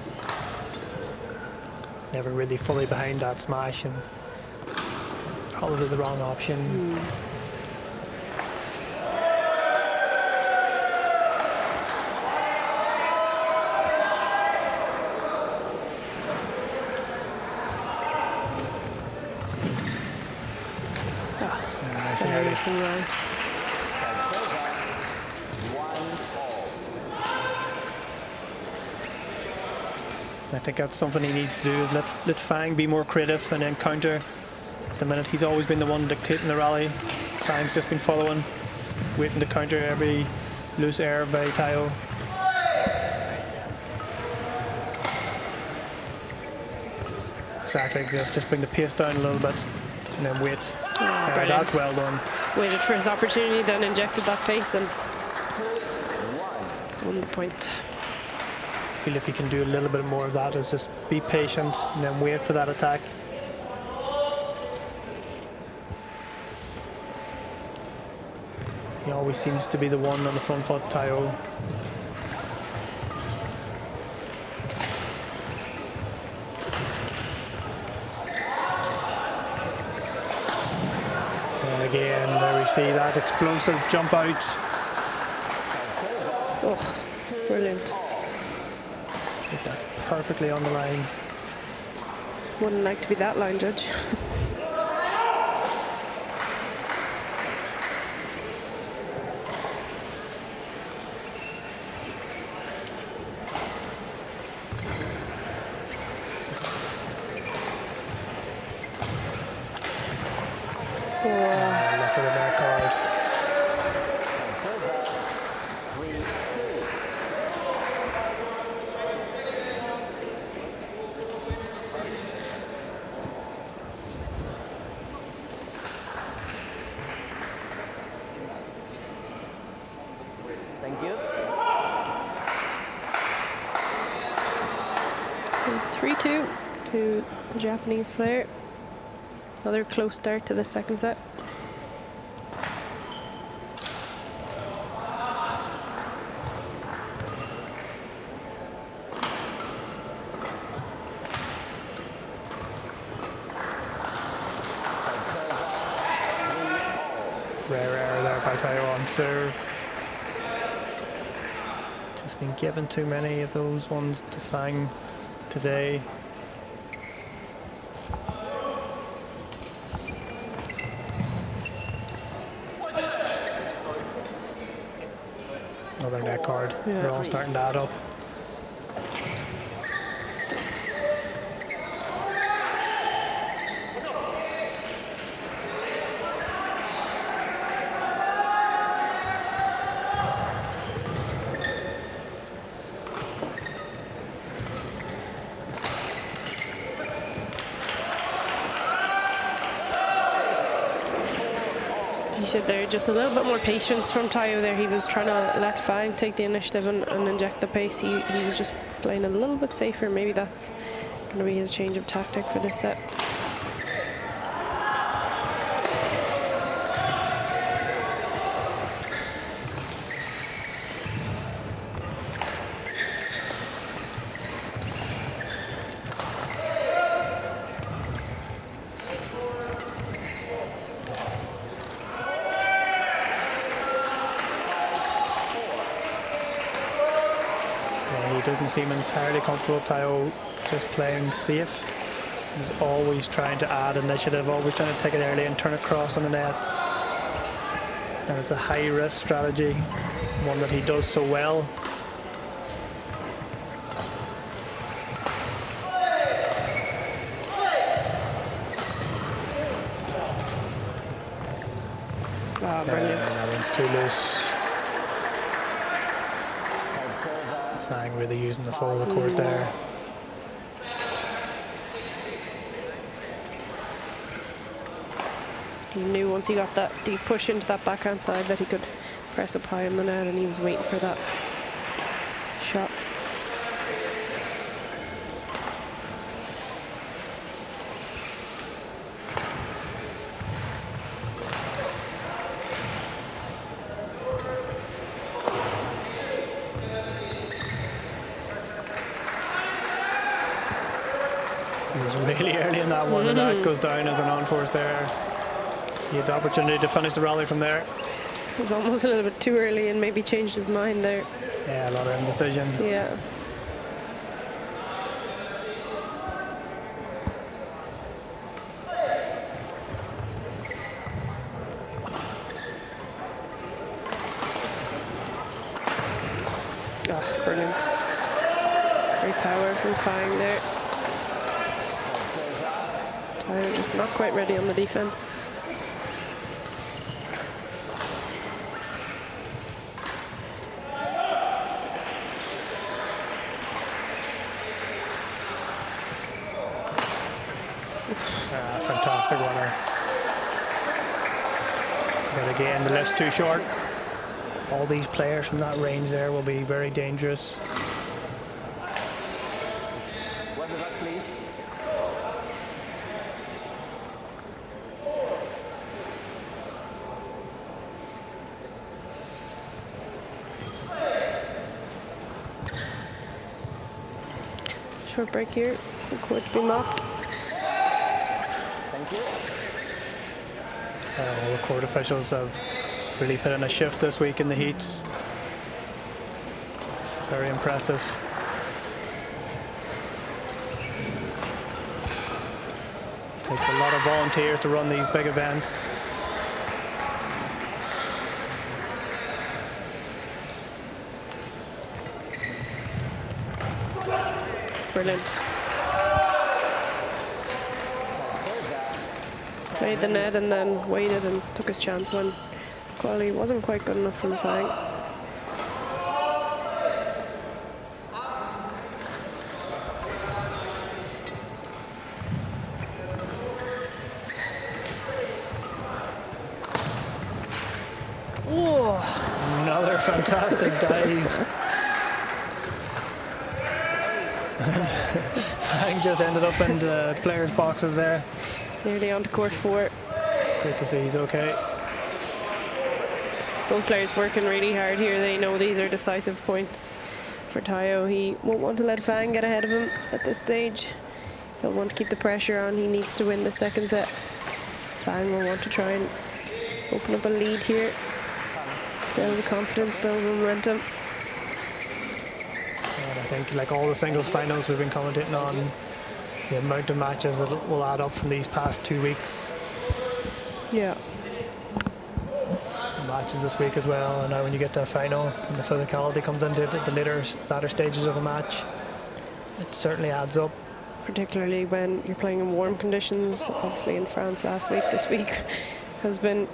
never really fully behind that smash, and probably the wrong option. Nice and early. I think that's something he needs to do, is let Fang be more creative and then counter. At the minute, he's always been the one dictating the rally. Fang's just been following, waiting to counter every loose air by Tayo. Exactly, just bring the pace down a little bit and then wait. That's well done. Waited for his opportunity, then injected that pace, and 1 point. I feel if he can do a little bit more of that, is just be patient and then wait for that attack. He always seems to be the one on the front foot, Tayo. And again, there we see that explosive jump out. Oh, brilliant. I think that's perfectly on the line. Wouldn't like to be that line judge. Look at the back card. Thank you. 3-2 to the Japanese player. Another close start to the second set. Rare error there by Tayo on serve. Just been given too many of those ones to Fang today. Another net card. Yeah. They're all starting to add up. You said there just a little bit more patience from Tayo there. He was trying to let Fang take the initiative and inject the pace. He was just playing a little bit safer. Maybe that's going to be his change of tactic for this set. He doesn't seem entirely comfortable. Tayo just playing safe. He's always trying to add initiative, always trying to take it early and turn it across on the net. And it's a high risk strategy, one that he does so well. Brilliant. That one's too loose. Fang really using the full of the court there. He knew once he got that deep push into that backhand side that he could press up high on the net, and he was waiting for that shot. really early in that one, and that goes down as an unforced error. He had the opportunity to finish the rally from there. It was almost a little bit too early and maybe changed his mind there. Yeah, a lot of indecision. Yeah. Oh, brilliant. Great power from Fang there. Tyler just not quite ready on the defense. Fantastic runner. But again, the lift's too short. All these players from that range there will be very dangerous. What was that, please? Short break here. The court to be mocked. Thank you. All the court officials have really put in a shift this week in the heats. Very impressive. Takes a lot of volunteers to run these big events. Brilliant. Made the net and then waited and took his chance when quality wasn't quite good enough from Fang. Oh, another fantastic dive. Fang just ended up in the players' boxes there. Nearly onto court 4. Great to see he's okay. Both players working really hard here. They know these are decisive points for Tayo. He won't want to let Fang get ahead of him at this stage. He'll want to keep the pressure on. He needs to win the second set. Fang will want to try and open up a lead here. Build the confidence, build momentum. And I think, like all the singles finals we've been commentating on, the amount of matches that will add up from these past 2 weeks. Yeah. The matches this week as well, and now when you get to a final and the physicality comes into it at the latter stages of a match, it certainly adds up. Particularly when you're playing in warm conditions. Obviously in France last week, this week has been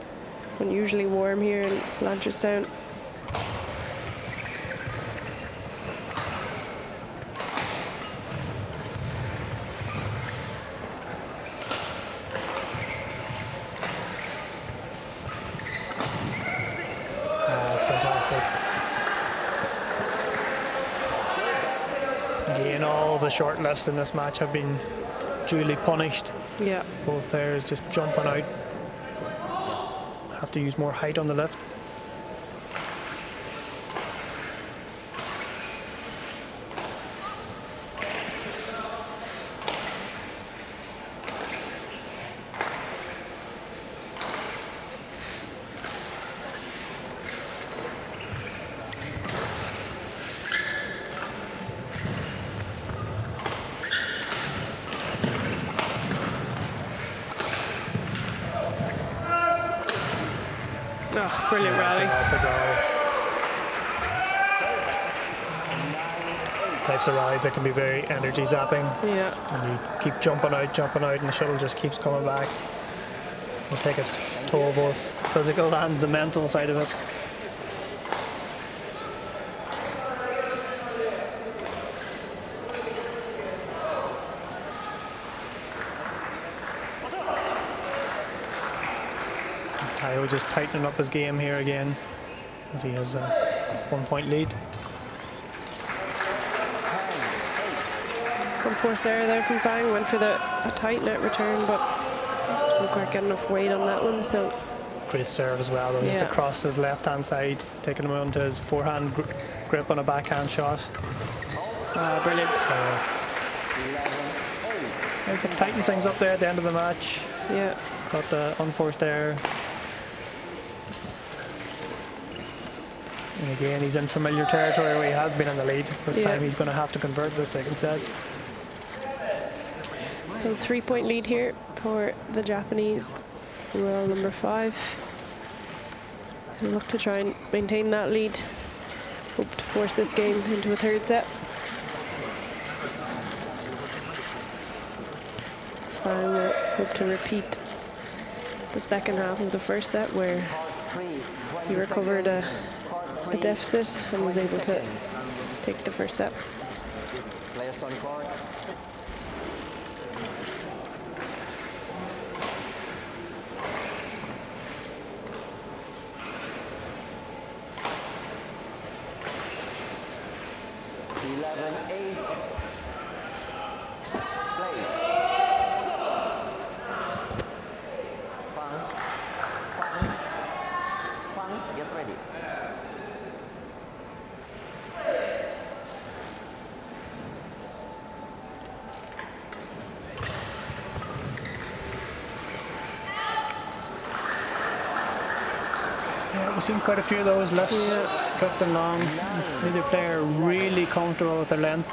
unusually warm here in Blanchardstown. That's fantastic. Again, all the short lifts in this match have been duly punished. Yeah. Both players just jumping out. Have to use more height on the lift. Oh, brilliant rally. Types of rallies that can be very energy zapping. Yeah. And you keep jumping out, and the shuttle just keeps coming back. It'll take its toll, both physical and the mental side of it. Tayo just tightening up his game here again, as he has a 1-point lead. Unforced error there from Fang. Went for the tight net return, but didn't quite get enough weight on that one. So great serve as well, though. Just across his left-hand side, taking him onto his forehand grip on a backhand shot. brilliant. They just tighten things up there at the end of the match. Yeah. Got the unforced error. And again, he's in familiar territory where he has been in the lead. This time he's going to have to convert the second set. So 3-point lead here for the Japanese, world number 5. And look to try and maintain that lead. Hope to force this game into a third set. Fang will hope to repeat the second half of the first set where he recovered a deficit and was able to take the first set. Players on court. Get ready. Yeah, we've seen quite a few of those lefts drifting long. Neither player really comfortable with their length.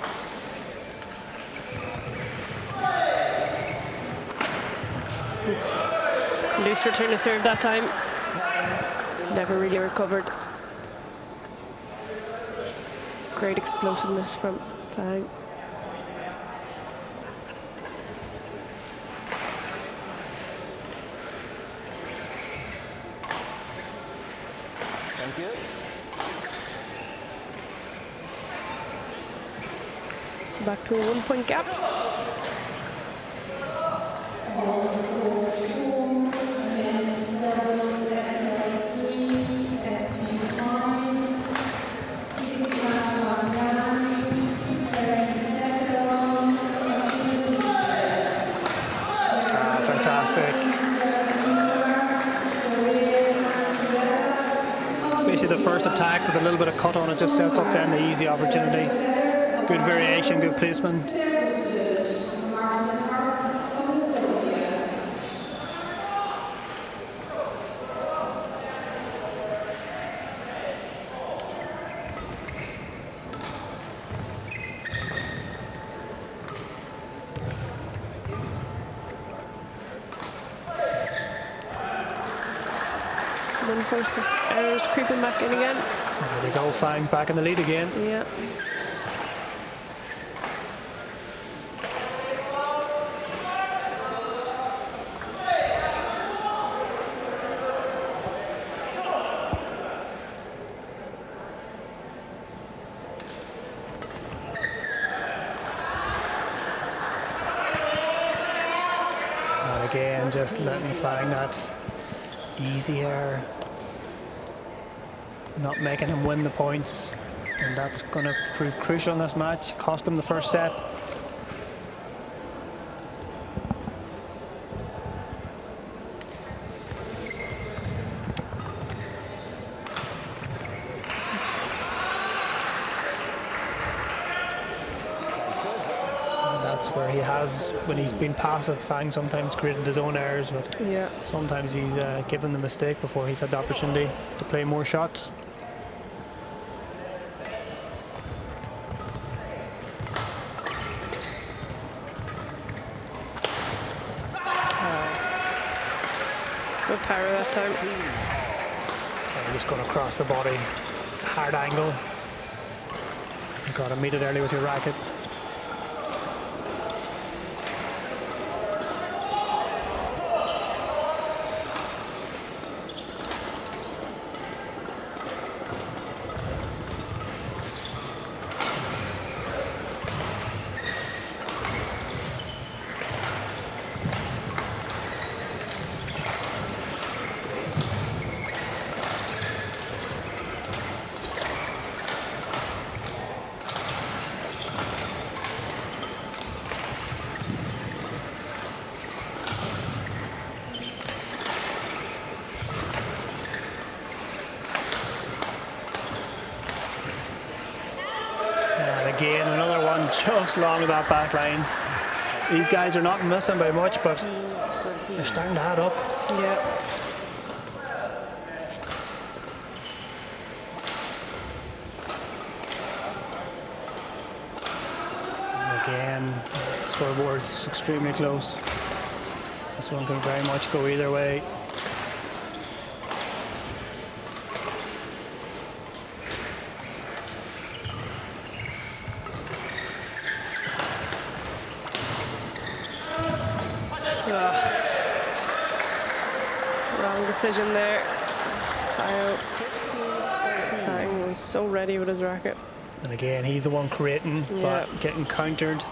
Loose return to serve that time. Never really recovered. Great explosiveness from Fang. Thank you. So back to a 1-point gap. Especially the first attack with a little bit of cut on it just sets up then the easy opportunity. Good variation, good placement. Unforced errors creeping back in again. There we go, Fang's back in the lead again. Yeah. And again, just letting Fang that easy error, not making him win the points, and that's going to prove crucial in this match. Cost him the first set. That's where he has, when he's been passive, Fang sometimes created his own errors, but sometimes he's given the mistake before he's had the opportunity to play more shots. Good power that time. And just going across the body. It's a hard angle. You've got to meet it early with your racket. Again, another one just long of that back line. These guys are not missing by much, but they're starting to add up. Yeah. Again, scoreboard's extremely close. This one can very much go either way. Wrong decision there. Tayo Fang was so ready with his racket. And again, he's the one creating, but getting countered.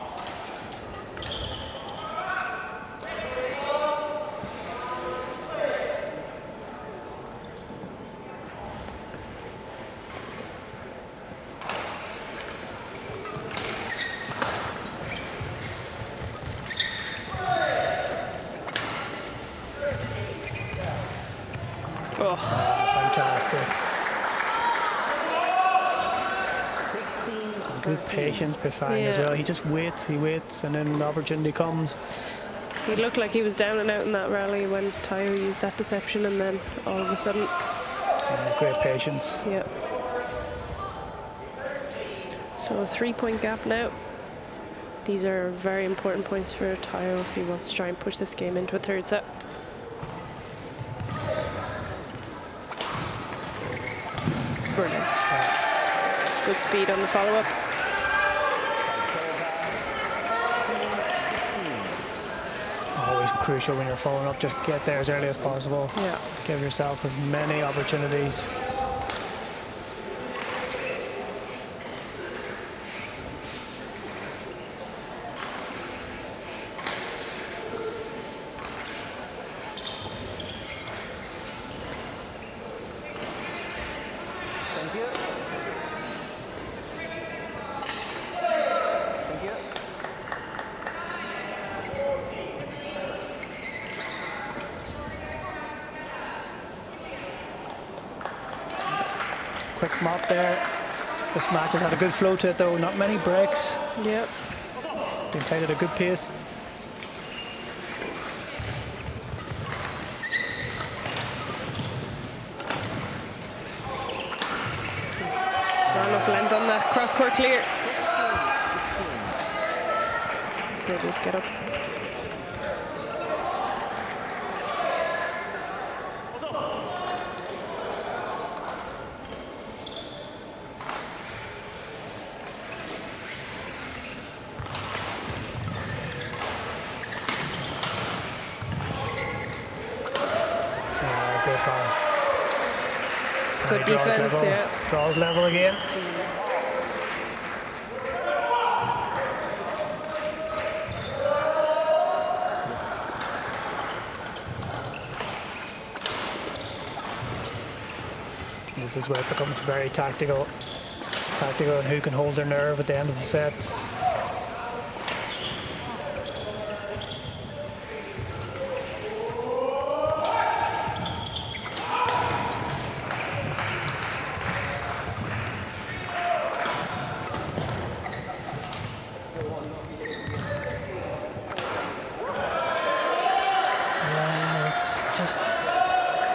Oh, fantastic. Good patience by Fang as well. He just waits, and then the opportunity comes. he looked like he was down and out in that rally when Tayo used that deception, and then all of a sudden. Great patience. Yeah. So a 3-point gap now. These are very important points for Tayo if he wants to try and push this game into a third set. Brilliant. Good speed on the follow-up. Always crucial when you're following up, just get there as early as possible. Yeah. Give yourself as many opportunities. Thank you. Thank you. Quick mop there. This match has had a good flow to it though, not many breaks. Yep. Been played at a good pace. Not enough length on that cross-court clear. So just get up. Great ball. Good defense, level. yeah. Draws level again. This is where it becomes very tactical and who can hold their nerve at the end of the set.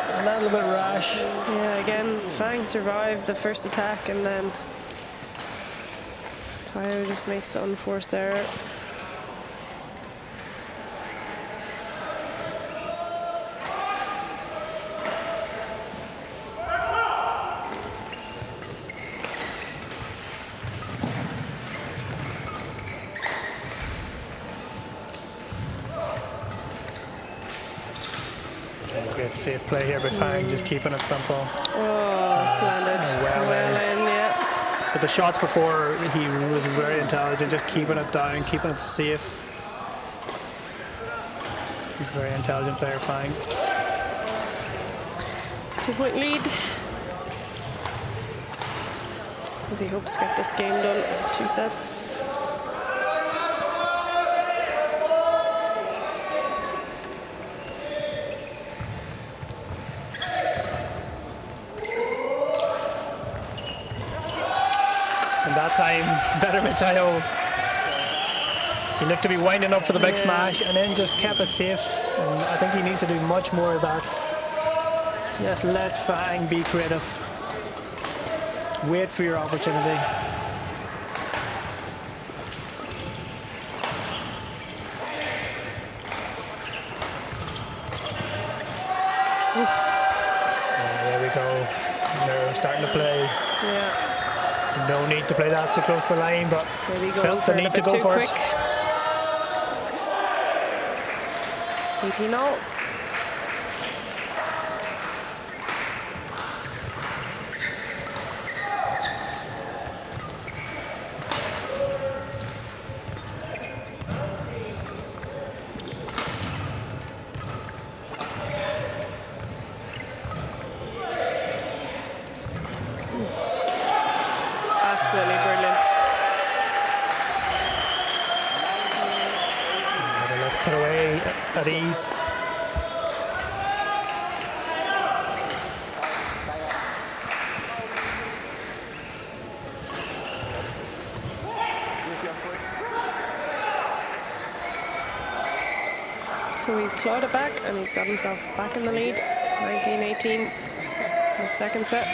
A little bit rash. Yeah, again, Fang survived the first attack, and then Tayo just makes the unforced error. Great safe play here by Fang, just keeping it simple. Oh, it's landed well in, yeah. But the shots before, he was very intelligent, just keeping it down, keeping it safe. He's a very intelligent player, Fang. 2-point lead. As he hopes to get this game done in 2 sets. And that time, better by Tayo. He looked to be winding up for the big smash and then just kept it safe. And I think he needs to do much more of that. Just let Fang be creative. Wait for your opportunity. There we go. They're starting to play. Yeah. No need to play that so close to the line, but felt the need to go for it. 18-0. Absolutely brilliant. The left put away at ease. So he's clawed it back and he's got himself back in the lead. 19-18 in the second set.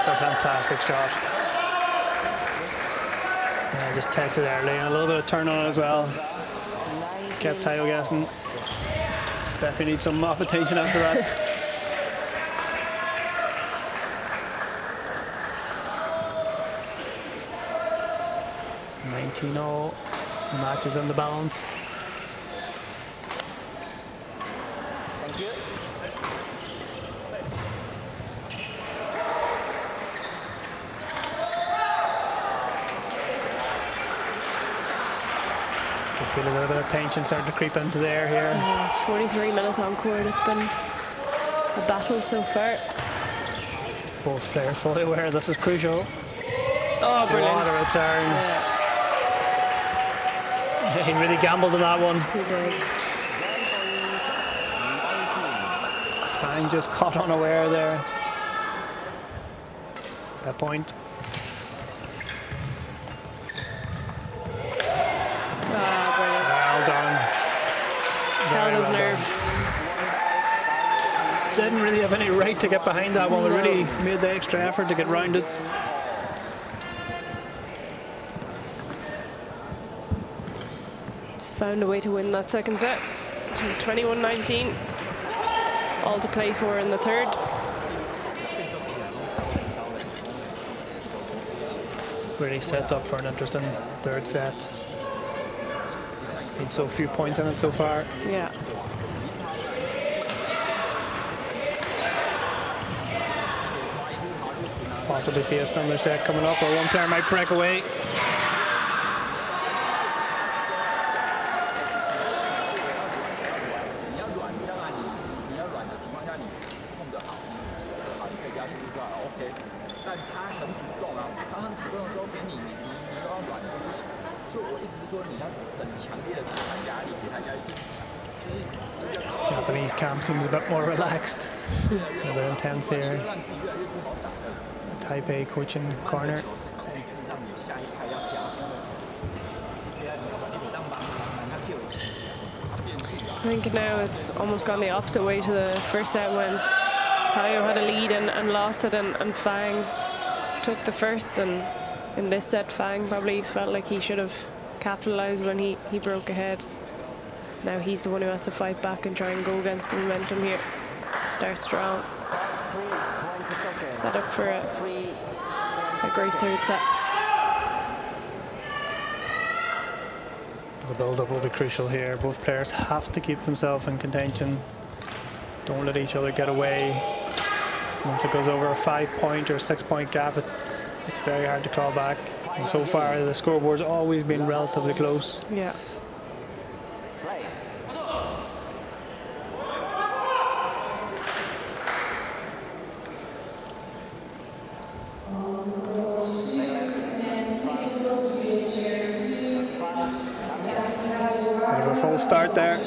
That's a fantastic shot. Yeah, just takes it early and a little bit of turn on it as well. Kept Tayo guessing. Definitely need some mop attention after that. The match is in the balance. Thank you. Feel a little bit of tension starting to creep into the air here. 43 minutes on court. It's been a battle so far. Both players fully aware this is crucial. Oh, brilliant. What a return. Yeah. He really gambled on that one. He did. Fang just caught unaware there. Set point. Well done. Held his nerve. Didn't really have any right to get behind that one, but really made the extra effort to get round it. He's found a way to win that second set. 21-19. All to play for in the third. Really sets up for an interesting third set. Been so few points in it so far. Yeah. Possibly see a similar set coming up, or one player might break away. Japanese camp seems a bit more relaxed, a bit intense here. Taipei coaching corner. I think now it's almost gone the opposite way to the first set when Tayo had a lead and lost it, and Fang took the first. And in this set, Fang probably felt like he should have capitalized when he broke ahead. Now he's the one who has to fight back and try and go against the momentum here. Start strong. Set up for a great third set. The build-up will be crucial here. Both players have to keep themselves in contention. Don't let each other get away. Once it goes over a 5-point or 6-point gap, it's very hard to claw back. And so far, the scoreboard's always been relatively close. Yeah. start there.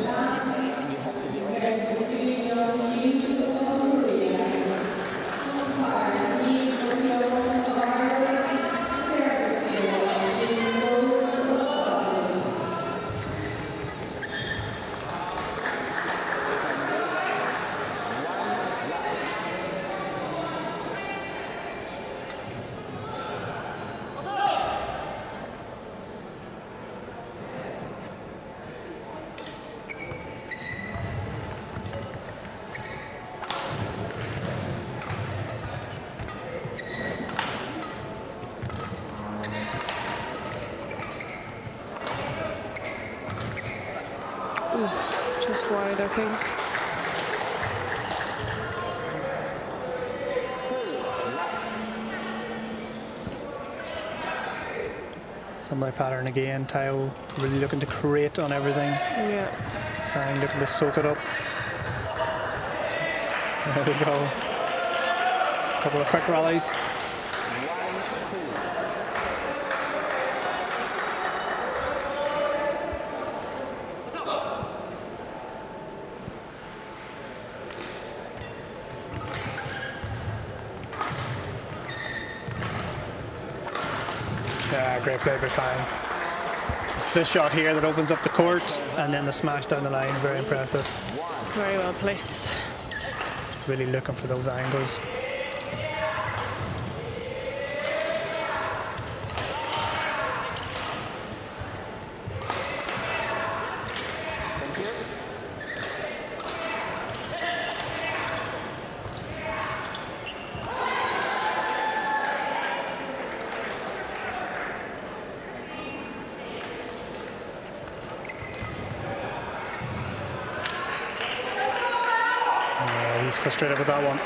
Just wide, I think. Similar pattern again. Tao really looking to create on everything. Yeah. Fine, looking to soak it up. There we go. A couple of quick rallies. Yeah, great play by Fine. It's this shot here that opens up the court, and then the smash down the line. Very impressive. Very well placed. Really looking for those angles. He's frustrated with that one.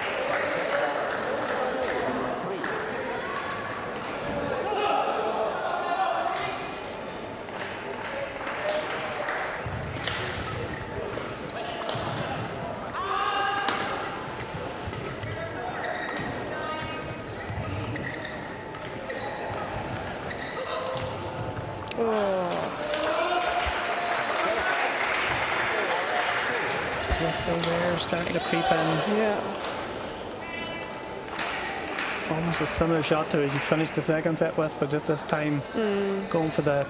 Just over there, starting to creep in. Yeah. Almost a similar shot to as you finished the second set with, but just this time going for the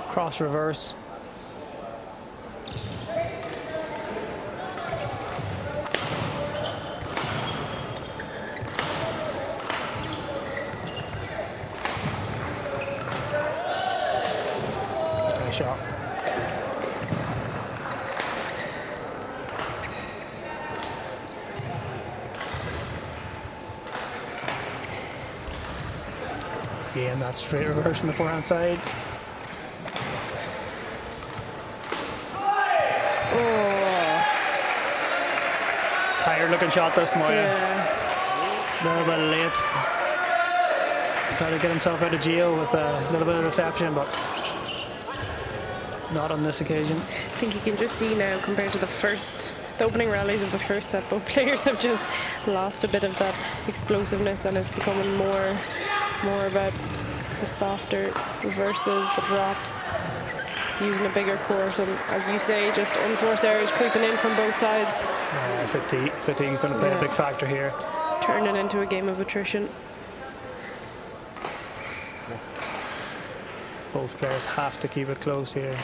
cross reverse. Nice shot. Again, that straight reverse from the forehand side. Oh. Tired looking shot this, Moya. Yeah. A little bit late. Trying to get himself out of jail with a little bit of deception, but not on this occasion. I think you can just see now, compared to the opening rallies of the first set, both players have just lost a bit of that explosiveness, and it's becoming more about the softer reverses, the drops, using a bigger court, and as you say, just unforced errors creeping in from both sides. Fatigue is going to play a big factor here. Turning into a game of attrition. Both players have to keep it close here.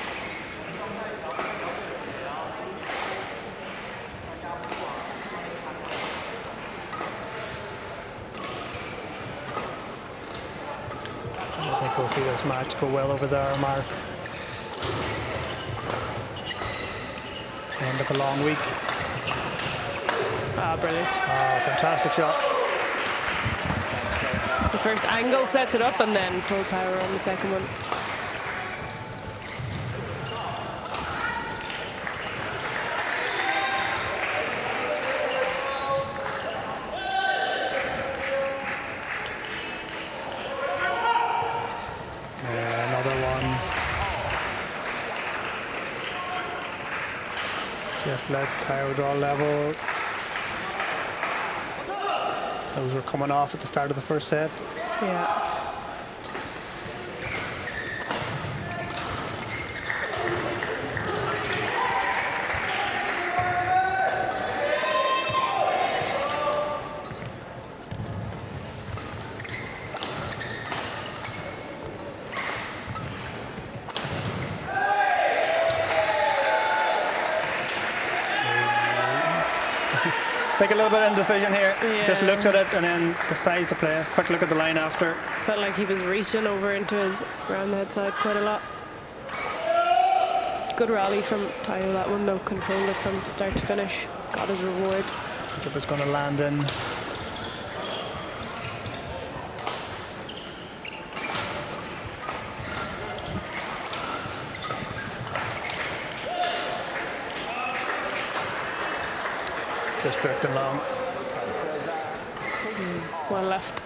I think we'll see this match go well over the hour mark. End of a long week. Ah, brilliant. Ah, fantastic shot. The first angle sets it up, and then full power on the second one. Just lets Tao draw level. Those were coming off at the start of the first set. Yeah. think a little bit of indecision here. Yeah. Just looks at it and then decides to play. Quick look at the line after. Felt like he was reaching over into his round the head side quite a lot. Good rally from Tayo, that one though. Controlled it from start to finish. Got his reward. I think it was going to land in. Just booked and long. Well left.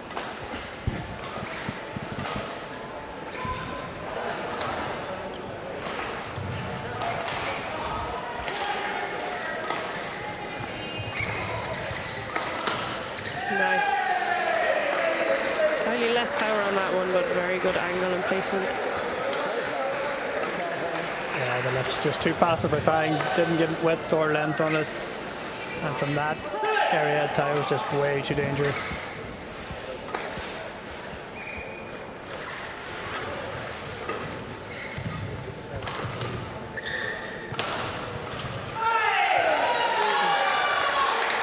Nice. Slightly less power on that one, but very good angle and placement. Yeah, the left's just too passive, I find. Didn't get width or length on it. And from that area, Ty was just way too dangerous.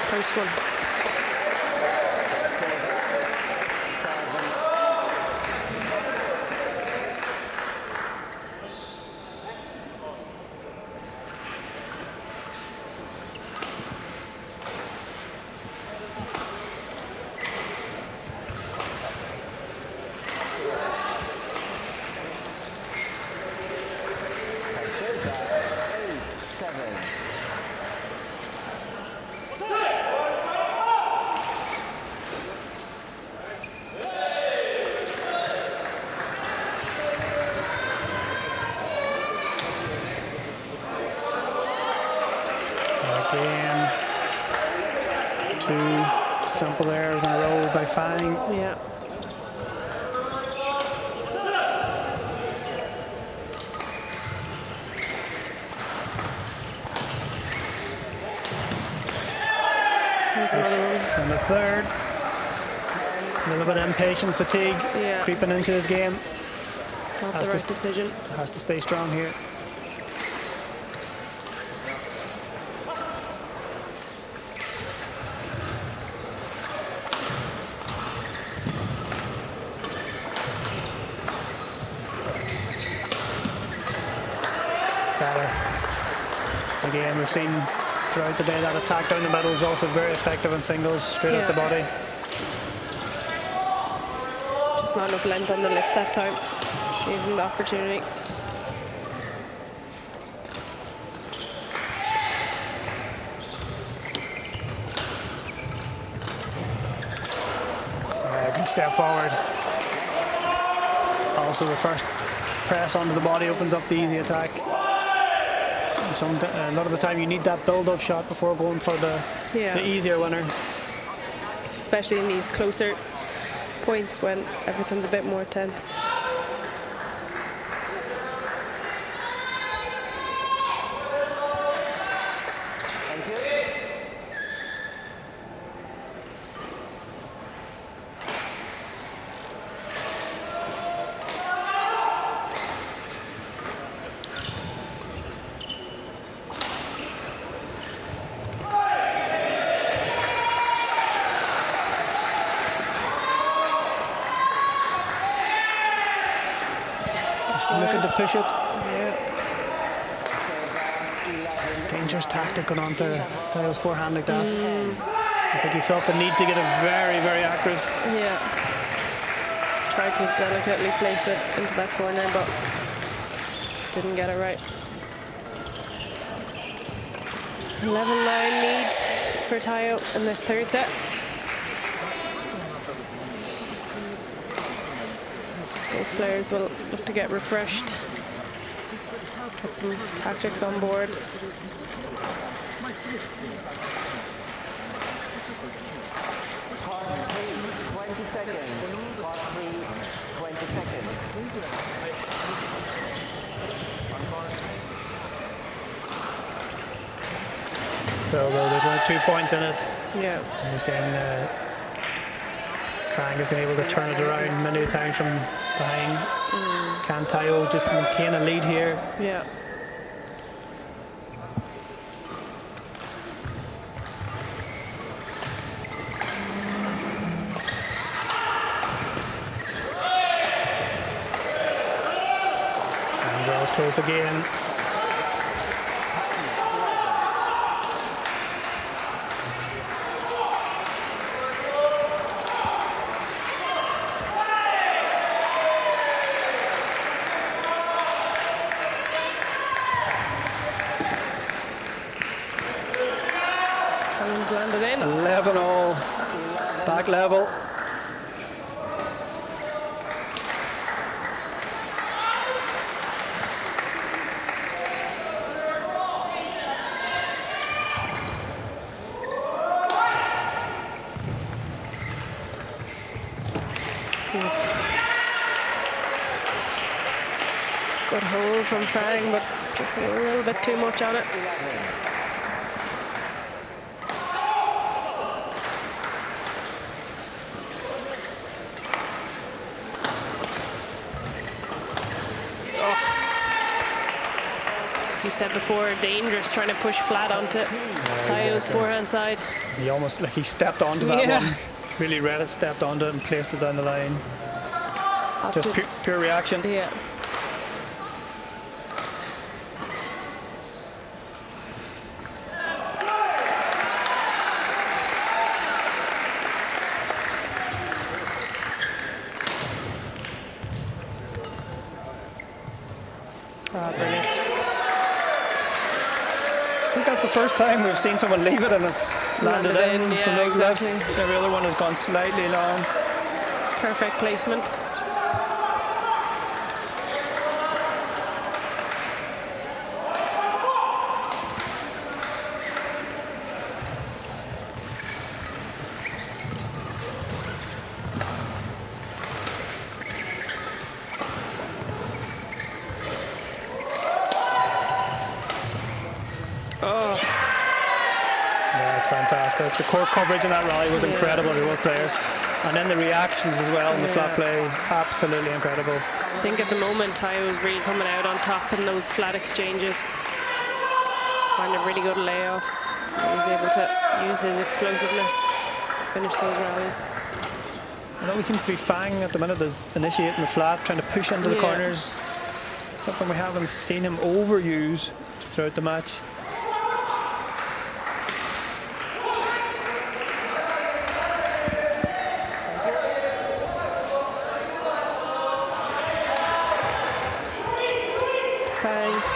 Close one. Again, 2 simple errors in a row by Fang. Yeah. There's another one. And the third. A little bit of impatience, fatigue creeping into his game. Not the right decision. Has to stay strong here. Again, we've seen throughout the day that attack down the middle is also very effective in singles, straight out the body. Just not enough length on the lift that time. Gave him the opportunity. Good step forward. Also, the first press onto the body opens up the easy attack. A lot of the time you need that build-up shot before going for the easier winner. Especially in these closer points when everything's a bit more tense. Looking to push it. Yeah. Dangerous tactic going on to Tayo's forehand like that. I think he felt the need to get it very, very accurate. Yeah. Tried to delicately place it into that corner, but didn't get it right. 11-9 lead for Tayo in this third set. Both players will look to get refreshed, get some tactics on board. Still, though, there's only 2 points in it. Yeah. And you're saying Fang has been able to turn it around many times from behind. Can Tayo just maintain a lead here? Yeah. close again. Someone's landed in. 11-all, back level. Good hold from Fang, but just a little bit too much on it. As you said before, dangerous trying to push flat onto Tayo's forehand side. He almost, like, he stepped onto that one. Really read it, stepped onto it and placed it down the line. Just pure reaction. Yeah. Oh, brilliant. I think that's the first time we've seen someone leave it and it's landed in yeah, from those exactly. lefts. Every other one has gone slightly long. Perfect placement. Fantastic. The court coverage in that rally was incredible for both players. And then the reactions as well in the flat play, absolutely incredible. I think at the moment Tayo is really coming out on top in those flat exchanges. He's finding really good layoffs. He's able to use his explosiveness to finish those rallies. It always seems to be Fang at the minute is initiating the flat, trying to push into the corners. Something we haven't seen him overuse throughout the match.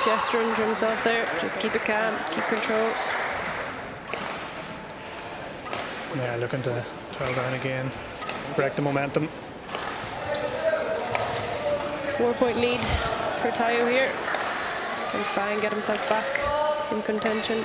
Gesturing to himself there, just keep it calm, keep control. Yeah, looking to trail down again, break the momentum. 4-point lead for Tayo here. Can Fang get himself back in contention?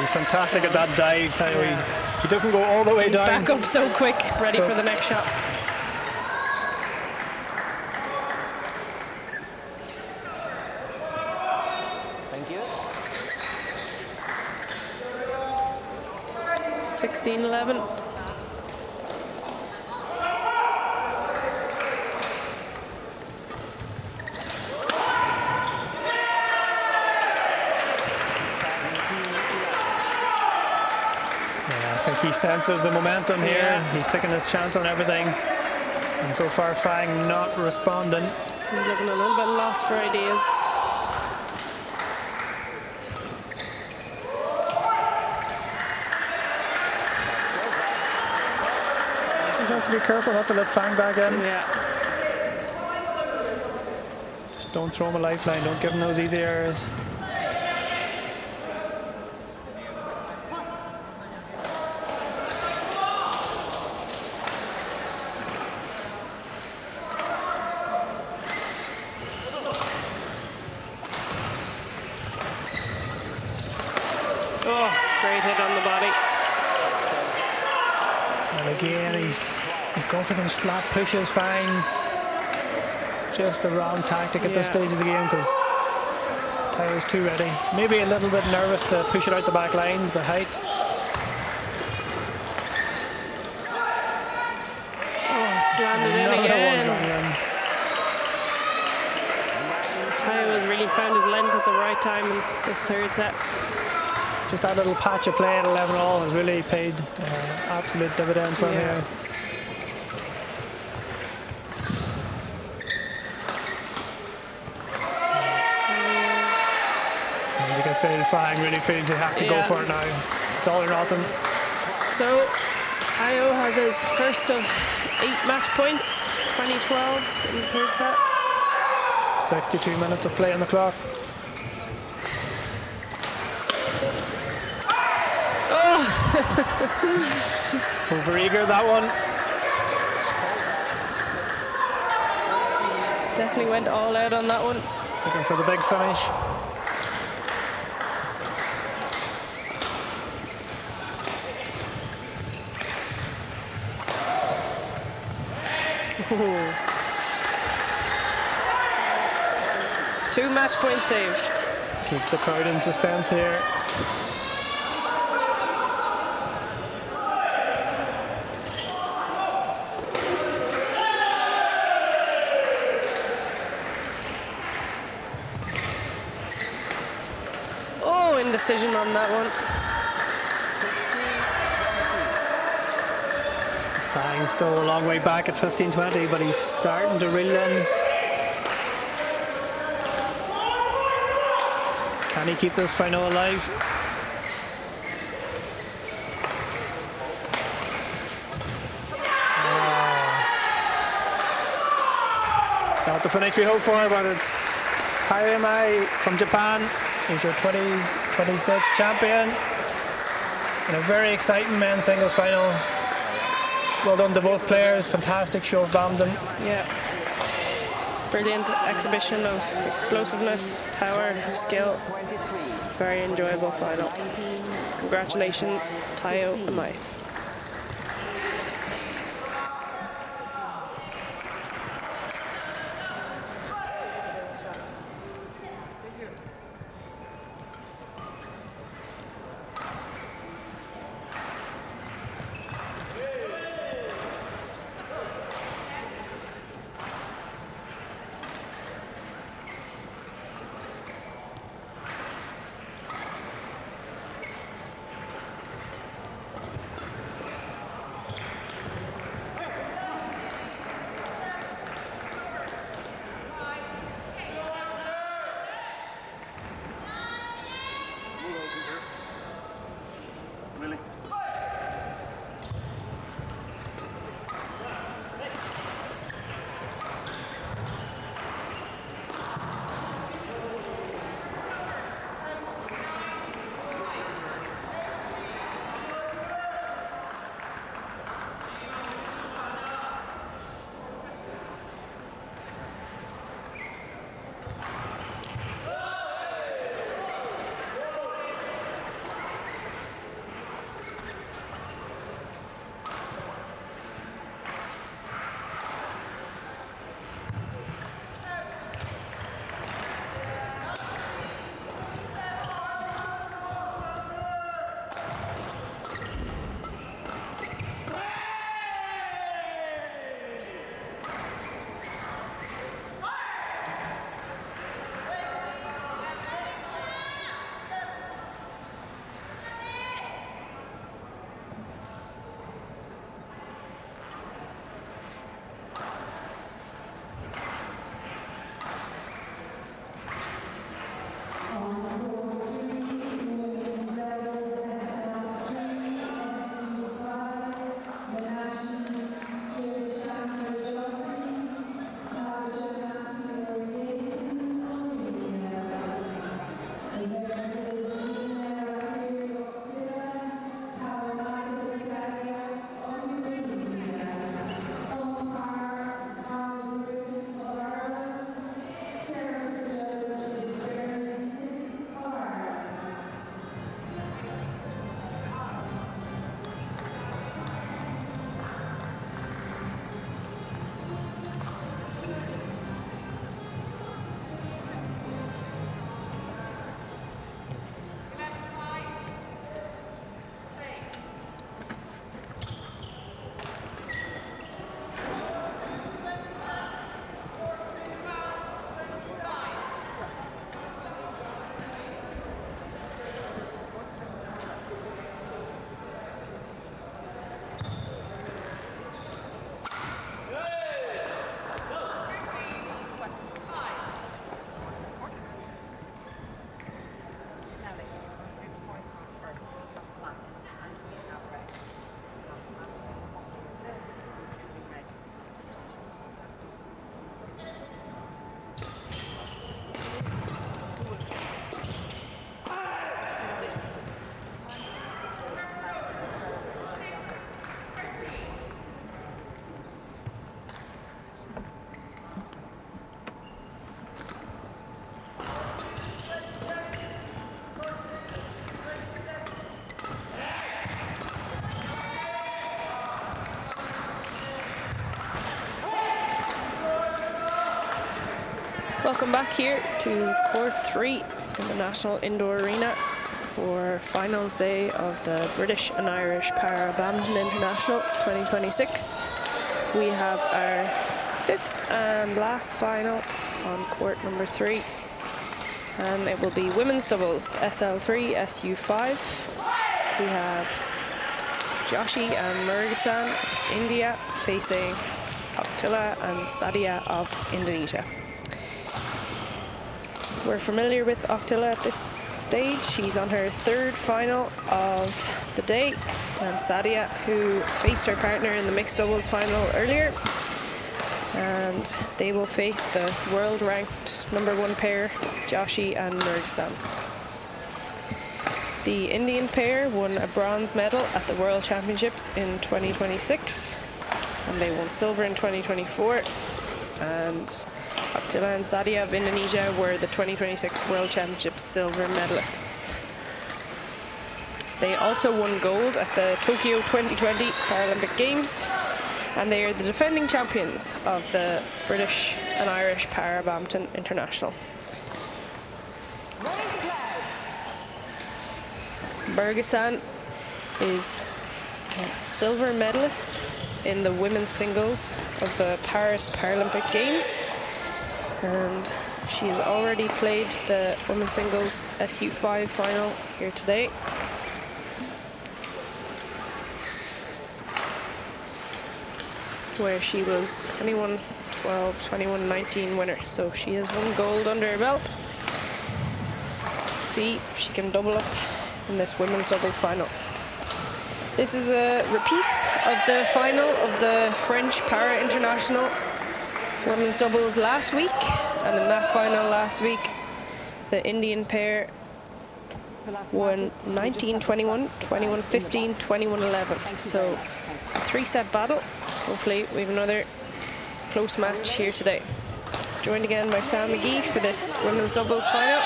Fantastic at that dive, Tayo. He doesn't go all the way down. Back up so quick, ready for the next shot. Thank you. 16-11. He senses the momentum here. He's taking his chance on everything. And so far, Fang not responding. He's looking a little bit lost for ideas. Just have to be careful not to let Fang back in. Yeah. Just don't throw him a lifeline. Don't give him those easy errors. Oh, great hit on the body. And again, he's going for those flat pushes, Fang. Just the wrong tactic at this stage of the game because Tayo's too ready. Maybe a little bit nervous to push it out the back line, the height. Oh, it's landed in again. Tayo has really found his length at the right time in this third set. just that little patch of play at 11-all has really paid absolute dividend for him here. And you can feel Fang really feels he has to go for it now. It's all or nothing. So Tayo has his first of 8 match points, 2012 in the third set. 62 minutes of play on the clock. Over-eager, that one. Definitely went all out on that one. Looking for the big finish. Ooh. 2 match points saved. Keeps the crowd in suspense here. Oh, indecision on that one. Fang still a long way back at 15-20, but he's starting to reel in. Can he keep this final alive? Not the finish we hope for, but it's Tayo Imai from Japan. He's your 2026 champion in a very exciting men's singles final. Well done to both players. Fantastic show of badminton. Yeah. Brilliant exhibition of explosiveness, power, skill. Very enjoyable final. Congratulations, Tayo Imai. Welcome back here to Court 3 in the National Indoor Arena for finals day of the British and Irish Para Badminton International 2026. We have our 5th and last final on court number 3, and it will be women's doubles SL3 SU5. We have Joshi and Murugesan of India facing Oktila and Sadia of Indonesia. We're familiar with Oktila at this stage. She's on her 3rd final of the day, and Sadia, who faced her partner in the mixed doubles final earlier, and they will face the world ranked #1 pair, Joshi and Murugesan. The Indian pair won a bronze medal at the World Championships in 2026, and they won silver in 2024, and Oktila and Sadia of Indonesia were the 2026 World Championships silver medalists. They also won gold at the Tokyo 2020 Paralympic Games, and they are the defending champions of the British and Irish Para Badminton International. Murugesan is a silver medalist in the women's singles of the Paris Paralympic Games, and she has already played the women's singles SU5 final here today. Where she was 21-12, 21-19 winner, so she has won gold under her belt. Let's see if she can double up in this women's doubles final. This is a repeat of the final of the French Para International women's doubles last week, and in that final last week the Indian pair won 19-21, 21-15, 21-11. So a 3-set battle. Hopefully we have another close match here today. Joined again by Sam McGee for this women's doubles final,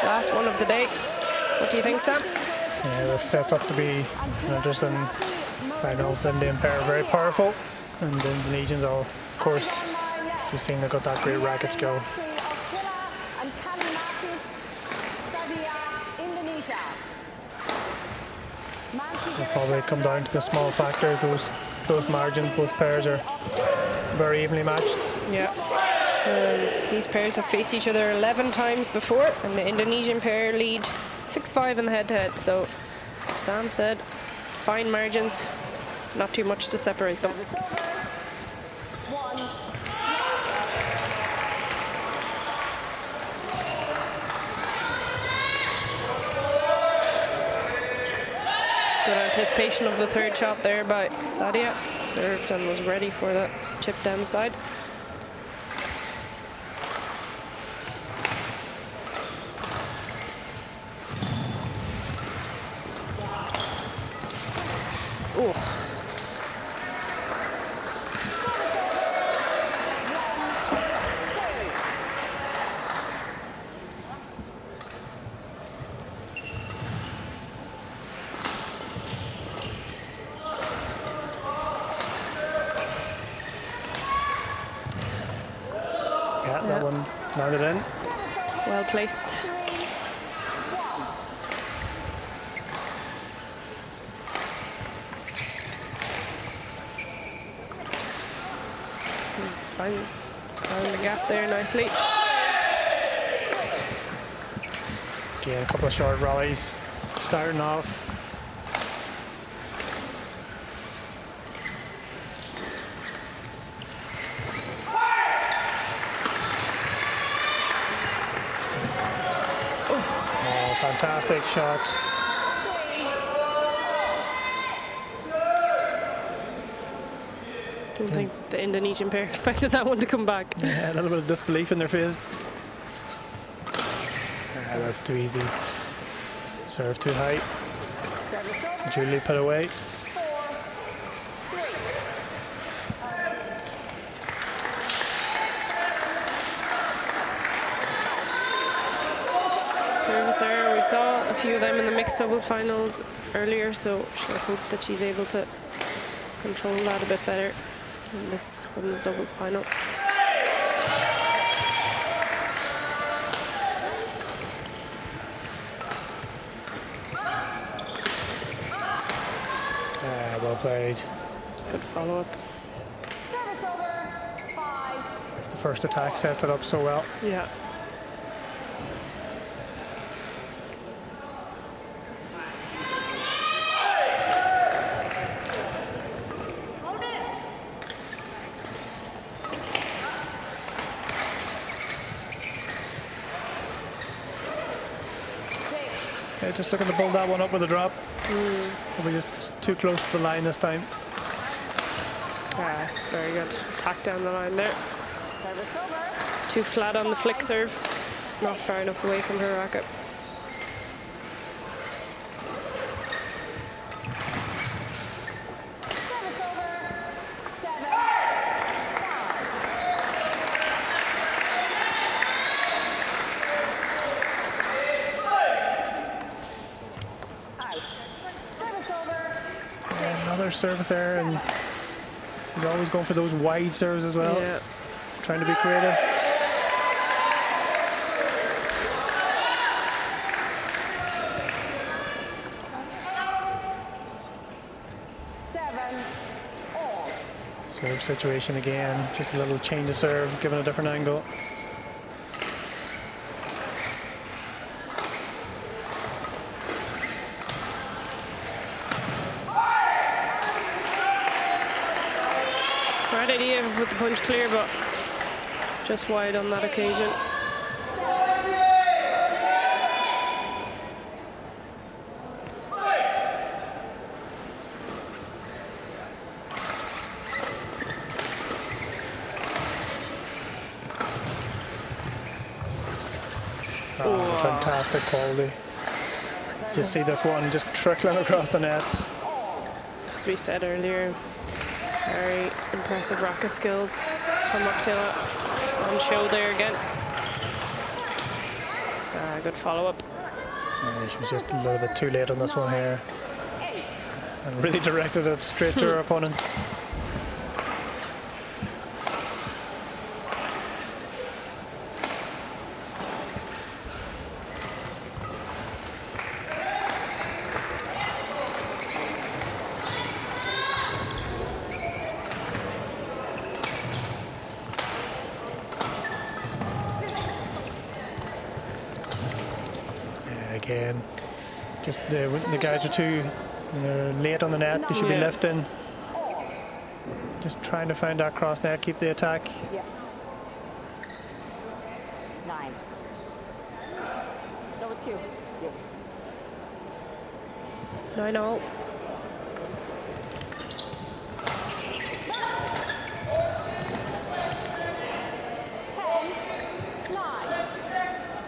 last one of the day. What do you think, Sam? Yeah, this sets up to be interesting. I know the Indian pair are very powerful, and the Indonesians are, of course, you've seen they've got that great racket skill. It'll probably come down to the small factor. Those close margins, both pairs are very evenly matched. Yeah. These pairs have faced each other 11 times before, and the Indonesian pair lead 6-5 in the head-to-head. So Sam said fine margins, not too much to separate them. Good anticipation of the 3rd shot there by Sadia. Served and was ready for the chip down side. Ooh. Yeah, that one landed in. Well placed. Found the gap there nicely. Again, a couple of short rallies starting off. Oh, fantastic shot. I don't think the Indonesian pair expected that one to come back. Yeah, a little bit of disbelief in their face. That's too easy. Serve too high. Julie put away. Service error. We saw a few of them in the mixed doubles finals earlier, so I hope that she's able to control that a bit better in this women's doubles final. played. Good follow-up. It's the first attack, sets it up so well. Yeah. Yeah, just looking to build that one up with a drop. Probably just too close to the line this time. Yeah, very good. Attack down the line there. Too flat on the flick serve. Not far enough away from her racket. Another service error, and he's always going for those wide serves as well. Yeah. Trying to be creative. Serve situation again, just a little change of serve, given a different angle. Right idea with the punch clear, but just wide on that occasion. Fantastic quality. Just see this one just trickling across the net. As we said earlier, very impressive racket skills from Octilla on show there again. Good follow-up. She was just a little bit too late on this one here, and really directed it straight to her opponent. Again, just the guys are too late on the net. They should be lifting. Just trying to find that cross net, keep the attack. Yes. 9. Number 2. Yes. 9-0.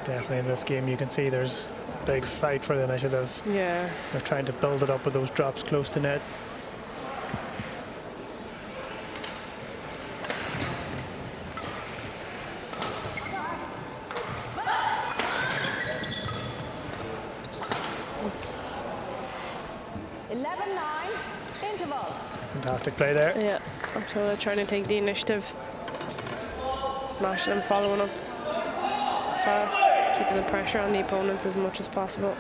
Definitely in this game you can see there's a big fight for the initiative. Yeah. They're trying to build it up with those drops close to net. Fantastic play there. Yeah, Octilla trying to take the initiative. Smashing and following up fast, keeping the pressure on the opponents as much as possible.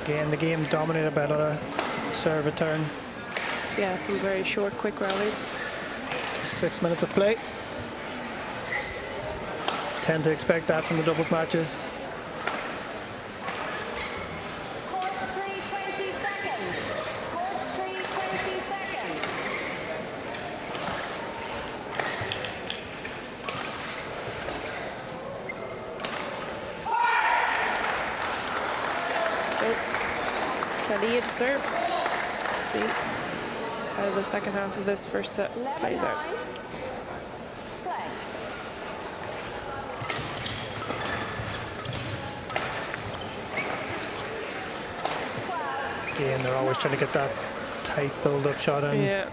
Again, the game dominated by a lot of serve return. Yeah, some very short, quick rallies. 6 minutes of play. Tend to expect that from the doubles matches. Court 3, 20 seconds. Court 3, 20 seconds. So, Sadia to serve. Let's see how the second half of this first set plays out. Again, they're always trying to get that tight build-up shot in. Yeah.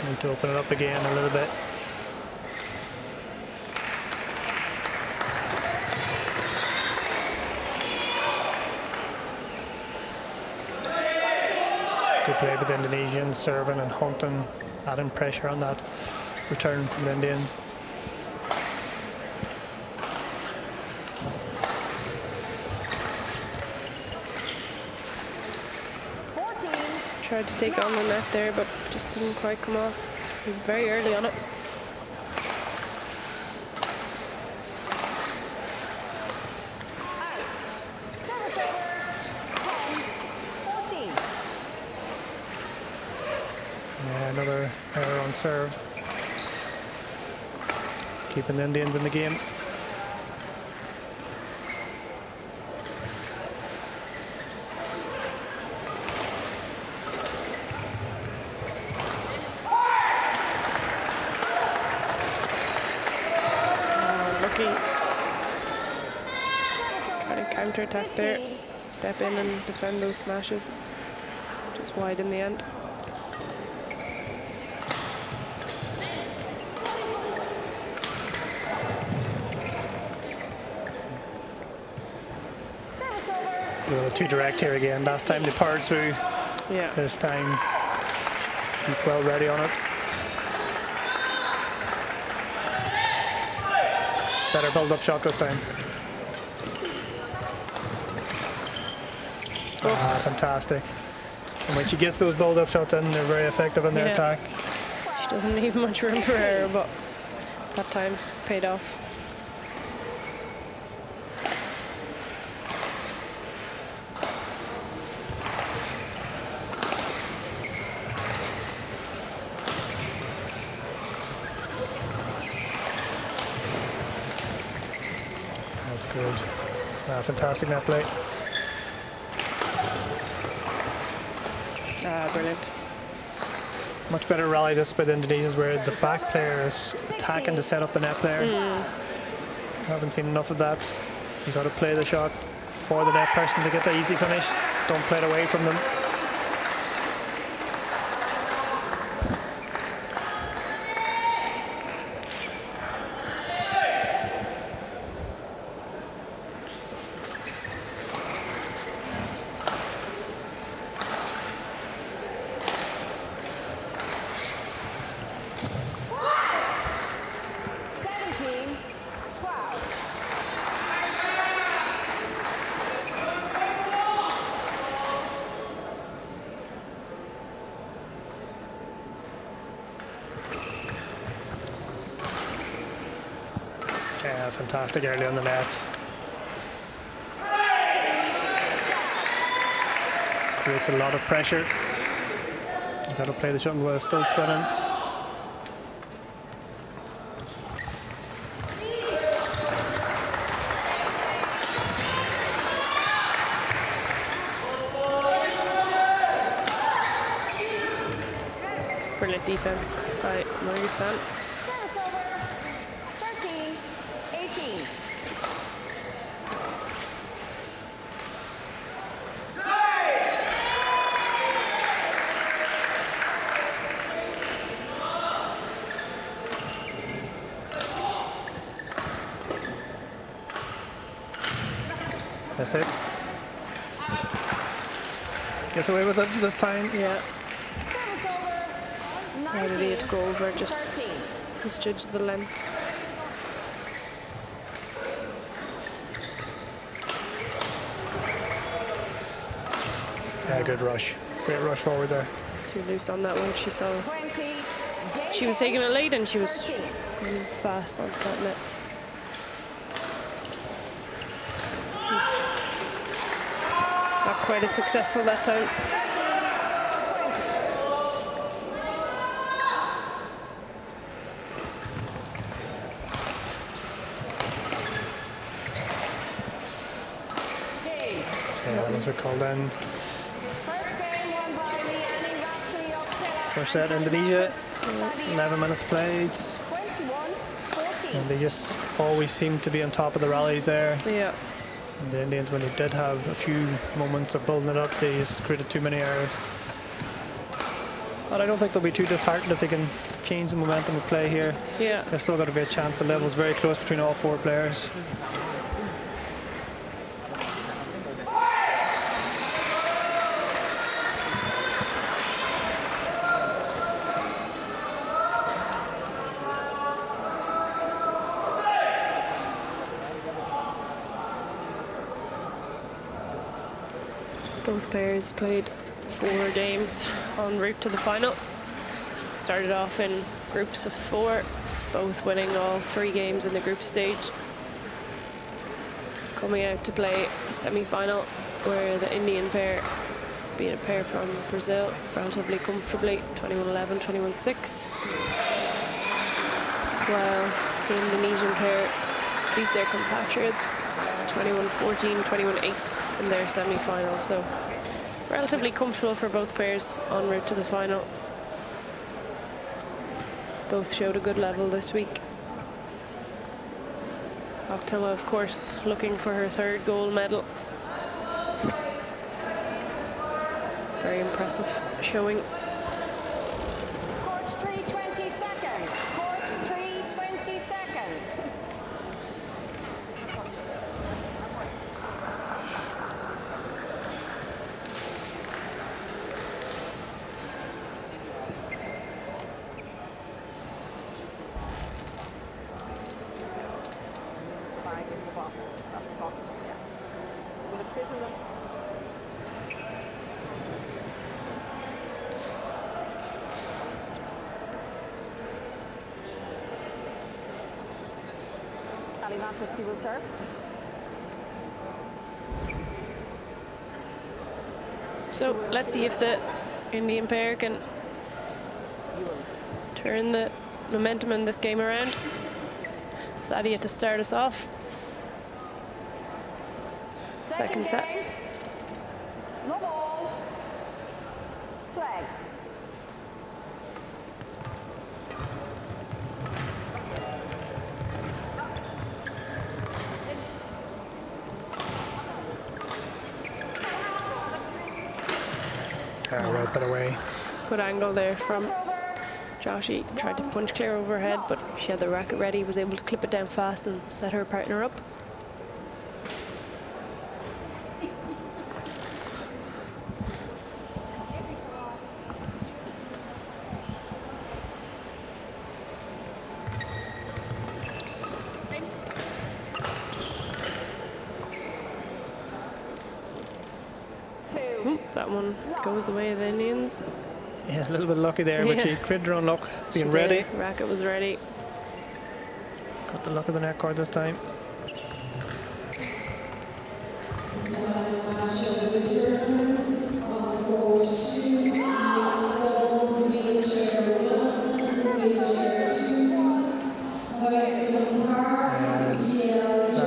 Need to open it up again a little bit. Good play with the Indonesians, serving and hunting, adding pressure on that return from the Indians. Tried to take on the net there, but just didn't quite come off. He was very early on it. Yeah, another error on serve. Keeping the Indians in the game. Try to counter-attack there, step in and defend those smashes. Just wide in the end. Too direct here again. Last time they powered through. Yeah. This time he's well ready on it. Better build-up shot this time. Ah, fantastic. And when she gets those build-up shots in, they're very effective in their attack. She doesn't leave much room for error, but that time paid off. That's good. Fantastic net play. Brilliant. Much better rally this by the Indonesians, where the back player is attacking to set up the net player. Haven't seen enough of that. You got to play the shot for the net person to get the easy finish. Don't play it away from them. Yeah, fantastic early on the net. Creates a lot of pressure. You've got to play the shuttle while it's still spinning. Brilliant defense by Marie-San. That's it. Gets away with it this time. Yeah. Why did he have to go over? Just misjudged the length. Yeah, good rush. Great rush forward there. Too loose on that one. She saw she was taking it late and she was running fast onto that net. Not quite as successful that time. Yeah, that one's called in. First set, Indonesia. 11 minutes played. And they just always seem to be on top of the rallies there. Yeah. And the Indians, when they did have a few moments of building it up, they just created too many errors. But I don't think they'll be too disheartened if they can change the momentum of play here. Yeah. There's still got to be a chance. The level's very close between all four players. Both pairs played 4 games en route to the final. Started off in groups of 4, both winning all 3 games in the group stage. Coming out to play a semi-final where the Indian pair beat a pair from Brazil relatively comfortably, 21-11, 21-6. While the Indonesian pair beat their compatriots 21-14, 21-8 in their semi-final. So relatively comfortable for both pairs en route to the final. Both showed a good level this week. Oktama, of course, looking for her 3rd gold medal. Very impressive showing. Court 3, 20 seconds. Court 3, 20 seconds. She will serve. So let's see if the Indian pair can turn the momentum in this game around. Sadia to start us off. Second set. No ball. Flag. Well put away. Good angle there from Joshi. Tried to punch clear overhead, but she had the racket ready, was able to clip it down fast and set her partner up. That one goes the way of the Indians. Yeah, a little bit lucky there, but she created her own luck, being She ready. did. Racket was ready. Got the luck of the net cord this time. That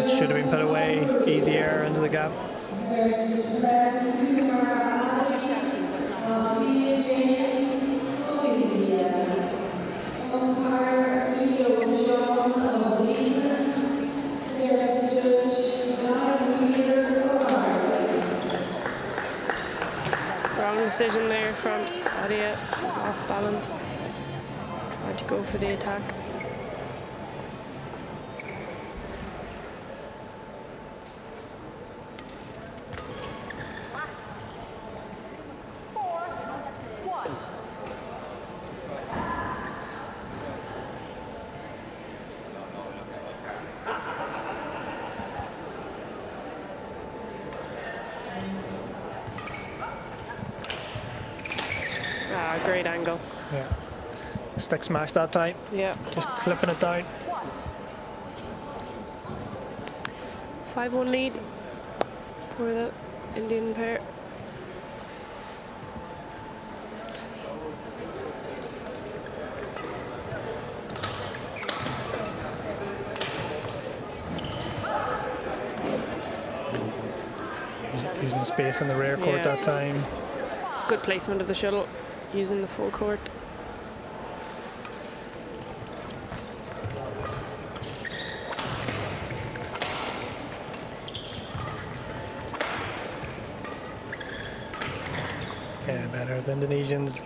should have been put away. Easy error into the gap. Wrong decision there from Sadia. She was off balance. Tried to go for the attack. Great angle. Yeah. Stick smash that time. Yeah. Just slipping it down. 5-1 lead for the Indian pair. Using the space in the rear court that time. Good placement of the shuttle, using the full court. Yeah, better. The Indonesians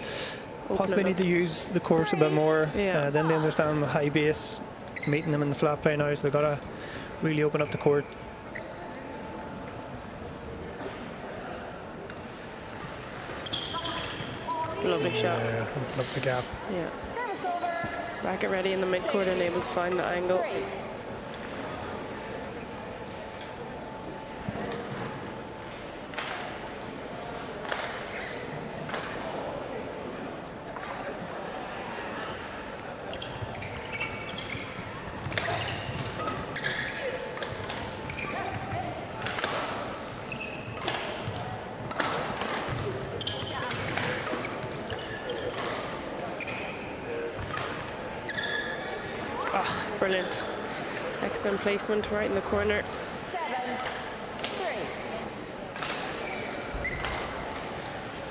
possibly need to use the court a bit more. Yeah. The Indians are standing with high base, meeting them in the flat play now, so they've got to really open up the court. Lovely shot. Yeah, open up the gap. Yeah. Racket ready in the mid-court and able to find the angle. brilliant. Excellent placement right in the corner. 7-3.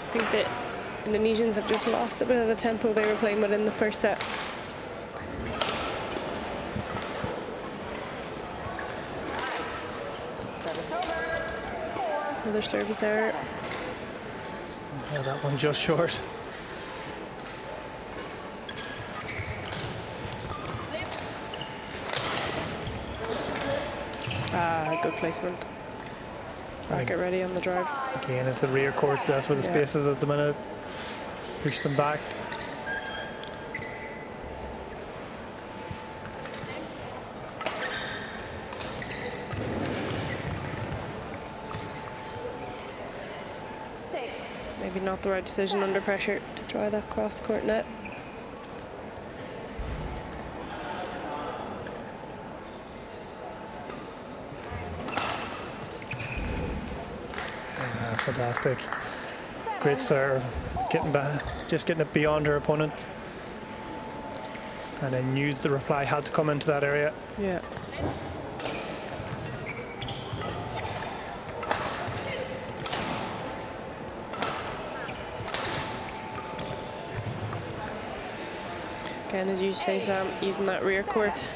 I think the Indonesians have just lost a bit of the tempo they were playing with in the first set. Another service error. Yeah, that one just short. Good placement. Racket ready on the drive. Again, it's the rear court. That's where the space is at the minute. Push them back. Maybe not the right decision under pressure to try that cross-court net. Fantastic. Great serve. Getting back, just getting it beyond her opponent. And I knew the reply had to come into that area. Yeah. Again, as you say, Sam, using that rear court.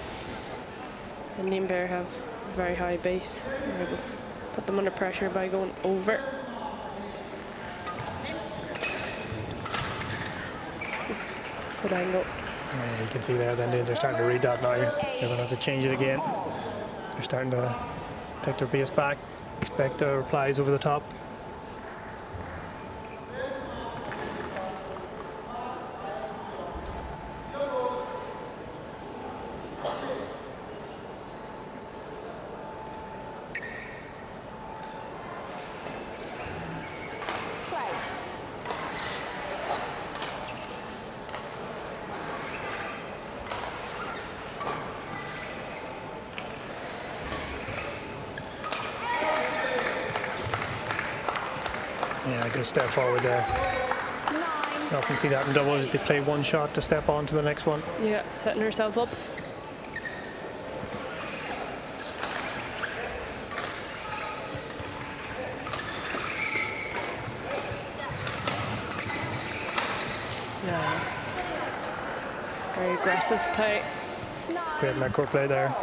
Indian Bear have a very high base. They're able to put them under pressure by going over. Good angle. Yeah, you can see there the Indians are starting to read that now. They're going to have to change it again. They're starting to take their base back, expect the replies over the top. Yeah, good step forward there. You often see that in doubles, they play one shot to step on to the next one. Yeah, setting herself up. Yeah. Very aggressive play. Great mid-court play there.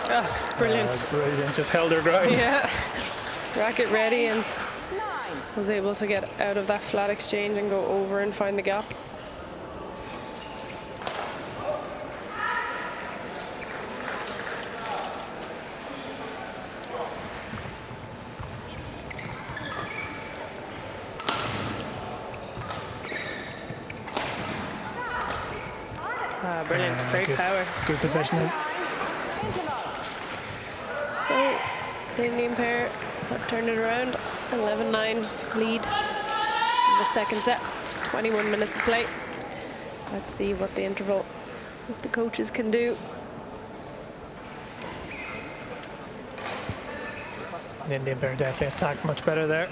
Oh, brilliant. Brilliant, just held her ground. Yeah, racket ready and was able to get out of that flat exchange and go over and find the gap. Ah, brilliant, great power. Good positioning. So the Indian pair have turned it around. 11-9 lead in the second set. 21 minutes of play. Let's see what the interval, what the coaches can do. The Indian pair definitely attacked much better there.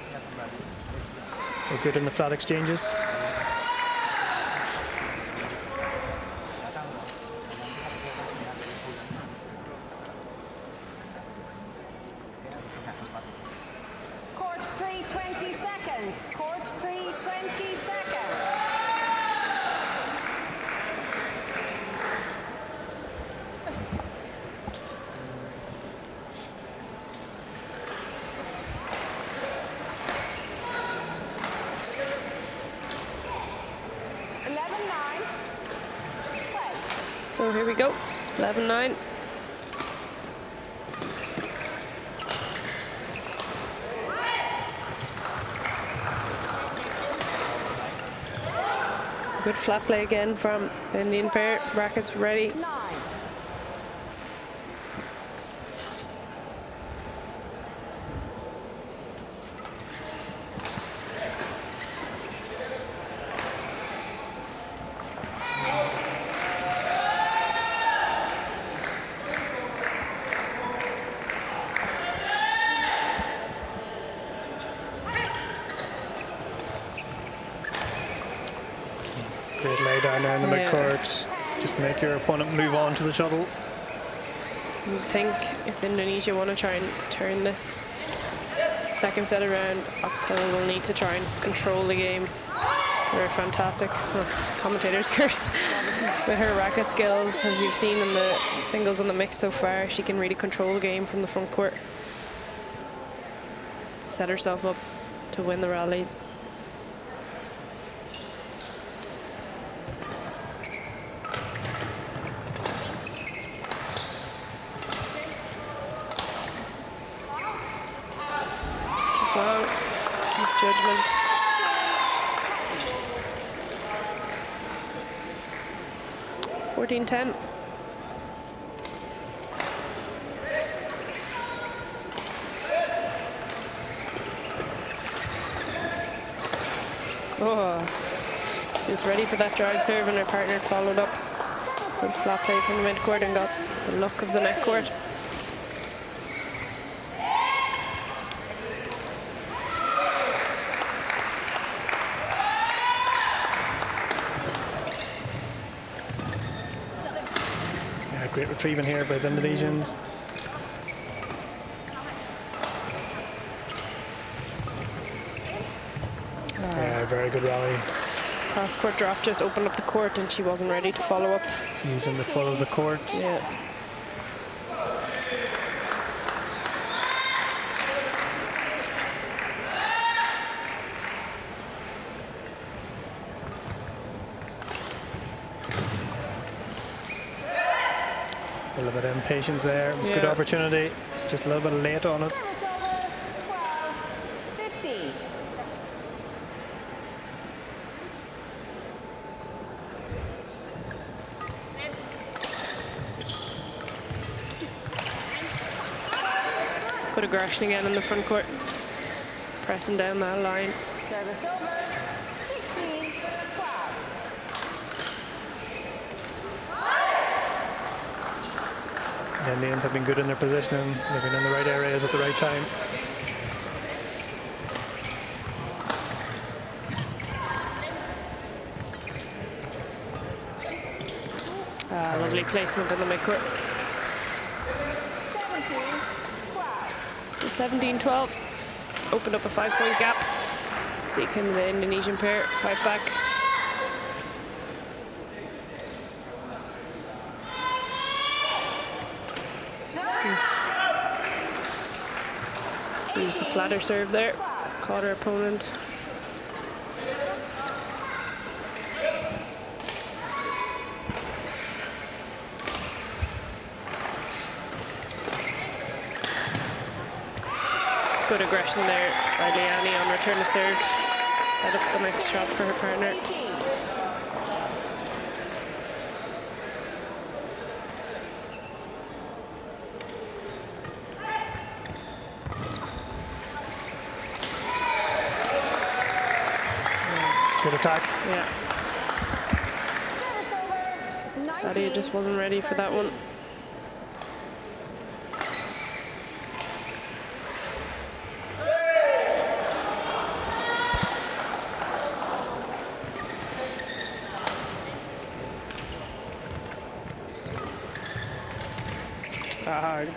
They're good in the flat exchanges. Court 3, 20 seconds. Court 3, 20 seconds. So here we go, 11-9. Good flat play again from the Indian pair. Rackets ready. 9. now in the midcourt. Just make your opponent move on to the shuttle. I think if Indonesia want to try and turn this second set around, Octal will need to try and control the game. They're fantastic. Commentator's curse. With her racket skills, as we've seen in the singles and the mix so far, she can really control the game from the front court. Set herself up to win the rallies. Just long. Misjudgment. $14-10. Oh, she was ready for that drive serve and her partner followed up. Good flat play from the midcourt and got the look of the net court. Yeah, great retrieving here by the Indonesians. Yeah, very good rally. Cross-court drop just opened up the court and she wasn't ready to follow up. Using the full of the court. Yeah. A little bit of impatience there. It was a good opportunity. Just a little bit late on it. Good aggression again in the front court. Pressing down that line. Service over. 16-12. The Indians have been good in their positioning. They've been in the right areas at the right time. Lovely placement in the midcourt. 17-12. So 17-12. Opened up a 5-point gap. See, can the Indonesian pair fight back? Used the flatter serve there. Caught her opponent. Good aggression there by Liani on return to serve. Set up the next shot for her partner. Good attack. Yeah. Sadia just wasn't ready for that one.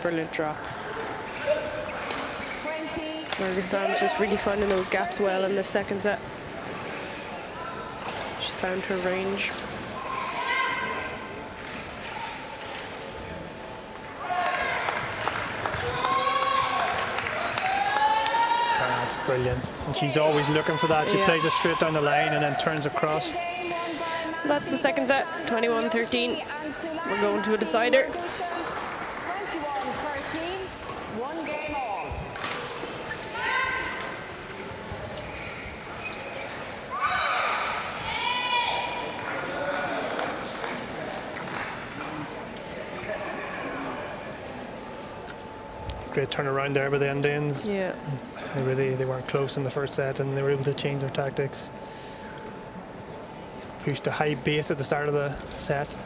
Brilliant drop. Ferguson's just really finding those gaps well in the second set. She found her range. That's brilliant. And she's always looking for that. She plays it straight down the line and then turns across. So that's the second set, 21-13. We're going to a decider. 1 game all. Great turnaround there by the Indians. Yeah. They weren't close in the first set and they were able to change their tactics. Pushed a high base at the start of the set.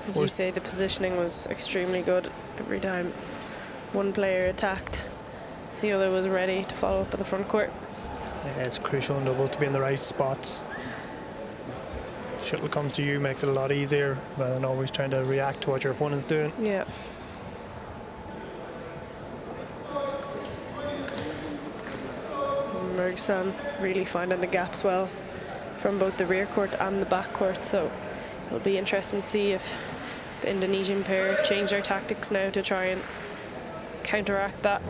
As you say, the positioning was extremely good. Every time one player attacked, the other was ready to follow up at the front court. Yeah, it's crucial in double to be in the right spots. shuttle comes to you, makes it a lot easier rather than always trying to react to what your opponent's doing. Yeah. Mergsan really finding the gaps well from both the rear court and the back court, so it'll be interesting to see if the Indonesian pair change their tactics now to try and counteract that.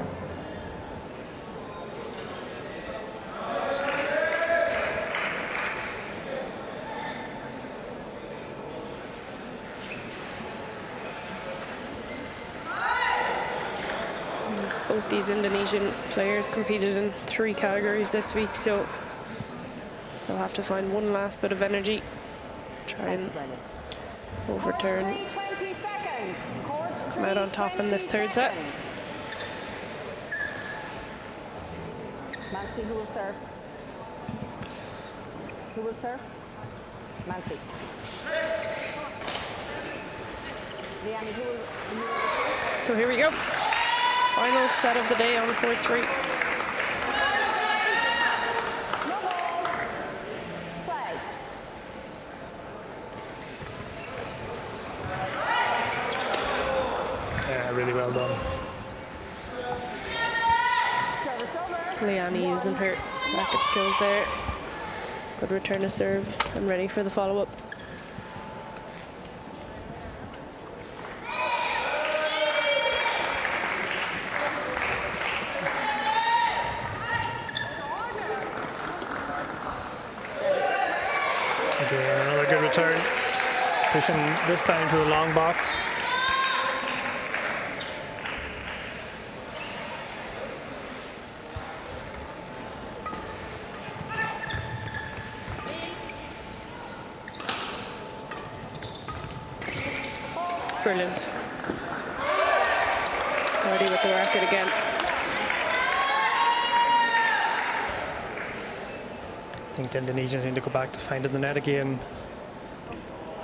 Both these Indonesian players competed in 3 categories this week, so they'll have to find one last bit of energy, try and overturn, 20 seconds. Court come out on top in this 3rd set. Mansi, who will serve? Who will serve? Mansi. Liani, who will So here we go. Final set of the day on court 3. no ball. Play. Yeah, really well done. Service over. Liani using her racket skills there. Good return to serve and ready for the follow-up. Okay, another good return. Pushing this time to the long box. Brilliant. Ready with the racket again. I think the Indonesians need to go back to finding the net again.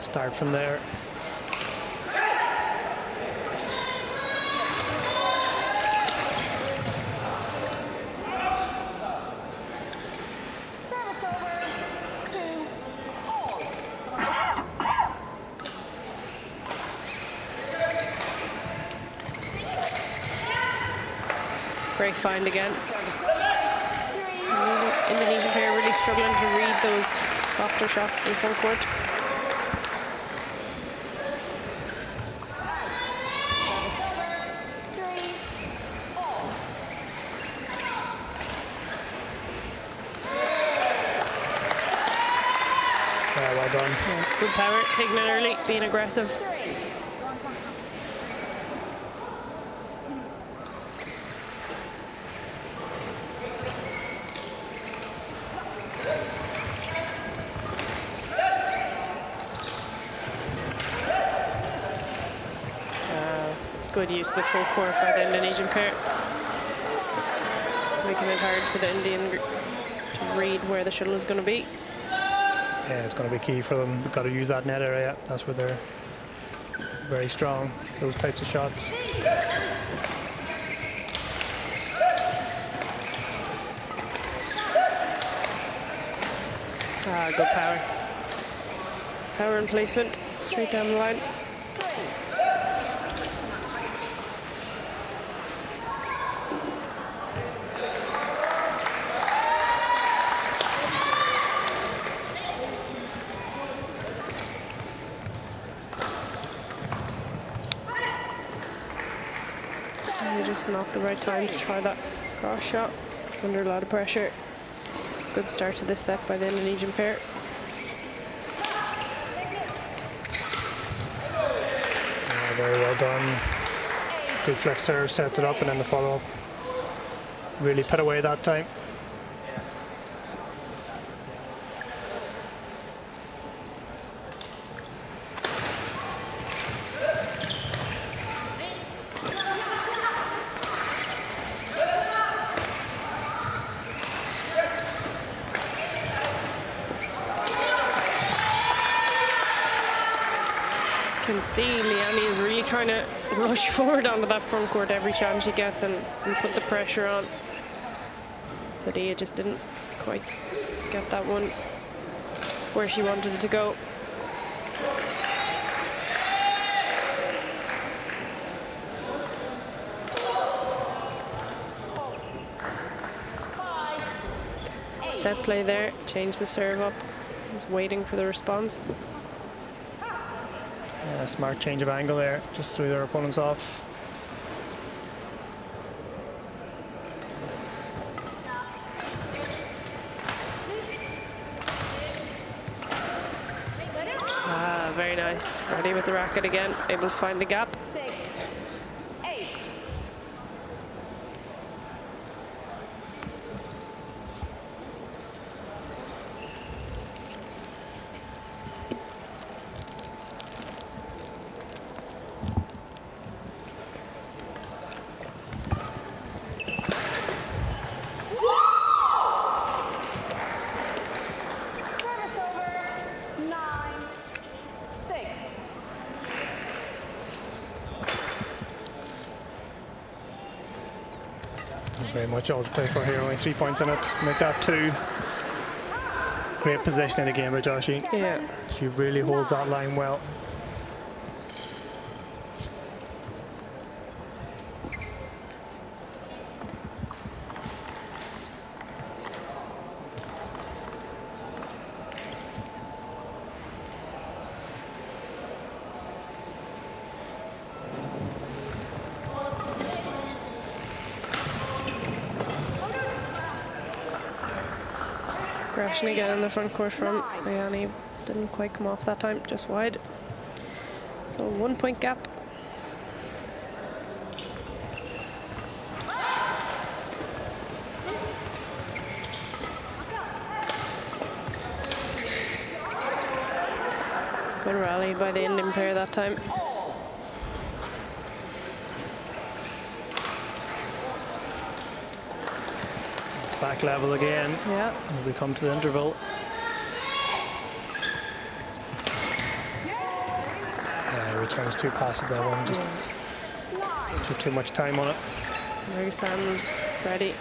Start from there. Service over. 2 all. Great find again. Indonesian pair really struggling to read those softer shots in front court. Well done. Yeah, good power, taking it early, being aggressive. Good use of the full court by the Indonesian pair. Making it hard for the Indian to read where the shuttle is going to be. Yeah, it's going to be key for them. They've got to use that net area. That's where they're very strong, those types of shots. Good power. Power and placement, straight down the line. Just not the right time to try that cross shot. Under a lot of pressure. Good start to this set by the Indonesian pair. Very well done. Good flex serve, sets it up, and then the follow-up. Really put away that time. Can see Liani is really trying to rush forward onto that front court every chance she gets and put the pressure on. Sadia just didn't quite get that one where she wanted it to go. set play there. Change the serve up. He's waiting for the response. Yeah, smart change of angle there. Just threw their opponents off. Very nice. Ready with the racket again. Able to find the gap. 6, 8. Service over. 9, 6. Not very much all to play for here. Only 3 points in it. Make that 2. Great position in the game by Joshi. Yeah. She really holds that line well. Aggression again in the front court from Liani. Didn't quite come off that time, just wide. So 1 point gap. Good rally by the Indian pair that time. Back level again. Yeah. As we come to the interval. Returns too passive that one. Just took too much time on it. Mergisan was ready.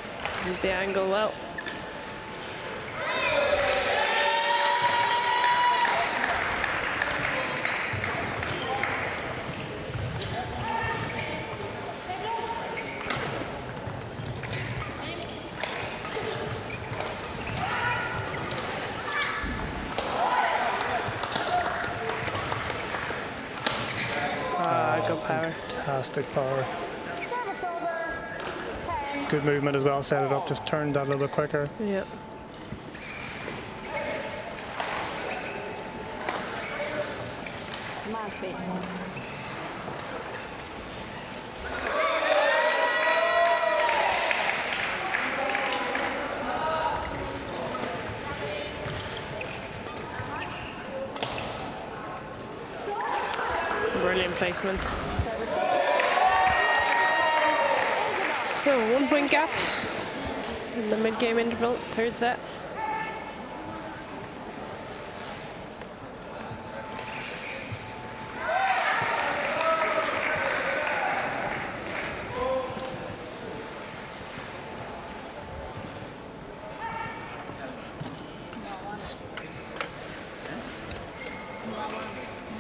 Used the angle well. Good power. Fantastic power. Service over. 10. Good movement as well. Set it up. Just turned that a little bit quicker. Yeah. Match fit. Brilliant placement. So 1 point gap in the mid-game interval, third set.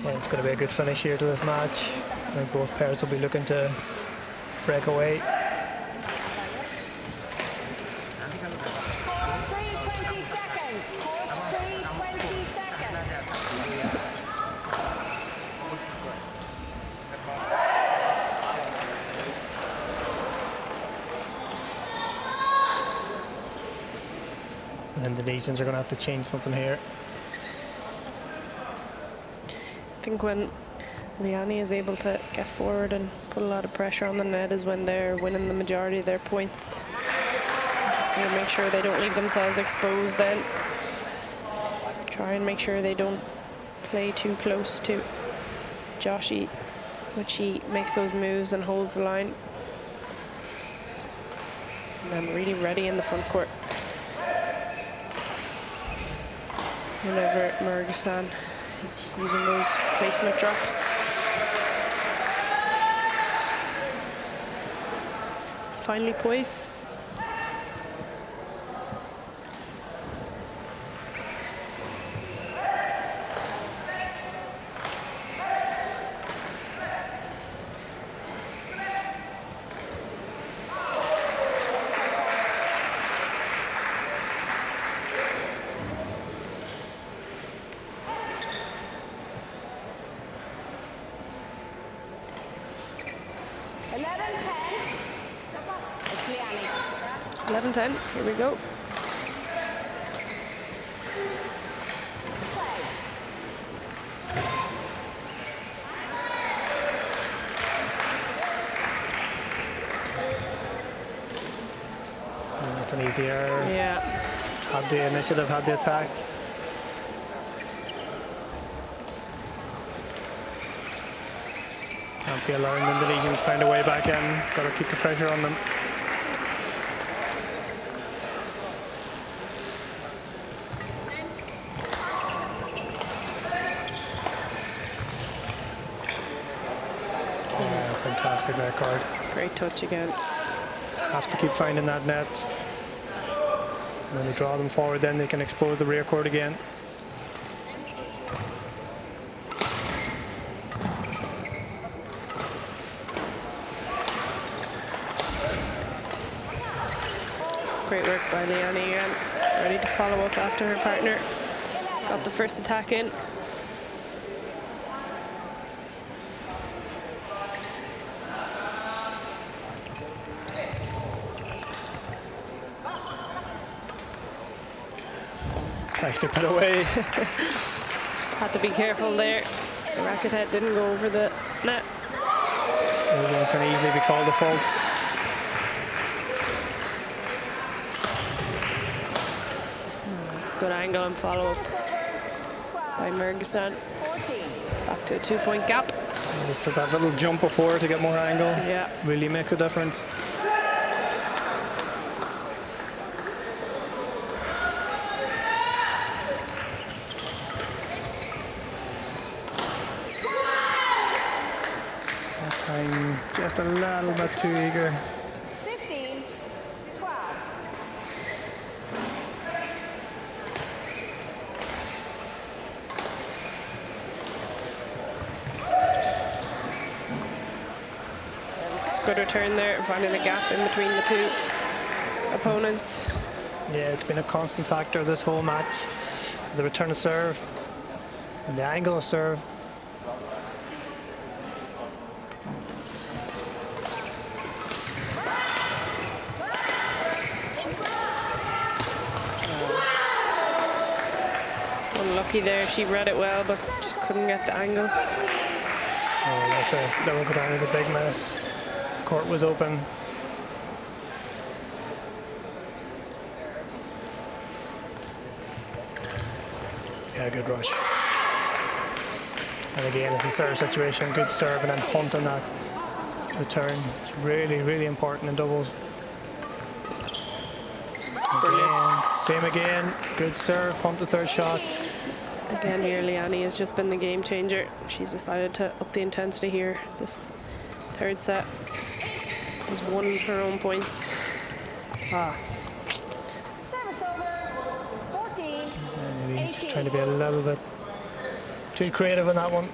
Yeah, it's going to be a good finish here to this match. I think both pairs will be looking to break away. 3:20 seconds. 3:20 seconds. And the Indonesians are going to have to change something here. I think when Liani is able to get forward and put a lot of pressure on the net is when they're winning the majority of their points. Just to make sure they don't leave themselves exposed then. Try and make sure they don't play too close to Joshi when she makes those moves and holds the line. And then really ready in the front court. Whenever Mergisan is using those placement drops. It's finally poised. It's Liani. 11-10. Here we go. That's an easy error. Yeah. Had the initiative, had the attack. Can't be allowing the Indonesians to find a way back in. Got to keep the pressure on them. Oh, fantastic red card. Great touch again. Have to keep finding that net. When they draw them forward, then they can expose the rear court again. Great work by Liani again. Ready to follow up after her partner. Got the first attack in. Nice to put away. Had to be careful there. The racket head didn't go over the net. Those ones can easily be called a fault. Good angle and follow up by Mergasan. Back to a 2-point gap. Just took that little jump before to get more angle. Yeah. Really makes a difference. That time just a little bit too eager. 15, 12. Good return there, finding the gap in between the two opponents. Yeah, it's been a constant factor this whole match. The return of serve and the angle of serve. Unlucky there, she read it well, but just couldn't get the angle. Oh, that will go down as a big mess. Court was open. Yeah, good rush. And again, it's a serve situation, good serve, and then hunt on that return. It's really, really important in doubles. Again, same again, good serve, hunt the third shot. Again here, Liani has just been the game changer. She's decided to up the intensity here. This third set has won her own points. Service over. 14. Maybe just trying to be a little bit too creative on that one.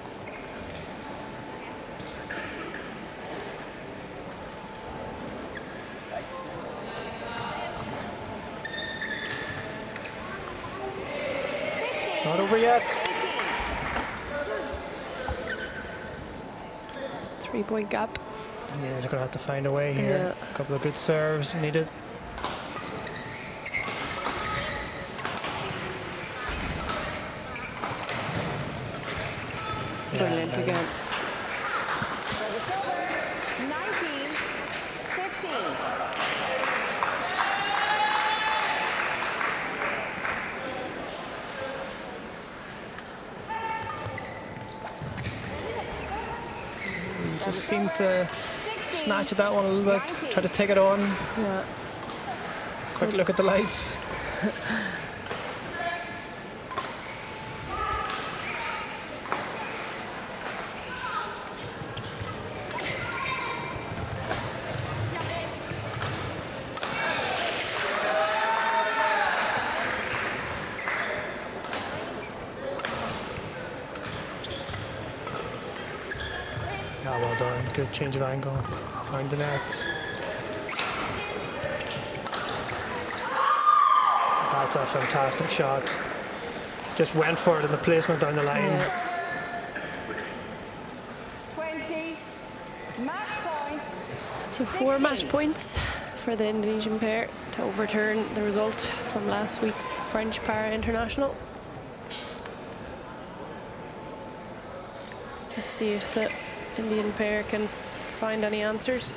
Not over yet. 3-point gap. Yeah, they're going to have to find a way here. Yeah. A couple of good serves needed. Brilliant again. Service over. 19, 15. Just seemed to snatch at that one a little bit, try to take it on. Yeah. Quick look at the lights. Ah, well done. Good change of angle. Find the net. That's a fantastic shot. Just went for it in the placement down the line. Yeah. 20. Match point. So 4 match points for the Indonesian pair to overturn the result from last week's French Para International. Let's see if the Indian pair can find any answers.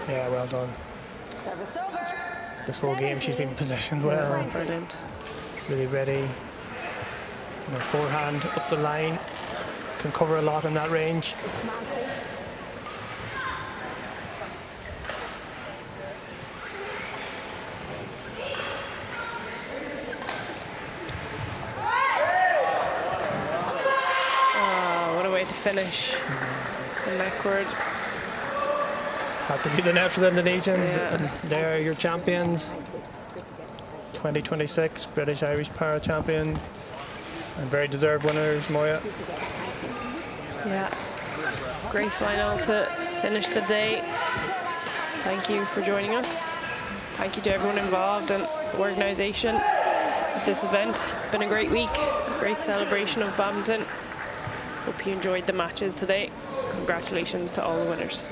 Yeah, well done. Service over. This whole game she's been positioned well. Brilliant. Really ready. And her forehand up the line. Can cover a lot in that range. What a way to finish. The neckward. Had to be the net for the Indonesians. Yeah. And they're your champions. 2026 British Irish Para champions. And very deserved winners, Moya. Yeah. Great final to finish the day. Thank you for joining us. Thank you to everyone involved and organisation of this event. It's been a great week, a great celebration of badminton. Hope you enjoyed the matches today. Congratulations to all the winners.